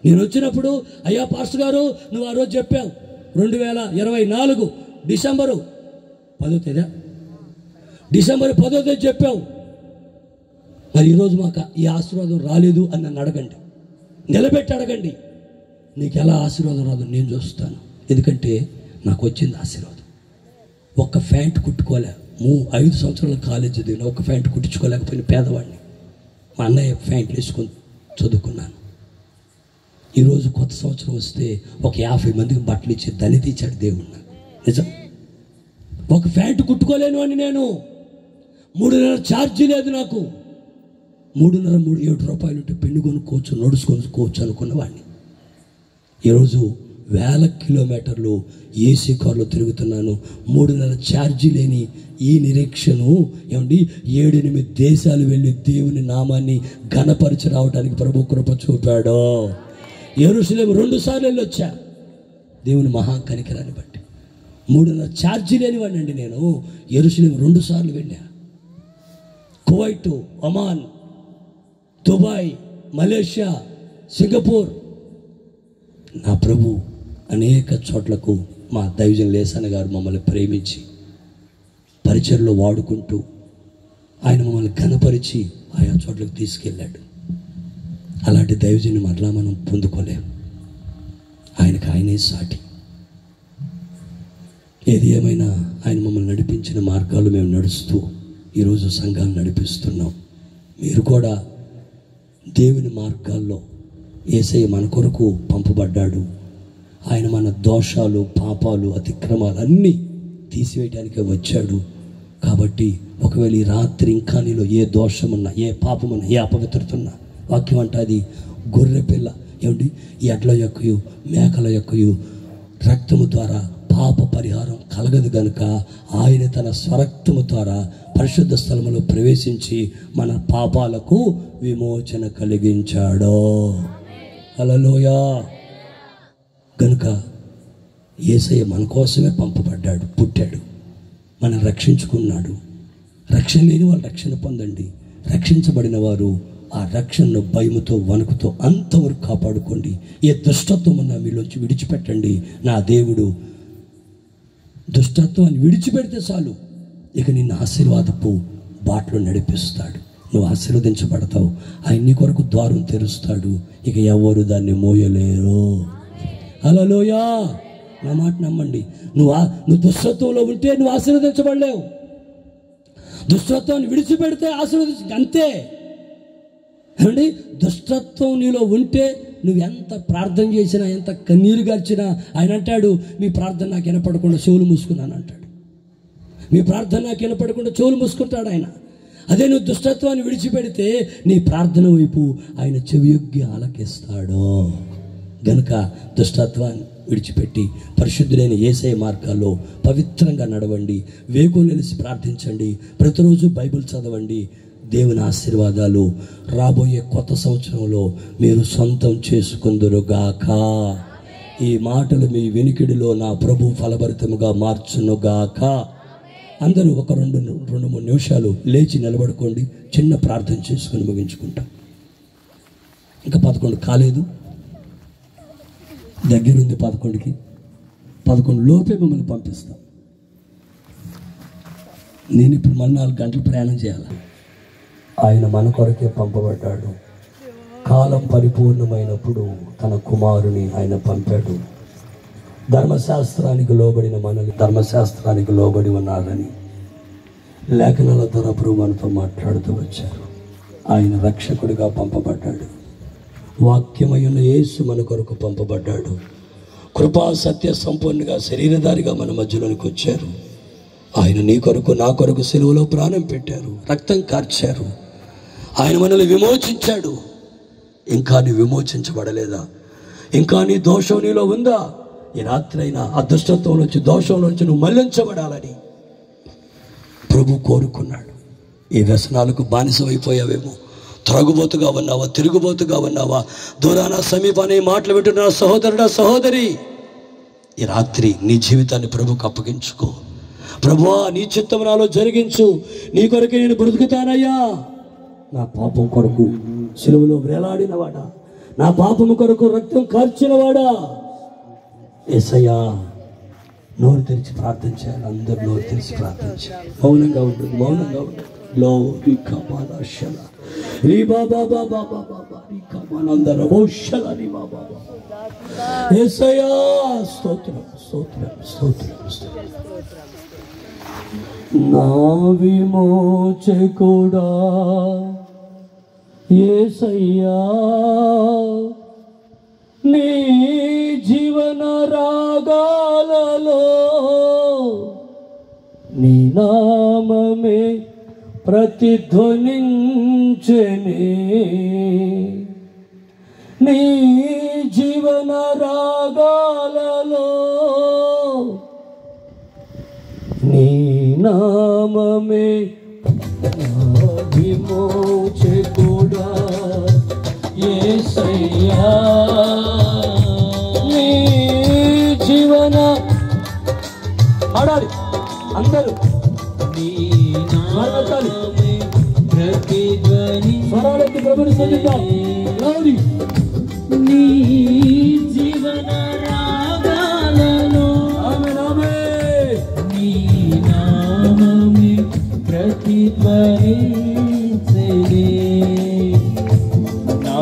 నేను వచ్చినప్పుడు, అయ్యా పాస్టర్ గారు నువ్వు ఆ రోజు చెప్పావు 2024 డిసెంబరు 10వ తేదీ డిసెంబర్ 10వ తేదీ చెప్పావు, మరి ఈరోజు మాకు ఈ ఆశీర్వాదం రాలేదు అని నన్ను అడగండి, నిలబెట్టి అడగండి. నీకు ఎలా ఆశీర్వాదం రాదు నేను చూస్తాను. ఎందుకంటే నాకు వచ్చింది ఆశీర్వాదం. ఒక్క ప్యాంట్ కుట్టుకోలే, 5 సంవత్సరాల కాలేజీ దిగిన ఒక్క ప్యాంట్ కుట్టించుకోలేకపోయిన పేదవాడిని. మా అన్నయ్య ప్యాంట్లు వేసుకొని చదువుకున్నాను. ఈరోజు కొత్త సంవత్సరం వస్తే ఒక 50 మందికి బట్టలు ఇచ్చి దళిత ఇచ్చాడు దేవుడు నాకు. నిజం. ఒక ప్యాంటు కుట్టుకోలేను అని నేను 3.5 ఛార్జీ లేదు నాకు. 3.5 రూపాయలు ఉంటే పెన్ను కొనుక్కోవచ్చు, నడుచుకోవచ్చు అనుకున్నవాడిని. ఈరోజు 1000 కిలోమీటర్లు ఏసీ కారులో తిరుగుతున్నాను. 3.5 ఛార్జీ లేని ఈ నిరీక్షను ఏమండి 7-8 దేశాలు వెళ్ళి దేవుని నామాన్ని ఘనపరిచి రావడానికి ప్రభు కృప చూపాడు. యెరూషలేము 2 సార్లు వెళ్ళి వచ్చా దేవుని మహాకనికరాన్ని బట్టి. 3.5 ఛార్జీ లేనివాడిని అండి నేను. యెరూషలేము 2 సార్లు వెళ్ళా. Kuwait, Oman, Dubai, Malaysia, Singapore. నా ప్రభు అనేక చోట్లకు మా దైవజన్ లేసన్న గారు మమ్మల్ని ప్రేమించి పరిచర్లో వాడుకుంటూ ఆయన మమ్మల్ని ఘనపరిచి ఆయా చోట్లకు తీసుకెళ్ళాడు. అలాంటి దైవజన్ని మరలా మనం పొందుకోలేం. ఆయనకు ఆయనే సాటి. ఏది ఏమైనా ఆయన మమ్మల్ని నడిపించిన మార్గాలు మేము నడుస్తూ ఈరోజు సంఘాలు నడిపిస్తున్నాం. మీరు కూడా దేవుని మార్గాల్లో యేసయ్య మన కొరకు పంపబడ్డాడు. ఆయన మన దోషాలు, పాపాలు, అతిక్రమాలు అన్నీ తీసివేయడానికే వచ్చాడు. కాబట్టి ఒకవేళ ఈ రాత్రి ఇంకా నీలో ఏ దోషమున్నా, ఏ పాపమున్నా, ఏ అపవిత్రత ఉన్నా, వాక్యం అంటే అది గొర్రె పిల్ల ఏమిటి ఎడ్ల యొక్కయు మేకల యొక్కయు రక్తము ద్వారా పాప పరిహారం కలగదు గనుక ఆయన తన స్వరక్తము ద్వారా పరిశుద్ధ స్థలములో ప్రవేశించి మన పాపాలకు విమోచన కలిగించాడు. హల్లెలూయా. గనుక యేసయ్య మన కోసమే పంపబడ్డాడు, పుట్టాడు, మనం రక్షించుకున్నాడు. రక్షణ లేని వాళ్ళు రక్షణ పొందండి, రక్షించబడిన వారు ఆ రక్షణను భయముతో వణుకుతో అంతవరకు కాపాడుకోండి. ఏ దుష్టత్వం ఉన్నా మీలోంచి విడిచిపెట్టండి. నా దేవుడు దుష్టత్వాన్ని విడిచిపెడితే చాలు, ఇక నిన్ను ఆశీర్వాదపు బాటలో నడిపిస్తాడు. నువ్వు ఆశీర్వదించబడతావు. ఆయన నీ కొరకు ద్వారం తెరుస్తాడు. ఇక ఎవరు దాన్ని మోయలేరు. హల్లెలూయా. నా మాట నమ్మండి. నువ్వు దుష్టత్వంలో ఉంటే నువ్వు ఆశీర్వదించబడలేవు. దుష్టత్వాన్ని విడిచిపెడితే అంతే ఏమండి. దుష్టత్వం నీలో ఉంటే నువ్వు ఎంత ప్రార్థన చేసినా, ఎంత కన్నీరు గార్చినా, ఆయన అంటాడు మీ ప్రార్థన నాకు వినపడకుండా చెవులు మూసుకున్నాను అంటాడు. మీ ప్రార్థన నాకు వినపడకుండా చెవులు మూసుకుంటాడు ఆయన. అదే నువ్వు దుష్టత్వాన్ని విడిచిపెడితే నీ ప్రార్థన వైపు ఆయన చెవియొగ్గి ఆలకిస్తాడు. గనుక దుష్టత్వాన్ని విడిచిపెట్టి పరిశుద్ధులైన యేసయ్య మార్గాల్లో పవిత్రంగా నడవండి. వేకులు నిలిచి ప్రార్థించండి. ప్రతిరోజు బైబిల్ చదవండి. దేవుని ఆశీర్వాదాలు రాబోయే కొత్త సంవత్సరంలో మీరు సొంతం చేసుకుందురుగాక. ఈ మాటలు మీ వినికిడిలో నా ప్రభు ఫలభరితముగా మార్చునుగాక. అందరూ ఒక రెండు మూడు నిమిషాలు లేచి నిలబడుకోండి. చిన్న ప్రార్థన చేసుకుని ముగించుకుంటాం. ఇంకా 11 కాలేదు, దగ్గరుంది 11కి. 11 లోపే మిమ్మల్ని పంపిస్తాం. నేను ఇప్పుడు 4 గంటలు ప్రయాణం చేయాలి. ఆయన మన కొరకే పంపబడ్డాడు. కాలం పరిపూర్ణమైనప్పుడు తన కుమారుని ఆయన పంపాడు. ధర్మశాస్త్రానికి లోబడిన మనల్ని ధర్మశాస్త్రానికి లోబడి ఉన్నారని లేఖనాల ద్వారా ప్రభు మనతో మాట్లాడుతూ వచ్చారు. ఆయన రక్షకుడిగా పంపబడ్డాడు. వాక్యమయున్న యేసు మన కొరకు పంపబడ్డాడు. కృపా సత్య సంపూర్ణంగా శరీరధారిగా మన మధ్యలోనికి వచ్చారు. ఆయన నీ కొరకు నా కొరకు సిలువలో ప్రాణం పెట్టారు, రక్తం కార్చారు. ఆయన మనల్ని విమోచించాడు. ఇంకా నీ విమోచించబడలేదా? ఇంకా నీ దోషం నీలో ఉందా? ఈ రాత్రి అయినా అదృష్టంలోంచి దోషంలోంచి నువ్వు మళ్లించబడాలని ప్రభు కోరుకున్నాడు. ఈ వ్యసనాలకు బానిసమైపోయావేమో, త్రాగుబోతుగా ఉన్నావా, తిరుగుబోతుగా ఉన్నావా, దూరాన సమీపాన్ని మాటలు వింటున్న సహోదరుడా సహోదరి, ఈ రాత్రి నీ జీవితాన్ని ప్రభుకు అప్పగించుకో. ప్రభువా నీ చిత్తం నాలో జరిగించు, నీ కొరకు నేను బ్రతుకుతానయ్యా. నా పాపం కొరకు సిలువలో వేలాడినవాడా, నా పాపము కొరకు రక్తం కార్చినవాడా, యేసయ్యా. నోరు తెరిచి ప్రార్థన చేయాలి. అందరు నోరు తెరిచి ప్రార్థన చేయాలి. మౌనంగా ఉంటుంది, మౌనంగా ఉంటుంది. లో యేసయ్యా స్తోత్రం స్తోత్రం స్తోత్రం స్తోత్రం. నా విమోచకుడా యేసయ్యా, నీ జీవన రాగాలలో నీ నామమే ప్రతిధ్వనించెనే. నీ జీవన రాగాలలో నీ నామమే విమోచకుడా యేసయ్యా, నీ జీవన ఆడాలి అందరూ. నీ నామమే ప్రతిధ్వని స్వరాలకి ప్రభుని స్తుతిద్దాం. నీ జీవన రాగాలలో ఆమేన్ ఆమేన్. నీ నామమే ప్రతిధ్వనించెనే. నా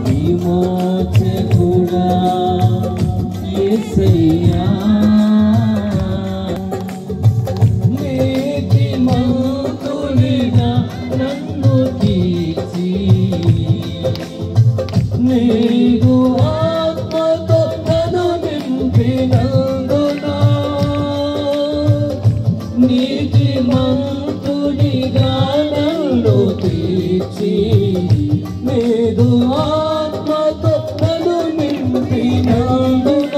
విమోచకుడా యేసయ్యా, నీతిమంతునిగా నన్ను తీర్చి నీవు ఆత్మతో నన్ను నింపినందున, నీతిమంతునిగా నన్ను తీర్చి నీవు ఆత్మతో నన్ను నింపినందున,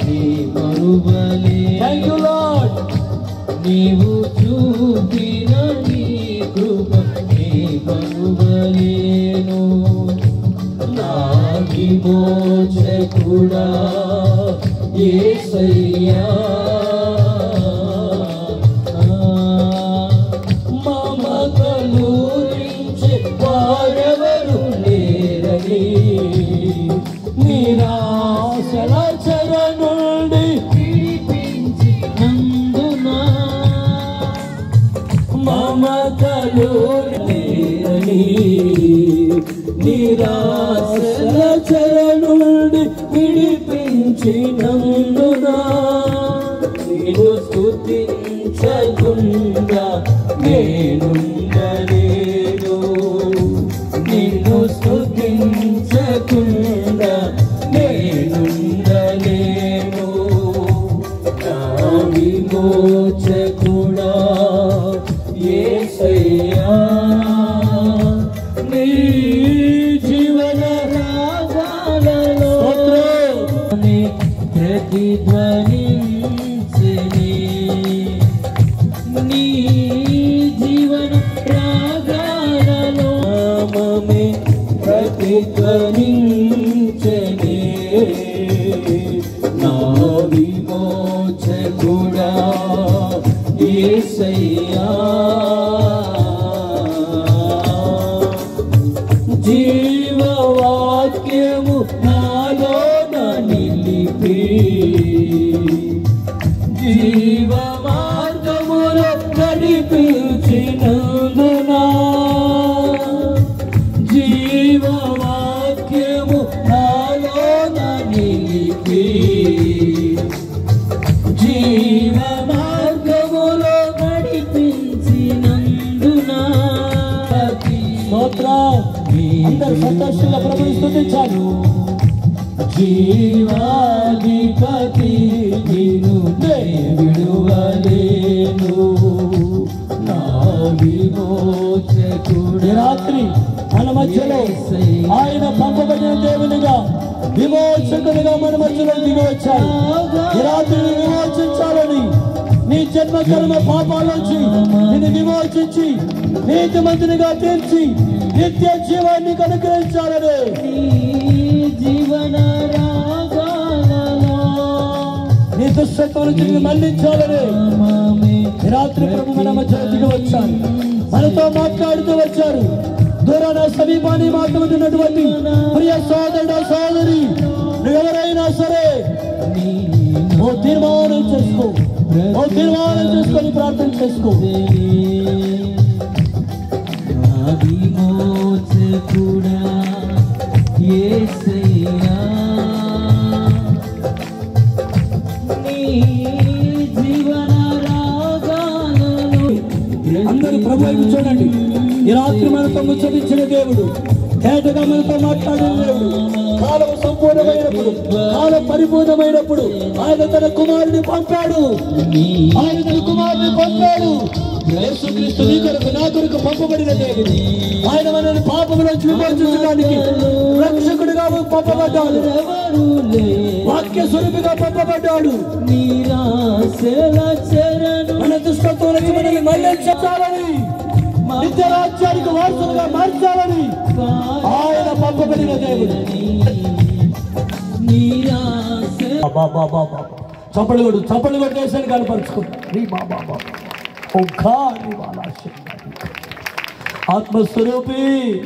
నీ మరువలే. Thank you Lord. నీవు చూపిన నీ కృప నీ మరువలేను. నా విమోచకుడా యేసయ్యా, మమతలూరించే వారెవరు లేరని నిరాశల చెర నుండి విడిపించి నందునా. మమతలు లేరని నిరాశల చెర నుండి విడిపించినందునా. నిన్ను స్తుతించకుండా నేనుండలేను. నిన్ను స్తుతించకుండా నేనుండలేను. నా విమోచకుడా యేసయ్యా, నీ జీవన రాగాలలో ప్రతిధ్వనించెని. నీ జీవన రాగాలలో నామమే ప్రతిధ్వనించెని. నా విమోచకుడా యేసయ్యా, జీవవాక్యము నాలోన నిలిపి జీవ మార్గములో నడిపించినందునా. జీవవాక్యము నాలోన నిలిపి జీవ మార్గములో నడిపించినందునా. అందరూ సంతోషంగా ప్రభువుని స్తుతించాలి. జీవాధిపతి నిన్ను విడువలేను. నా విమోచకుడు రాత్రి మన మధ్యలో ఆయన పంపబడిన దేవునిగా విమోచకునిగా మన మధ్యలో దిగి వచ్చారు. ఈ రాత్రి విమోచించాలని, నీ జన్మ కర్మ పాపాల నుంచి నిన్ను విమోచించి నీతిమంతునిగా తీర్చి నిత్య జీవాన్ని అనుగ్రహించాలని జీవన రాగాలలో నీ దుష్టత్వం నుంచి మళ్లించాలని రాత్రి ప్రభు మన మధ్య దిగి వచ్చారు. మనతో మాట్లాడుతూ వచ్చారు. దూరాన సమీపాన్ని మాట్లాడుతున్నటువంటి ప్రియ సోదరుడు సోదరి ఎవరైనా సరే ఓ తీర్మానం చేసుకో, ఓ తీర్మానం చేసుకొని ప్రార్థన చేసుకో. విమోచకుడా యేసయ్యా, నీ జీవన రాగాలలో. అందరూ ప్రభువుని చూడండి. ఈ రాత్రి మనతో ముచ్చటించిన దేవుడు, తేటగా మనతో మాట్లాడిన దేవుడు, కాలం సంపూర్ణమైనప్పుడు, కాలం పరిపూర్ణమైనప్పుడు ఆయన తన కుమారుని పంపాడు. ఆయన తన కుమారుని పంపాడు. యేసుక్రీస్తు నీ కొరకు నా కొరకు పంపబడిన దేవుడు. ఆయన మనల్ని పాపములోంచి విమోచించడానికి రక్షకుడిగా పంపబడ్డాడు. వాక్య స్వరూపిగా పంపబడ్డాడు. మన దుష్టత్వం నుంచి మనల్ని మళ్లించాలని, నిత్య రాజ్యానికి వారసులుగా మార్చాలని ఆయన పంపబడిన దేవుడు. చప్పలు కొడు, చప్పలు కొట్టేసాను కనపరుచుకో. ఆత్మస్వరూపి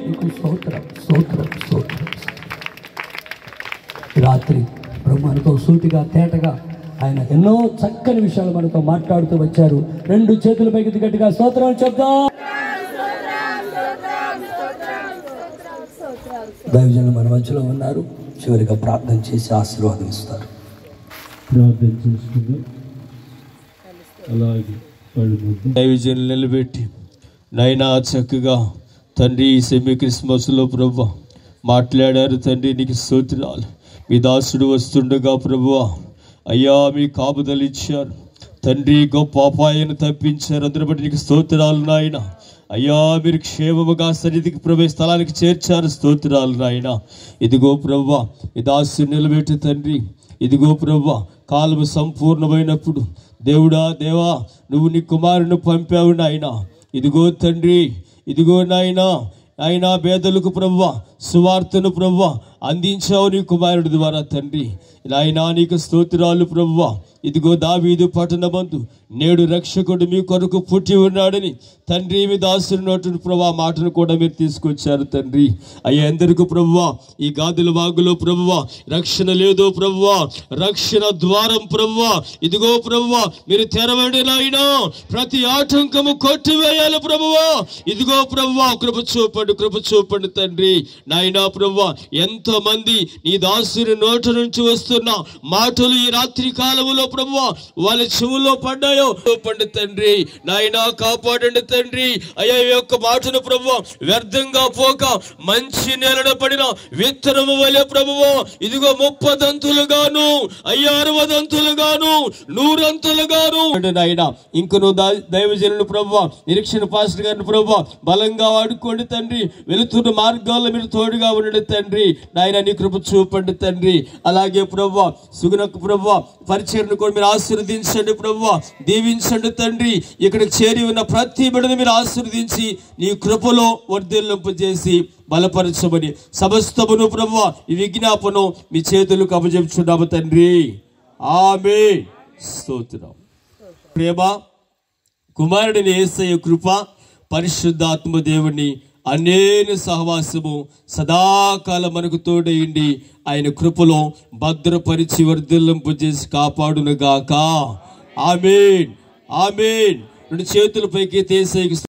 నీకు స్తోత్రం, స్తోత్రం, స్తోత్రం. రాత్రి ప్రభు మనతో సూటిగా తేటగా ఆయన ఎన్నో చక్కని విషయాలు మనతో మాట్లాడుతూ వచ్చారు. రెండు చేతుల పైకి గట్టిగా స్తోత్రం చెప్దాం. దైవజనులు మన మధ్యలో ఉన్నారు. చివరిగా ప్రార్థన చేసి ఆశీర్వాదం ఇస్తారు. ప్రార్థన చేసుకుందాం. అలాగే దైవజనులు నిలబెట్టి నైనా చక్కగా తండ్రి ఈ సెమీ క్రిస్మస్లో ప్రభు మాట్లాడారు. తండ్రి నీకు స్తోత్రాలు. మీ దాసుడు వస్తుండగా ప్రభువా అయ్యా మీ కాపుదలు ఇచ్చారు తండ్రి. గొప్ప అపాయాన్ని తప్పించారు. అందరి బట్టి నీకు స్తోత్రాలు నాయన. అయ్యా మీరు క్షేమముగా సన్నిధికి ప్రభు స్థలానికి చేర్చారు. స్తోత్రాలు నాయన. ఇదిగో ప్రభువా ఈ దాసుని నిలబెట్టి తండ్రి ఇదిగో ప్రభువా కాలము సంపూర్ణమైనప్పుడు దేవుడా దేవా నువ్వు నీ కుమారుని పంపావు నాయనా. ఇదిగో తండ్రి, ఇదిగో నాయనా, ఆయన పేదలకు ప్రభువా సువార్తను ప్రభువా అందించావు నీ కుమారుడి ద్వారా తండ్రి. నాయనా నీకు స్తోత్రాలు ప్రభువా. ఇదిగో దావీదు పట్టణమందు నేడు రక్షకుడు మీ కొరకు పుట్టి ఉన్నాడని తండ్రి మీ దాసుని నోటిని ప్రభువా మాటను కూడా మీరు తీసుకొచ్చారు తండ్రి. అయ్యా ఎందరికీ ప్రభువా ఈ గాదుల వాగులో ప్రభువా రక్షణ లేదో ప్రభువా, రక్షణ ద్వారం ప్రభువా ఇదిగో ప్రభువా మీరు తెరవండి నాయనా. ప్రతి ఆటంకము కొట్టివేయాలి ప్రభువా. ఇదిగో ప్రభువా కృప చూపండి తండ్రి. నాయనా ప్రభువా ఎంతో మంది నీ దాసుని నోటి నుంచి వస్తున్న మాటలు ఈ రాత్రి కాలములో ప్రభువా వాళ్ళ చెవుల్లో పడ్డాయో పండి తండ్రి. నాయనా కాపాడండి తండ్రి. అయ్యా ఈ యొక్క మాటను ప్రభువా వ్యర్థంగా పోక మంచి నేలన పడిన విత్తనము వలె ప్రభువా ఇదిగో 30 దంతులుగాను అయ్యా 60 దంతులుగాను 100 అంతులుగాను నాయనా. ఇంకను దైవజనులు ప్రభువా నిరీక్షణ పాస్టర్ గారిని ప్రభువా బలంగా వాడుకోండి తండ్రి. వెళుతున్న మార్గాల్లో మీరు తోడుగా ఉండండి తండ్రి. నాయన నీ కృప చూపండి తండ్రి. అలాగే ప్రభువా సుగుణకు ప్రభువా పరిచయను కూడా మీరు ఆశీర్వదించండి ప్రభువా, దీవించండి తండ్రి. ఇక్కడికి చేరి ఉన్న ప్రతి బిడ్డను మీరు ఆశీర్వదించి నీ కృపలో వర్ధిల్లింపజేసి బలపరచమని సమస్తమును ప్రభువా ఈ విజ్ఞాపనం మీ చేతులకు అప్పజెప్పుచున్నాము తండ్రి. ఆమేన్. స్తోత్రం. ప్రేమ కుమారుడిని యేసయ్య కృప పరిశుద్ధాత్మ దేవుని అనేక సహవాసము సదాకాలం మనకు తోడైండి ఆయన కృపలో భద్రపరిచి వర్ధిల్లింపజేసి కాపాడునుగాక. ఆమేన్. ఆమేన్. 2 చేతుల పైకి యేసయ్యకి